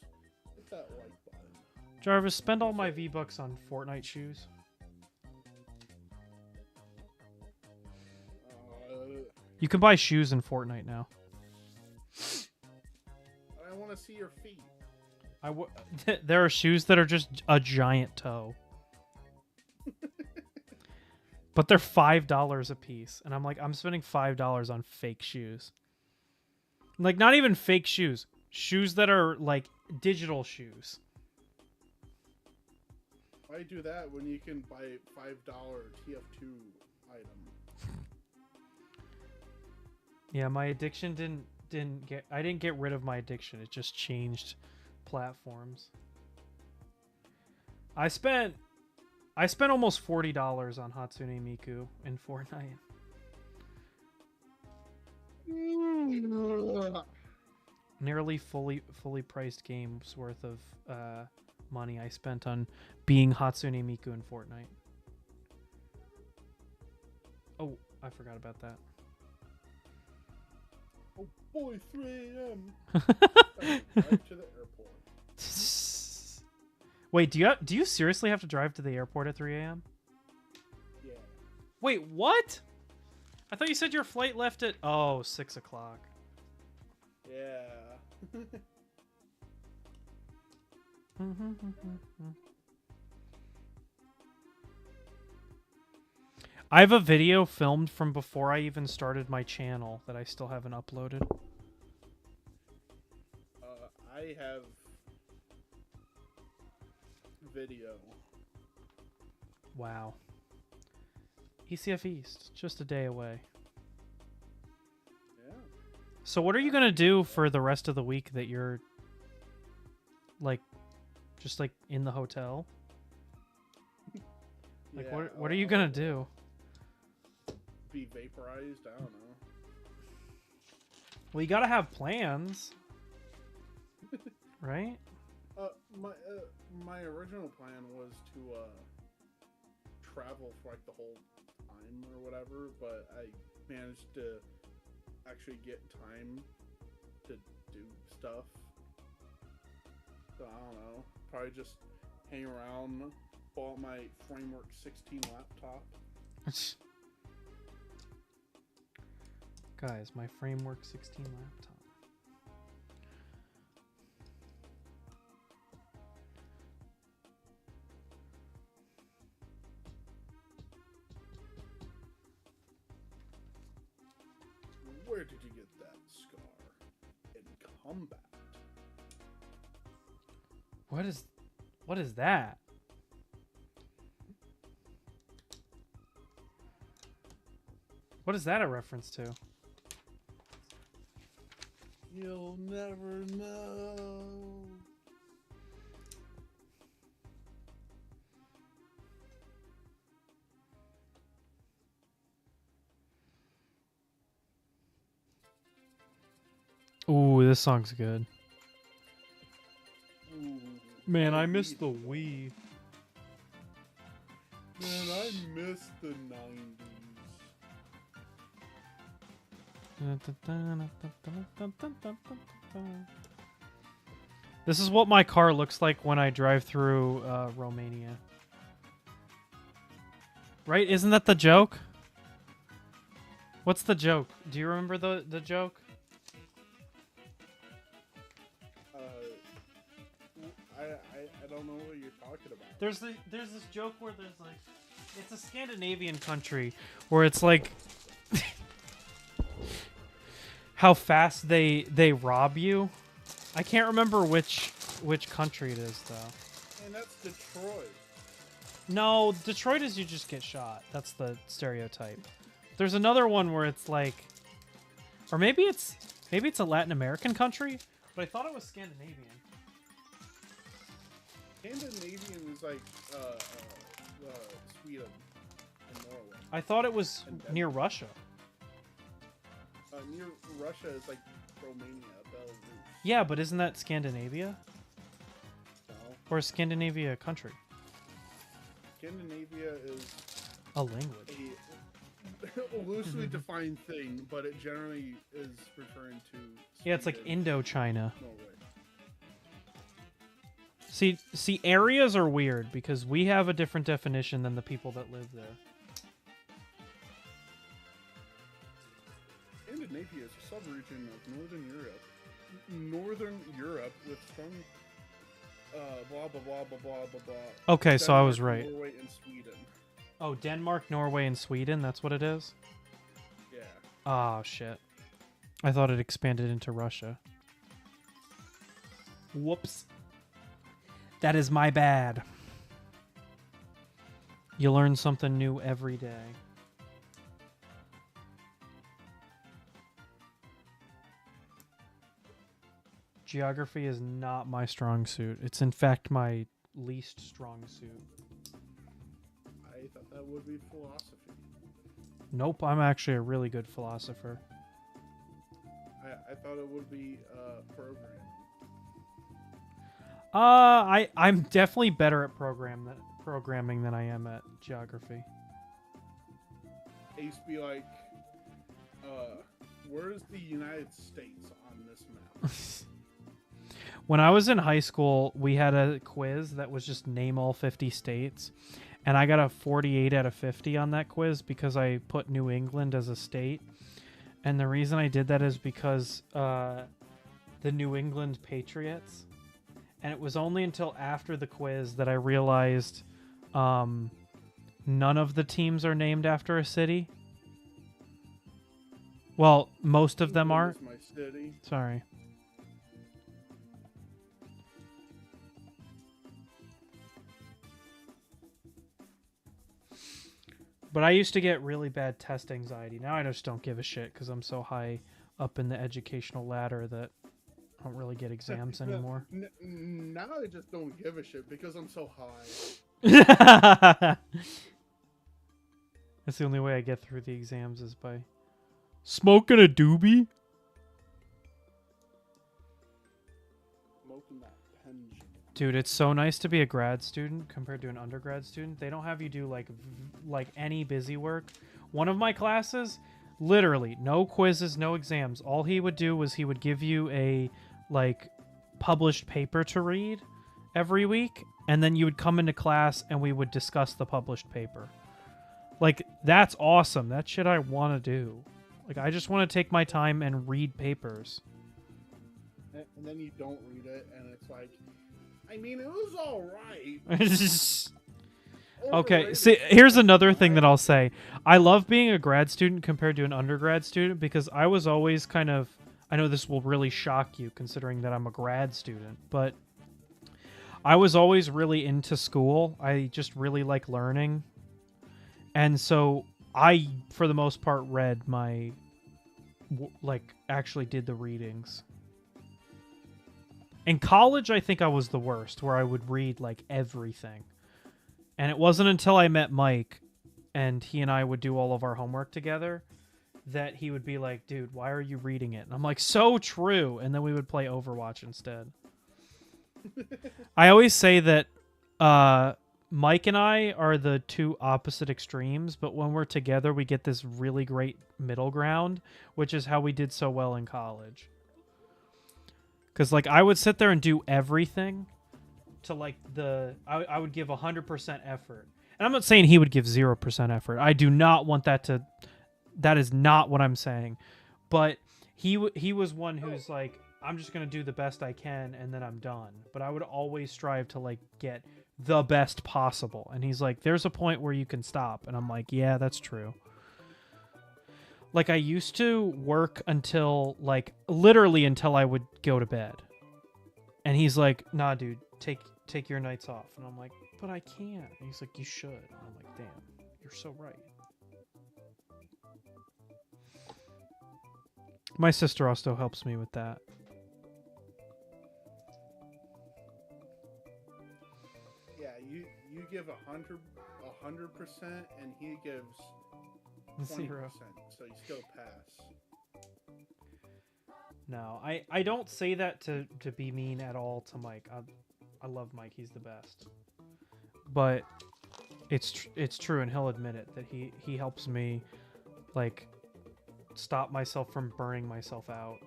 hit that like button. Jarvis, spend all my V-Bucks on Fortnite shoes. You can buy shoes in Fortnite now. I want to see your feet. There are shoes that are just a giant toe. But they're $5 a piece. And I'm like, I'm spending $5 on fake shoes. Like, not even fake shoes. Shoes that are, like, digital shoes. Why do that when you can buy $5 TF2 item? Yeah, my addiction I didn't get rid of my addiction. It just changed platforms. I spent almost $40 on Hatsune Miku in Fortnite. Nearly fully priced games worth of money I spent on being Hatsune Miku in Fortnite. Oh, I forgot about that. Oh boy, 3 a.m. Drive to the airport. Wait, do you seriously have to drive to the airport at 3 a.m.? Yeah. Wait, what? I thought you said your flight left at 6 o'clock. Yeah. I have a video filmed from before I even started my channel that I still haven't uploaded. I have video. Wow. ECF East, just a day away. Yeah. So what are you gonna do for the rest of the week that you're like just like in the hotel? Like Yeah, what are you gonna do? Be vaporized? I don't know. Well, you gotta have plans. Right? My original plan was to travel for like the whole time or whatever, but I managed to actually get time to do stuff. So I don't know. Probably just hang around, pull out my Framework 16 laptop. Guys, my Framework 16 laptop. Where did you get that scar? In combat. What is that? What is that a reference to? You'll never know. Ooh, this song's good. Ooh. Man, Oh, I miss Wii. the Wii. Man, I miss the 90s. This is what my car looks like when I drive through Romania. Right? Isn't that the joke? What's the joke? Do you remember the joke? I don't know what you're talking about. There's this joke where there's like it's a Scandinavian country where it's like how fast they rob you. I can't remember which country it is though. And that's Detroit. No, Detroit is you just get shot. That's the stereotype. There's another one where it's like, or maybe it's a Latin American country, but I thought it was Scandinavian. Scandinavian is like Sweden and Norway. I thought it was near Russia. Near Russia is like Romania, Belarus. Yeah, but isn't that Scandinavia? No. Or is Scandinavia a country? Scandinavia is A language. a loosely defined thing, but it generally is referring to Yeah, it's like Sweden, Indochina. Norway. See, areas are weird because we have a different definition than the people that live there. Scandinavia is a subregion of Northern Europe with strong blah blah blah blah blah blah blah. Okay, so I was Denmark, right. Norway and Sweden. Oh, Denmark, Norway, and Sweden. That's what it is. Yeah. Oh shit! I thought it expanded into Russia. Whoops. That is my bad. You learn something new every day. Geography is not my strong suit. It's in fact my least strong suit. I thought that would be philosophy. Nope, I'm actually a really good philosopher. I thought it would be programming. I'm definitely better at programming than I am at geography. I used to be like, where's the United States on this map? When I was in high school, we had a quiz that was just name all 50 states, and I got a 48 out of 50 on that quiz because I put New England as a state. And the reason I did that is because the New England Patriots. And it was only until after the quiz that I realized none of the teams are named after a city. Well, most of them aren't. My city. Sorry. But I used to get really bad test anxiety. Now I just don't give a shit because I'm so high up in the educational ladder that I don't really get exams anymore. Now I just don't give a shit because I'm so high. That's the only way I get through the exams is by smoking a doobie. Smoking that pension. Dude, it's so nice to be a grad student compared to an undergrad student. They don't have you do like any busy work. One of my classes, literally no quizzes, no exams. All he would do was he would give you a like published paper to read every week, and then you would come into class and we would discuss the published paper. Like, that's awesome. That's shit I want to do. Like, I just want to take my time and read papers. And then you don't read it, and it's like, I mean, it was all right. Okay, see, here's another thing that I'll say. I love being a grad student compared to an undergrad student because I was always kind of... I know this will really shock you considering that I'm a grad student, but I was always really into school. I just really like learning. And so I, for the most part, read my... actually did the readings. In college, I think I was the worst, where I would read, like, everything. And it wasn't until I met Mike, and he and I would do all of our homework together, that he would be like, dude, why are you reading it? And I'm like, so true! And then we would play Overwatch instead. I always say that Mike and I are the two opposite extremes, but when we're together, we get this really great middle ground, which is how we did so well in college. Because, like, I would sit there and do everything to, like, I would give 100% effort. And I'm not saying he would give 0% effort. I do not want that to... That is not what I'm saying. But he was one who's like, I'm just going to do the best I can, and then I'm done. But I would always strive to, like, get the best possible. And he's like, there's a point where you can stop. And I'm like, yeah, that's true. Like, I used to work until, like, literally until I would go to bed. And he's like, nah, dude, take your nights off. And I'm like, but I can't. And he's like, you should. And I'm like, damn, you're so right. My sister also helps me with that. Yeah, you give 100%, and he gives 20%, 0. so you still pass. No, I don't say that to be mean at all to Mike. I love Mike. He's the best. But it's true, and he'll admit it, that he helps me, like, stop myself from burning myself out.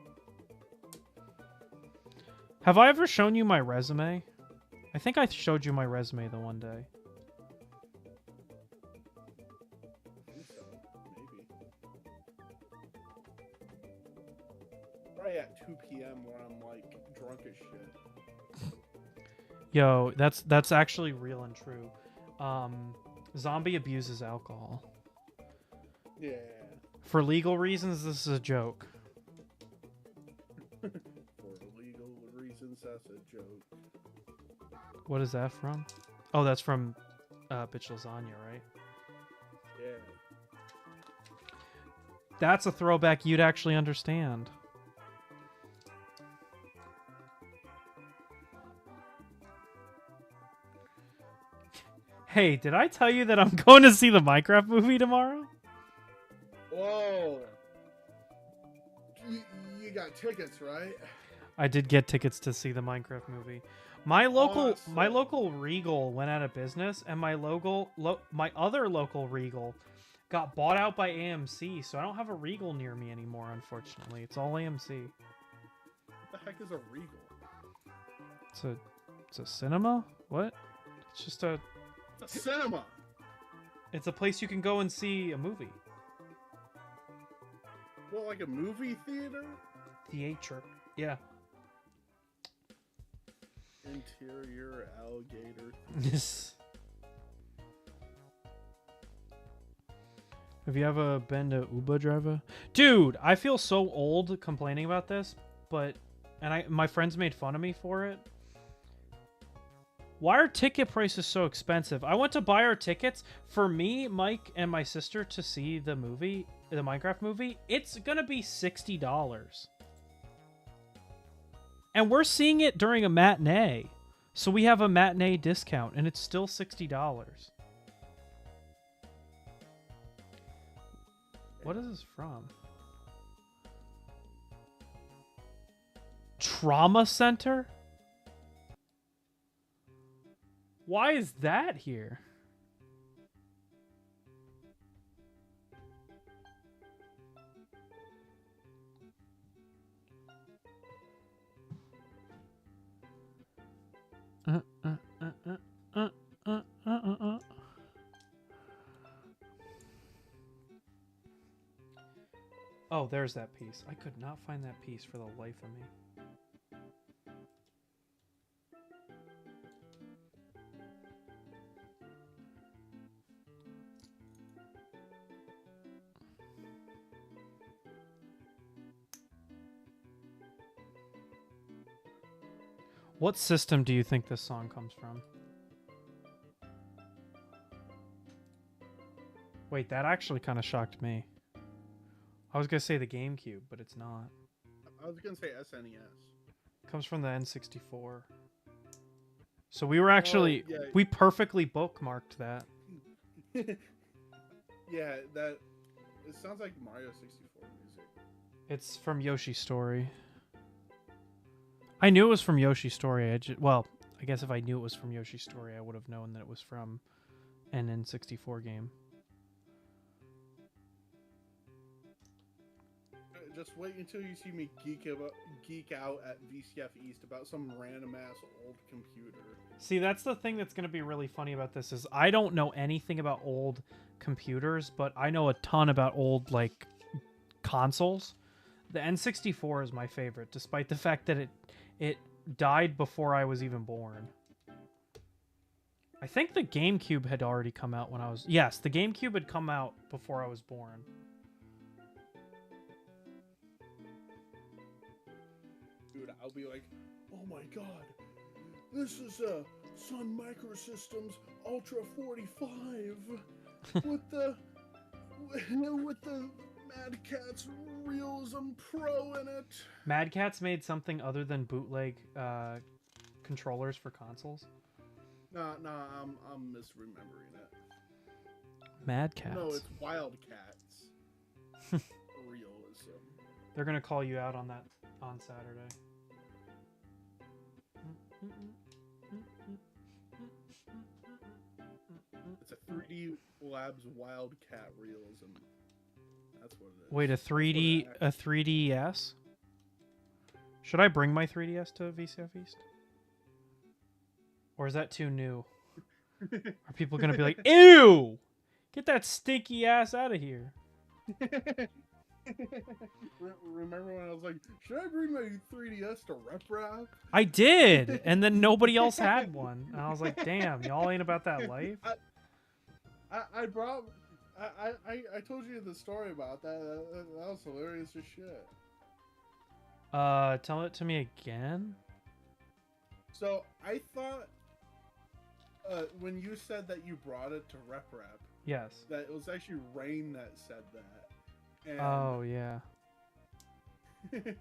Have I ever shown you my resume? I think I showed you my resume the one day. I think so, maybe. Probably at 2 p.m. where I'm, like, drunk as shit. Yo, that's actually real and true. Zombie abuses alcohol. Yeah. For legal reasons, this is a joke. For legal reasons, that's a joke. What is that from? Oh, that's from Bitch Lasagna, right? Yeah. That's a throwback you'd actually understand. Hey, did I tell you that I'm going to see the Minecraft movie tomorrow? Whoa. you, you got tickets, right? I did get tickets to see the Minecraft movie. My local Awesome. Regal went out of business, and my other local Regal got bought out by AMC, so I don't have a Regal near me anymore. Unfortunately, it's all AMC. What the heck is a Regal? It's a cinema. What? It's just a. It's a cinema. It's a place you can go and see a movie. Well, like a movie theater? Theatre. Yeah. Interior alligator. Have you ever been to Uber driver? Dude, I feel so old complaining about this, but my friends made fun of me for it. Why are ticket prices so expensive? I went to buy our tickets for me, Mike, and my sister to see the movie, the Minecraft movie. It's gonna be $60. And we're seeing it during a matinee. So we have a matinee discount, and it's still $60. What is this from? Trauma Center? Why is that here? Oh, there's that piece. I could not find that piece for the life of me. What system do you think this song comes from? Wait, that actually kind of shocked me. I was going to say the GameCube, but it's not. I was gonna say SNES. It comes from the N64. So we were actually... yeah. We perfectly bookmarked that. Yeah, that. It sounds like Mario 64 music. It's from Yoshi's Story. I knew it was from Yoshi's Story. Well, I guess if I knew it was from Yoshi's Story, I would have known that it was from an N64 game. Just wait until you see me geek out at VCF East about some random ass old computer. See, that's the thing that's going to be really funny about this is I don't know anything about old computers, but I know a ton about old like consoles. The N64 is my favorite, despite the fact that it died before I was even born. I think the GameCube had already come out when I was... Yes, the GameCube had come out before I was born. Dude, I'll be like, oh my god, this is Sun Microsystems Ultra 45 with the Mad Catz Realism Pro in it. Mad Catz made something other than bootleg controllers for consoles. Nah, I'm misremembering it. Mad Catz. No, it's Wildcats. Realism. They're gonna call you out on that on Saturday. It's a 3D Labs Wildcat Realism. That's what it is. Wait, a 3DS? Should I bring my 3DS to VCF East? Or is that too new? Are people gonna be like, ew! Get that stinky ass out of here. Remember when I was like, should I bring my 3DS to Rep Rap? I did! And then nobody else had one. And I was like, damn, y'all ain't about that life? I told you the story about that. That was hilarious as shit. Tell it to me again? So, I thought, when you said that you brought it to Rep Rap, Yes. that it was actually Rain that said that. And Oh, yeah. and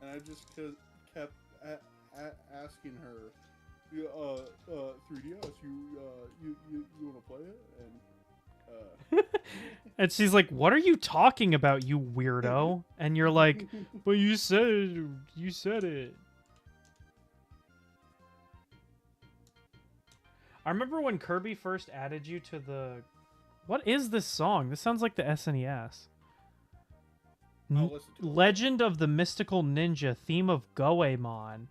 I just kept asking her, 3DS, you want to play it? And And she's like, "What are you talking about, you weirdo?" And you're like, "But you said it." I remember when Kirby first added you to the... What is this song? This sounds like the SNES. I'll listen to it. Legend of the Mystical Ninja, theme of Goemon.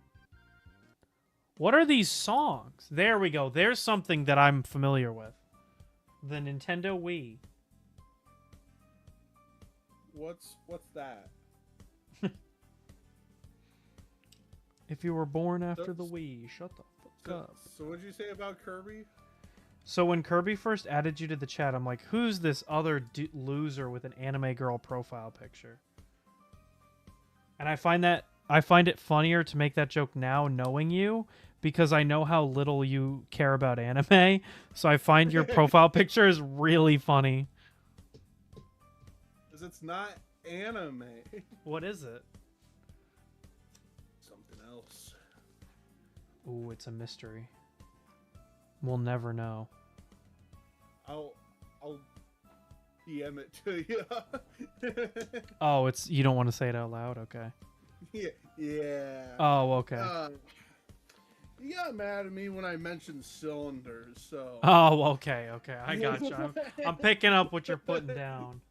What are these songs? There we go. There's something that I'm familiar with. The Nintendo Wii. What's that? If you were born after the Wii, shut the fuck up. So what'd you say about Kirby? So when Kirby first added you to the chat, I'm like, who's this other loser with an anime girl profile picture? And I find it funnier to make that joke now knowing you, because I know how little you care about anime. So I find your profile picture is really funny. Because it's not anime. What is it? Something else. Ooh, it's a mystery. We'll never know. I'll DM it to you. Oh, you don't want to say it out loud? Okay. Yeah. Oh, okay. You got mad at me when I mentioned cylinders, so. Oh, okay. I got you. I'm picking up what you're putting down.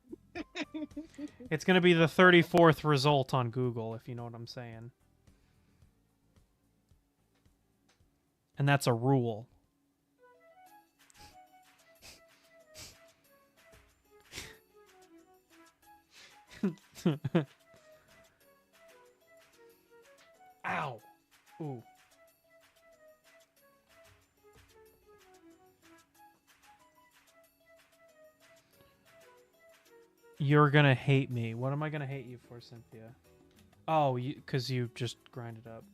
It's going to be the 34th result on Google, if you know what I'm saying. And that's a rule. Ow. Ooh. You're gonna hate me. What am I gonna hate you for, Cynthia? Oh, because you just grind it up.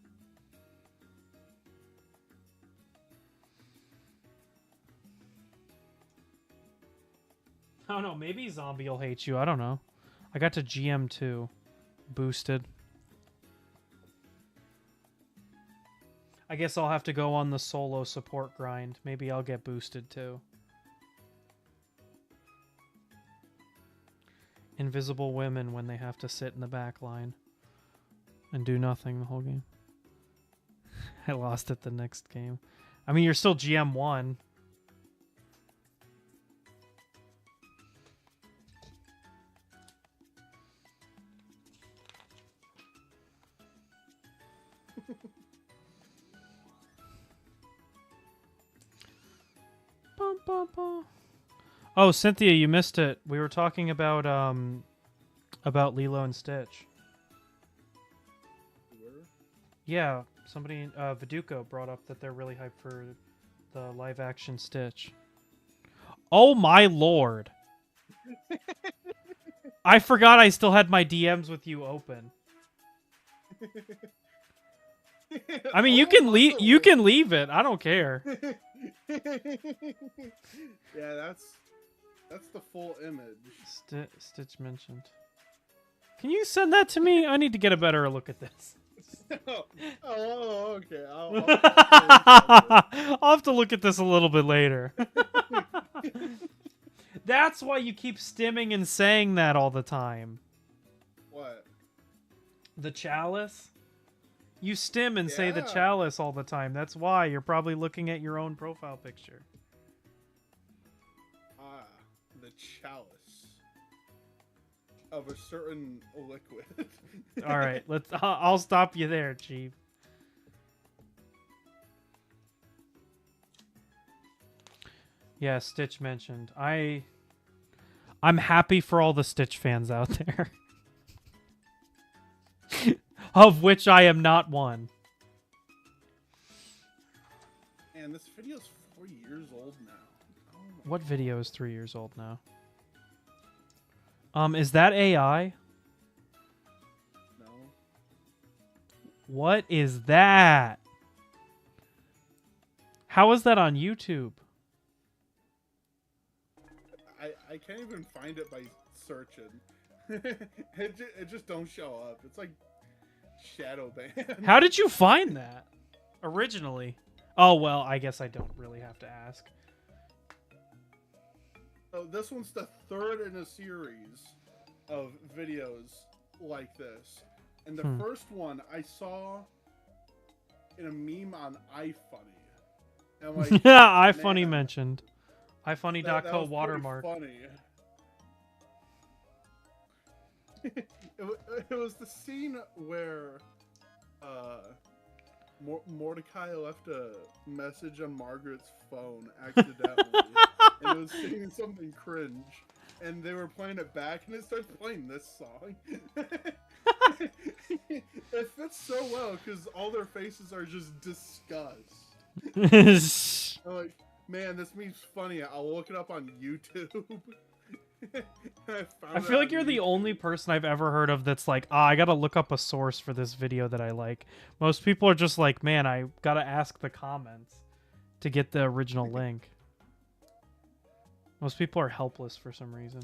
I don't know. Maybe Zombie will hate you. I don't know. I got to GM2. Boosted. I guess I'll have to go on the solo support grind. Maybe I'll get boosted too. Invisible women when they have to sit in the back line and do nothing the whole game. I lost it the next game. I mean, you're still GM1. Oh, Cynthia, you missed it. We were talking about Lilo and Stitch. Yeah, somebody, Viduko brought up that they're really hyped for the live-action Stitch. Oh my lord! I forgot I still had my DMs with you open. I mean, you can leave. You can leave it. I don't care. Yeah, that's the full image. Stitch mentioned. Can you send that to me? I need to get a better look at this. Okay. I'll have to look at this a little bit later. That's why you keep stimming and saying that all the time. What? The chalice? You stim and say the chalice all the time. That's why you're probably looking at your own profile picture. Ah, the chalice of a certain liquid. All right, I'll stop you there, Chief. Yeah, Stitch mentioned. I'm happy for all the Stitch fans out there. Of which I am not one. And this video's 4 years old now. Oh what video is 3 years old now? Is that AI? No. What is that? How is that on YouTube? I can't even find it by searching. it just don't show up. It's like shadow ban. How did you find that originally? Oh, well, I guess I don't really have to ask. So this one's the third in a series of videos like this. And the first one I saw in a meme on iFunny. And I'm like, yeah, iFunny man, mentioned. that iFunny.co was watermark. funny. It was the scene where Mordecai left a message on Margaret's phone accidentally, and it was saying something cringe, and they were playing it back, and it starts playing this song. It fits so well because all their faces are just disgust. I'm like, man, this meme's funny. I'll look it up on YouTube. I feel like you're the only person I've ever heard of that's like, I gotta look up a source for this video that I like. Most people are just like, man, I gotta ask the comments to get the original link. Most people are helpless for some reason.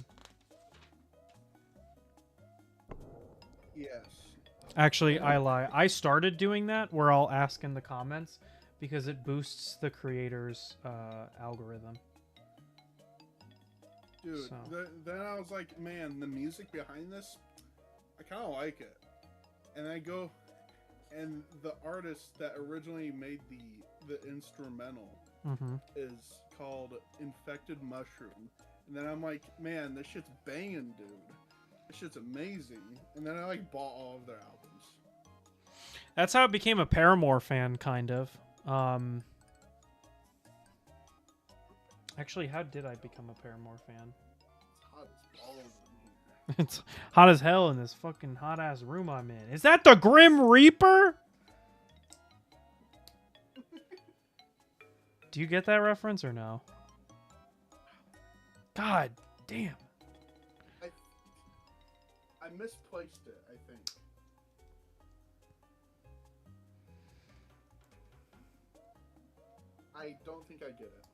Yes. Actually, I lie. I started doing that where I'll ask in the comments because it boosts the creator's algorithm. Dude, So. then I was like, man, the music behind this, I kind of like it. And I go, and the artist that originally made the instrumental is called Infected Mushroom. And then I'm like, man, this shit's banging, dude. This shit's amazing. And then I like bought all of their albums. That's how I became a Paramore fan, kind of. Actually, how did I become a Paramore fan? It's hot as balls in here. It's hot as hell in this fucking hot ass room I'm in. Is that the Grim Reaper? Do you get that reference or no? God damn. I misplaced it, I think. I don't think I get it.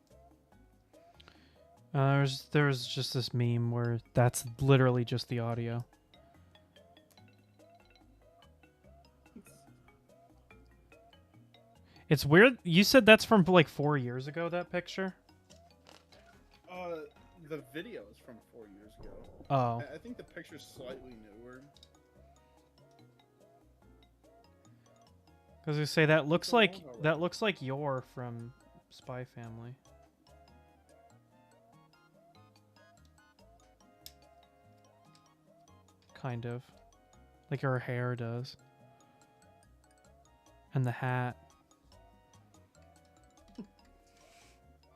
There was just this meme where that's literally just the audio. It's weird. You said that's from like 4 years ago, that picture? The video is from 4 years ago. Oh. I think the picture's slightly newer. Because I say that looks like you're from Spy Family. Kind of. Like her hair does. And the hat.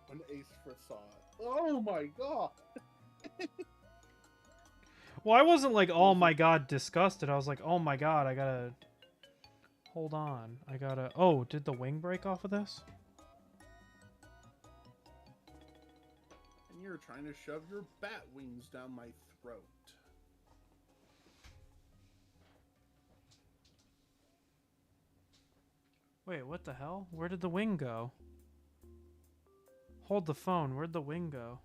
When Ace first saw it. Oh my god! Well, I wasn't like, oh my god, disgusted. I was like, oh my god, I gotta... Hold on. I gotta... Oh, did the wing break off of this? And you're trying to shove your bat wings down my throat. Wait, what the hell? Where did the wing go? Hold the phone. Where'd the wing go?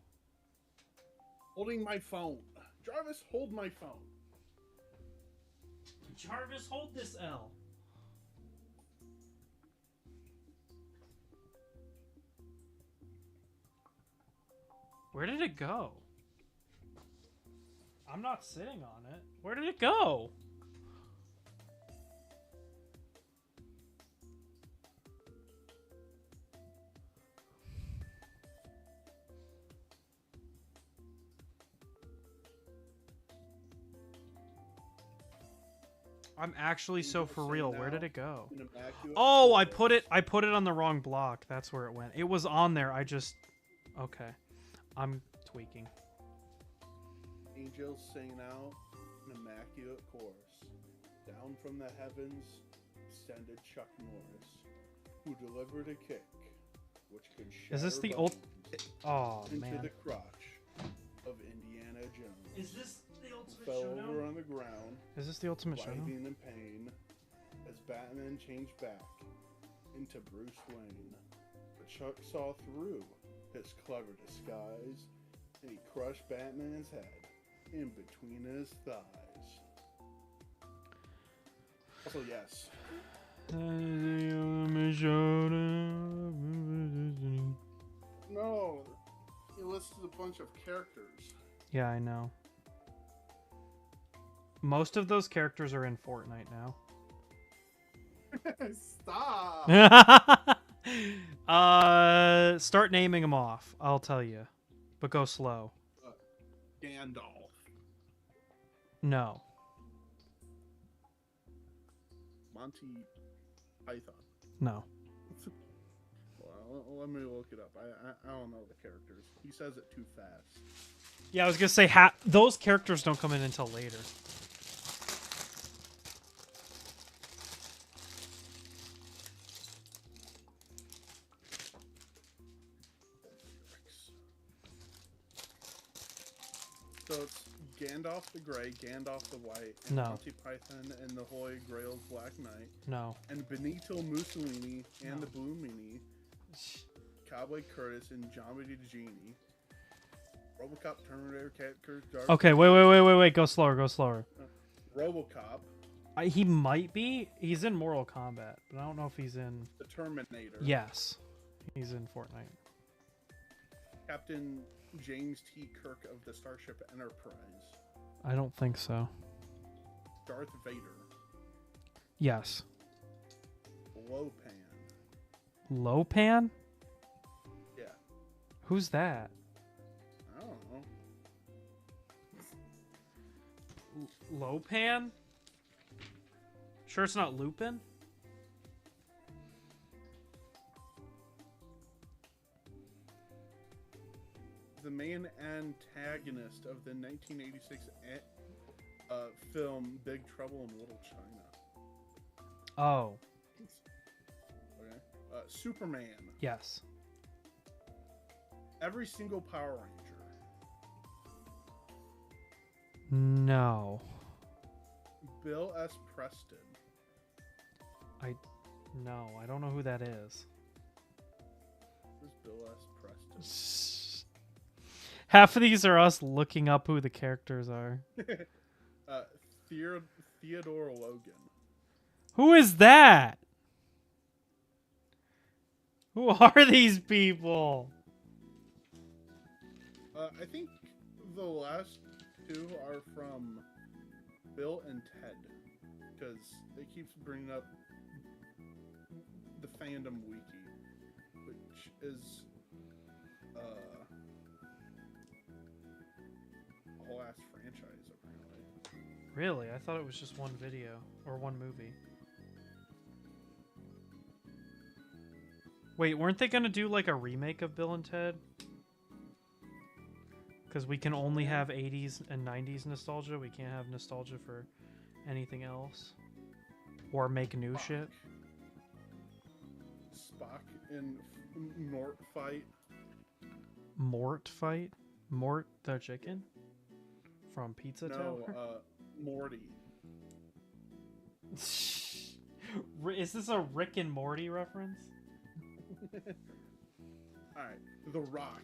Holding my phone. Jarvis, hold my phone. Jarvis, hold this L. Where did it go? I'm not sitting on it. Where did it go? I'm actually so for real. Where did it go? Oh, I put it on the wrong block. That's where it went. It was on there. I just... Okay. I'm tweaking. Angels sing out an immaculate chorus. Down from the heavens descended Chuck Norris, who delivered a kick which could shatter Is this the old... Oh, into man. the crotch of Indiana Jones. Is this the Ultimate Fell Showdown? over on the ground, Is this the Ultimate Showdown? writhing in pain, as Batman changed back into Bruce Wayne. But Chuck saw through his clever disguise, and he crushed Batman's head in between his thighs. Also, yes. No, it listed a bunch of characters. Yeah, I know. Most of those characters are in Fortnite now. Stop. Start naming them off. I'll tell you, but go slow. Gandalf. No. Monty Python. No. Well, let me look it up. I don't know the characters. He says it too fast. Yeah, I was gonna say those characters don't come in until later. So it's Gandalf the Grey, Gandalf the White, and No. Monty Python and the Holy Grail's Black Knight, No. and Benito Mussolini and No. the Blue Meanie, Cowboy Curtis and Johnny the Genie, RoboCop, Terminator, Cat Curse, Dark. Okay, wait. Go slower. RoboCop, He might be. He's in Mortal Kombat, but I don't know if he's in. the Terminator. Yes, he's in Fortnite. Captain James T. Kirk of the Starship Enterprise. I don't think so. Darth Vader. Yes. Lopan. Lopan? Yeah. Who's that? I don't know. Lopan? Sure it's not Lupin? The main antagonist of the 1986 film Big Trouble in Little China. Oh, Okay. Superman. yes. Every single Power Ranger. No. Bill S. Preston. No, I don't know who that is. Who's Bill S. Preston? Half of these are us looking up who the characters are. Theodore Logan. Who is that? Who are these people? I think the last two are from Bill and Ted, because it keeps bringing up the fandom wiki, which is a whole ass franchise apparently. Really? I thought it was just one video or one movie. Wait, weren't they gonna do like a remake of Bill and Ted? Because we can only have 80s and 90s nostalgia. We can't have nostalgia for anything else. Or make new shit. Spock in Mort fight. Mort fight? Mort the chicken? From Pizza No, Tower? Morty. Is this a Rick and Morty reference? Alright, The Rock.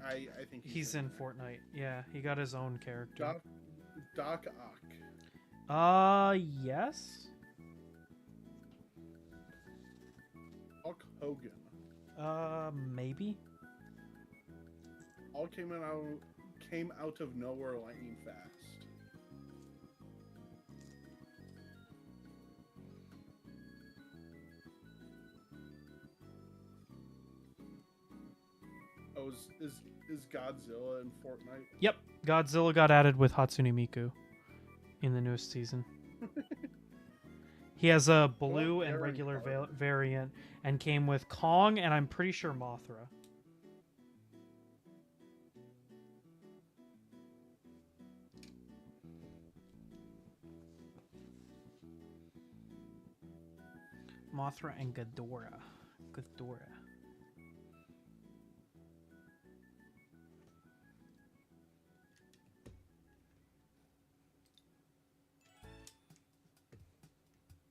I think He's in there. Fortnite. Yeah, he got his own character. Doc Ock. Yes? Hulk Hogan. Maybe? All came out of nowhere lightning fast. Oh, is Godzilla in Fortnite? Yep. Godzilla got added with Hatsune Miku in the newest season. He has a blue and regular variant and came with Kong and I'm pretty sure Mothra. Mothra and Ghidorah.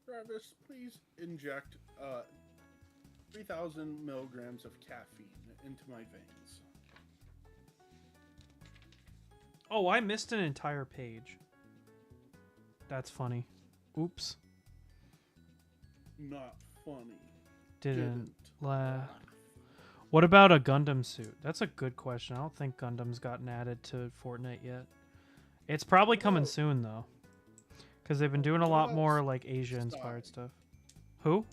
Travis, please inject 3,000 milligrams of caffeine into my veins. Oh, I missed an entire page. That's funny. Oops. Not funny. Didn't laugh. What about a Gundam suit? That's a good question. I don't think Gundam's gotten added to Fortnite yet. It's probably coming about- soon though, because they've been doing a What lot about more like Asia-inspired Psy? stuff. Who?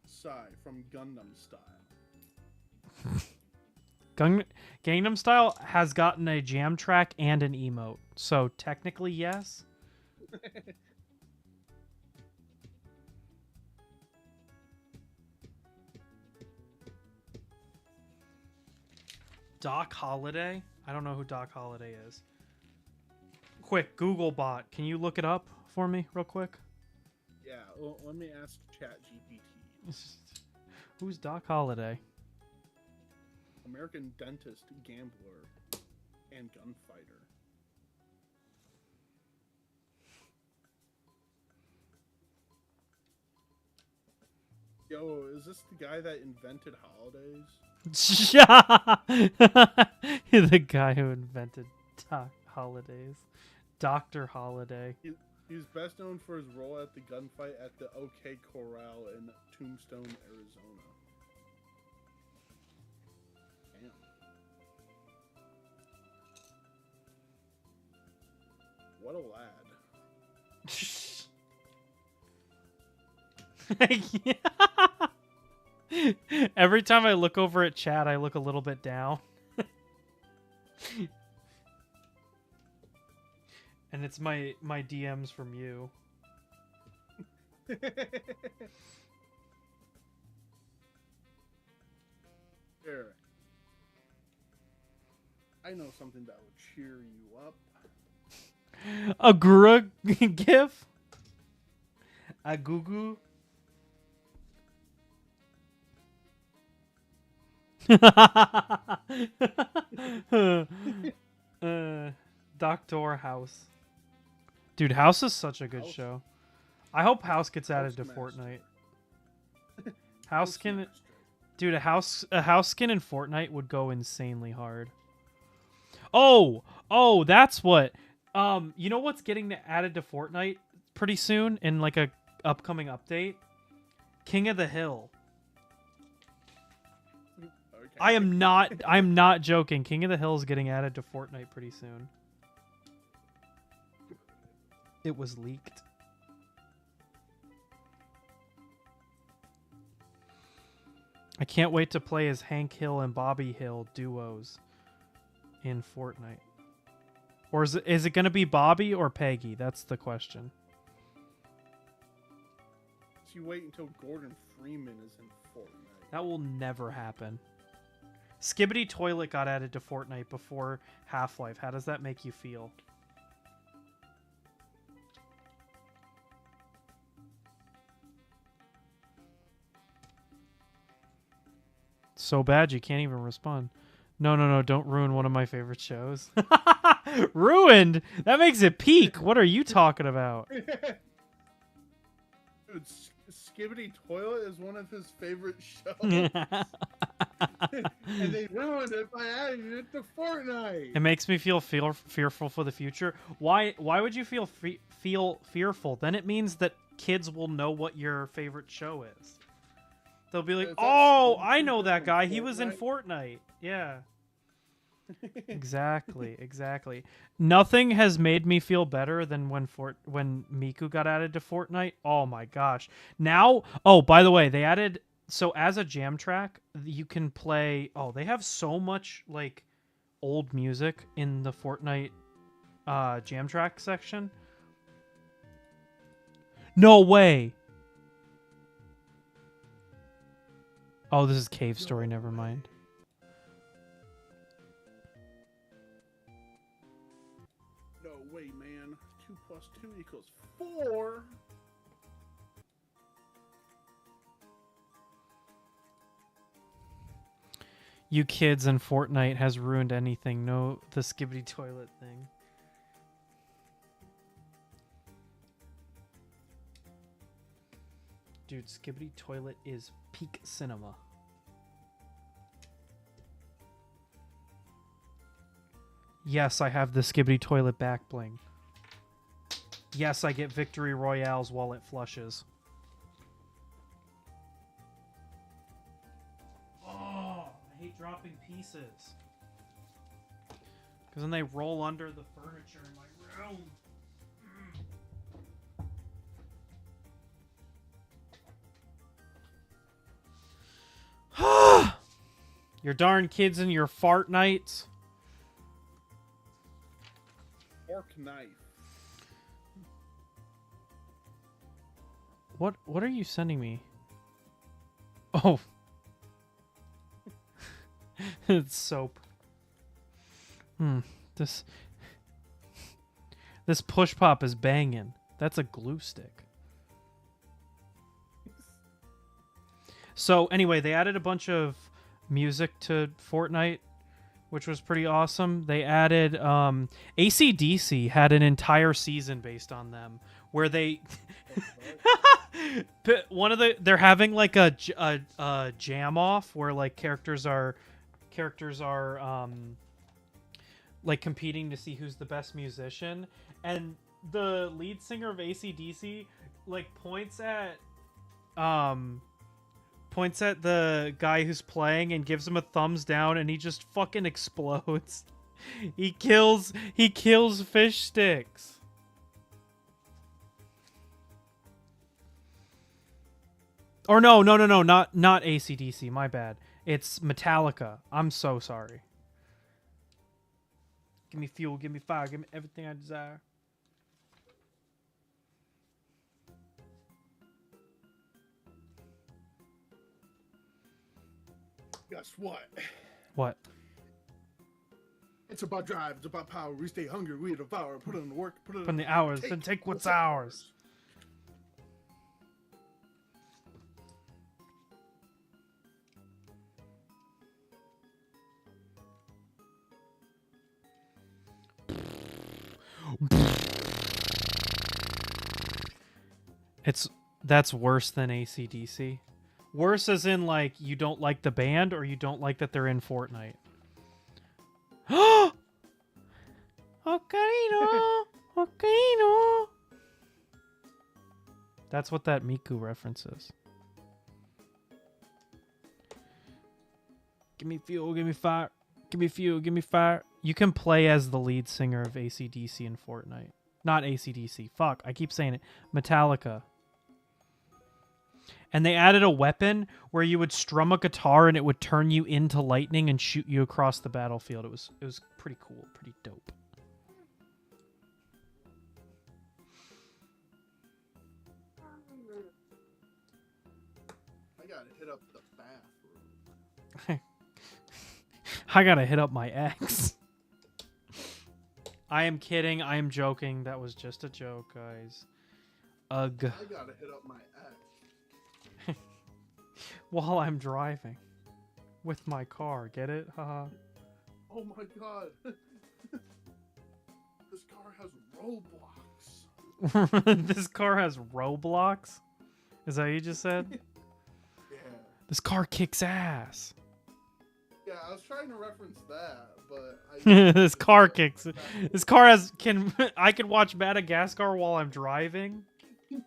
Psy from Gundam Style. Gangnam Style has gotten a jam track and an emote, so technically yes. Doc Holliday? I don't know who Doc Holliday is. Quick, Google bot. Can you look it up for me real quick? Yeah, well, let me ask ChatGPT. Who's Doc Holliday? American dentist, gambler, and gunfighter. Yo, is this the guy that invented holidays? The guy who invented Doc Holidays. Dr. Holiday. He's best known for his role at the gunfight at the OK Corral in Tombstone, Arizona. Damn. What a lad. Every time I look over at chat, I look a little bit down. And it's my DMs from you. Here. I know something that will cheer you up. A Gura gif? A Gugu? Doctor House. Dude, House is such a good House? show. I hope House gets added to Housemaster. Fortnite. House skin, Housemaster. dude, a house skin in Fortnite would go insanely hard. Oh, that's what. You know what's getting added to Fortnite pretty soon in like a upcoming update? King of the Hill. Okay. I'm not joking. King of the Hill is getting added to Fortnite pretty soon. It was leaked. I can't wait to play as Hank Hill and Bobby Hill duos in Fortnite. Or is it going to be Bobby or Peggy? That's the question. So you wait until Gordon Freeman is in Fortnite. That will never happen. Skibbity Toilet got added to Fortnite before Half-Life. How does that make you feel? So bad you can't even respond. No, don't ruin one of my favorite shows. Ruined? That makes it peak. What are you talking about? Dude, Skibbity Toilet is one of his favorite shows. And they ruined it by adding it to Fortnite. It makes me feel fearful for the future. Why would you feel fearful? Then it means that kids will know what your favorite show is. They'll be like, Is that "Oh, I Stormtrooper know that from guy. He was in Fortnite?" Fortnite." Yeah. Exactly. Nothing has made me feel better than when Miku got added to Fortnite. Oh my gosh. Now, by the way, they added, so as a jam track, you can play, they have so much like old music in the Fortnite jam track section. No way. Oh, this is Cave Story, never mind. No way, man. 2 plus 2 equals 4. You kids and Fortnite has ruined anything. No, the Skibbity Toilet thing. Dude, Skibbity Toilet is peak cinema. Yes, I have the Skibbity Toilet back bling. Yes, I get Victory Royales while it flushes. Oh. dropping pieces. Because then they roll under the furniture in my room. Your darn kids and your fart nights. Fork knife. What are you sending me? Oh. It's soap. This push pop is banging. That's a glue stick. So anyway, they added a bunch of music to Fortnite, which was pretty awesome. They added AC/DC had an entire season based on them, where they they're having like a jam off where like characters are like competing to see who's the best musician, and the lead singer of AC/DC like points at the guy who's playing and gives him a thumbs down, and he just fucking explodes. He kills fish sticks. Or no, not AC/DC, my bad. It's Metallica. I'm so sorry. Give me fuel, give me fire, give me everything I desire. Guess what? What? It's about drive, it's about power. We stay hungry, we devour. Put in the work, put in the hours, then take what's ours. That's worse than AC/DC. Worse as in like you don't like the band or you don't like that they're in Fortnite. Ocarino, Ocarino. That's what that Miku reference is. Give me fuel, give me fire. Give me fuel, give me fire. You can play as the lead singer of AC/DC in Fortnite. Not AC/DC. Fuck, I keep saying it. Metallica. And they added a weapon where you would strum a guitar and it would turn you into lightning and shoot you across the battlefield. It was pretty cool, pretty dope. I gotta hit up the bathroom. I gotta hit up my ex. I am kidding. I am joking. That was just a joke, guys. Ugh. I gotta hit up my ex. While I'm driving. With my car. Get it? Haha. Oh my god. This car has Roblox. This car has Roblox? Is that what you just said? Yeah. This car kicks ass. Yeah, I was trying to reference that, but This car kicks. This car has I can watch Madagascar while I'm driving. Yeah.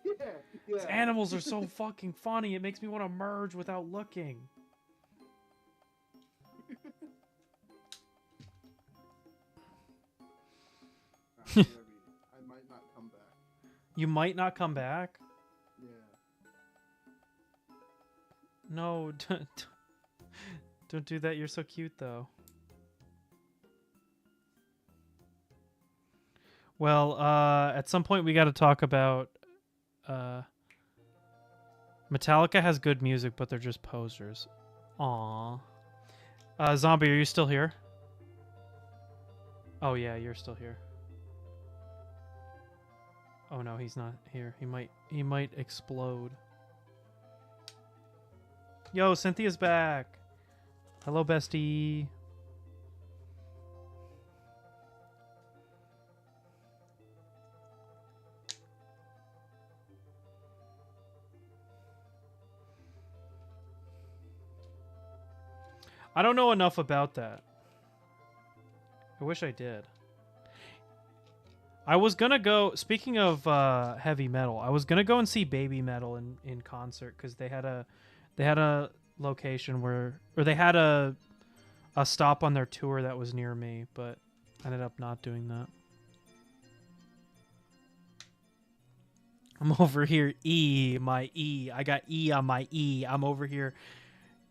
These animals are so fucking funny. It makes me want to merge without looking. I might not come back. You might not come back? Yeah. No, don't do that. You're so cute, though. Well, at some point we got to talk about Metallica has good music, but they're just posers. Aww. Zombie, are you still here? Oh yeah, you're still here. Oh no, he's not here. He might explode. Yo, Cynthia's back. Hello, bestie. I don't know enough about that. I wish I did. I was gonna go, speaking of heavy metal, I was gonna go and see Baby Metal in concert because they had a location where, or they had a a stop on their tour that was near me, but I ended up not doing that. I'm over here my E. I got E on my E. I'm over here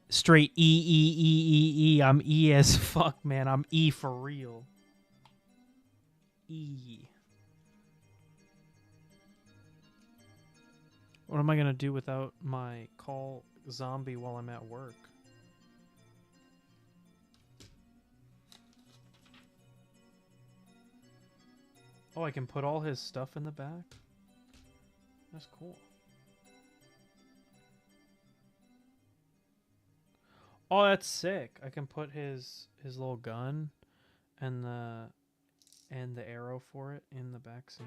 straight E. I'm E as fuck, man. I'm E for real. E. What am I going to do without my call zombie while I'm at work? Oh, I can put all his stuff in the back? That's cool. Oh, that's sick. I can put his little gun and the arrow for it in the back seat.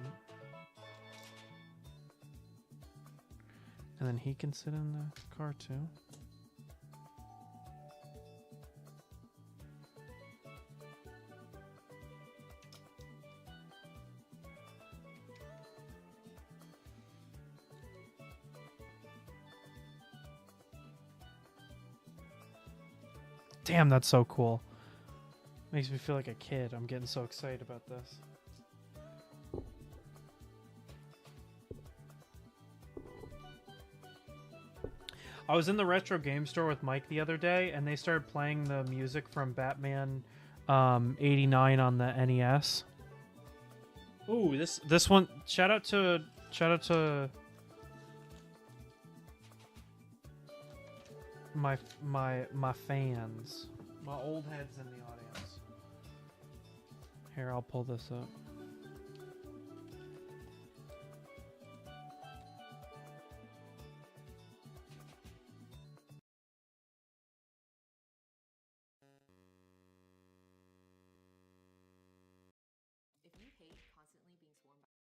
And then he can sit in the car too. Damn, that's so cool. Makes me feel like a kid. I'm getting so excited about this. I was in the retro game store with Mike the other day, and they started playing the music from Batman 89 on the NES. Ooh, this one. Shout out to my fans, my old heads in the audience. Here, I'll pull this up. If you hate constantly being sworn by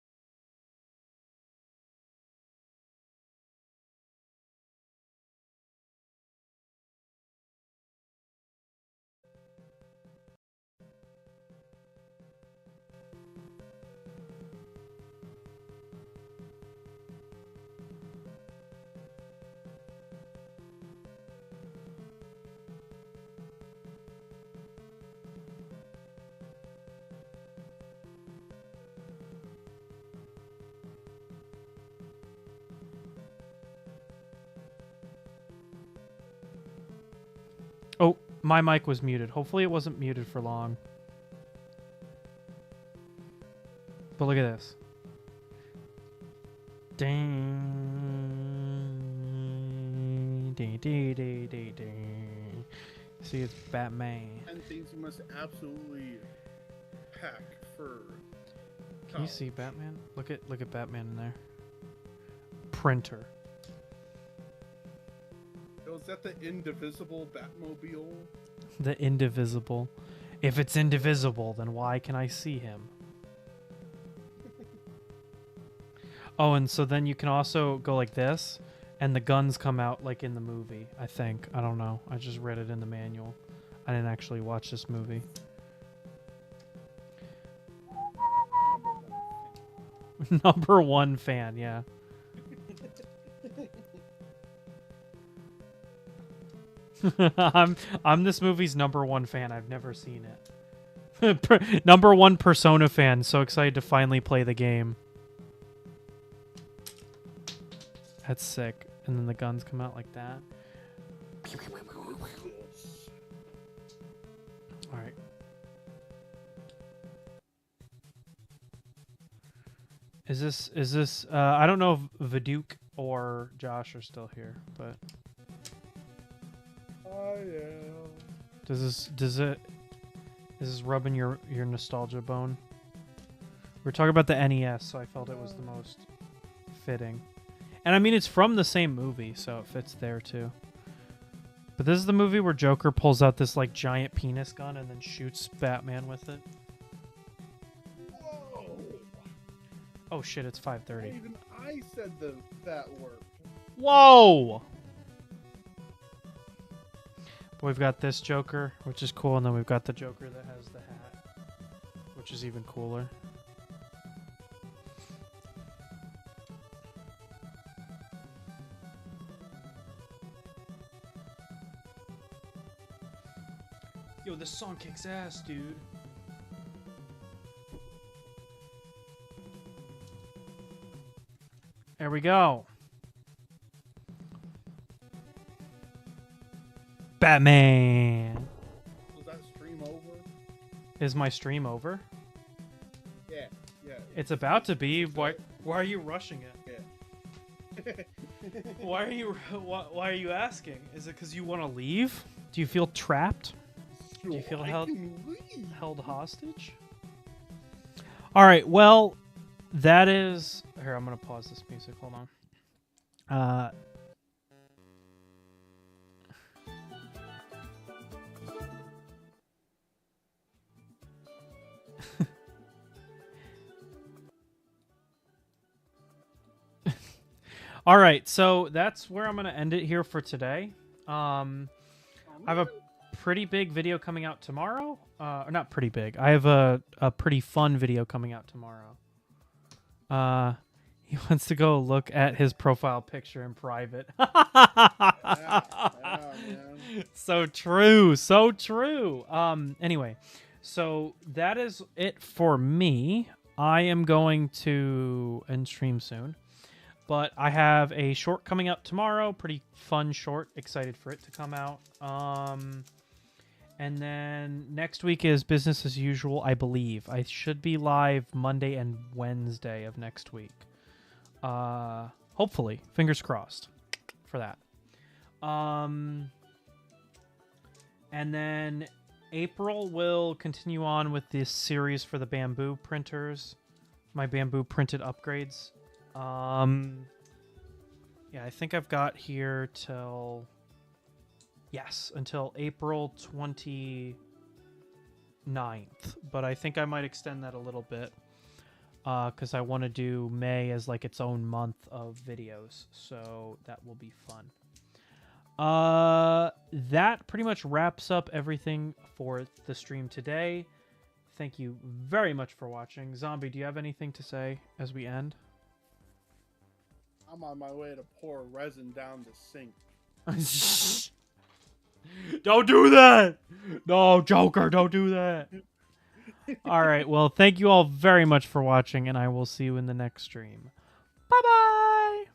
Oh, my mic was muted. Hopefully it wasn't muted for long. But look at this. Ding, ding, ding, ding, ding, ding. See, it's Batman. And things you must absolutely pack for. Can you see Batman? Look at Batman in there. Printer. Oh, is that the indivisible Batmobile? The indivisible. If it's indivisible, then why can I see him? Oh, and so then you can also go like this, and the guns come out like in the movie, I think. I don't know. I just read it in the manual. I didn't actually watch this movie. Number one fan, yeah. I'm this movie's number one fan. I've never seen it. Number one Persona fan. So excited to finally play the game. That's sick. And then the guns come out like that. All right. Is this I don't know if Viduk or Josh are still here, but I am. is this rubbing your nostalgia bone? We're talking about the NES, so I felt it was the most fitting. And I mean, it's from the same movie, so it fits there too. But this is the movie where Joker pulls out this like giant penis gun and then shoots Batman with it. Whoa! Oh shit, it's 5:30. Even I said that word. Whoa! But we've got this Joker, which is cool, and then we've got the Joker that has the hat, which is even cooler. Yo, this song kicks ass, dude. There we go. Batman. Was that stream over? Is my stream over? Yeah. It's about to be. Why are you rushing it? Yeah. Why are you asking? Is it because you want to leave? Do you feel trapped? Do you feel held hostage? All right. Well, that is. Here, I'm gonna pause this music. Hold on. All right, so that's where I'm gonna end it here for today. I have a pretty big video coming out tomorrow. Or not pretty big. I have a pretty fun video coming out tomorrow. He wants to go look at his profile picture in private. Yeah, man. So true, so true. Anyway, so that is it for me. I am going to end stream soon. But I have a short coming up tomorrow. Pretty fun short. Excited for it to come out. And then next week is business as usual, I believe. I should be live Monday and Wednesday of next week. Hopefully. Fingers crossed for that. And then April will continue on with this series for the bamboo printers. My bamboo printed upgrades. Yeah, I think I've got here till, yes, until April 29th, but I think I might extend that a little bit, because I want to do May as like its own month of videos, so that will be fun. That pretty much wraps up everything for the stream today. Thank you very much for watching. Zombie, do you have anything to say as we end? I'm on my way to pour resin down the sink. Don't do that! No, Joker, don't do that. All right, well, thank you all very much for watching, and I will see you in the next stream. Bye-bye!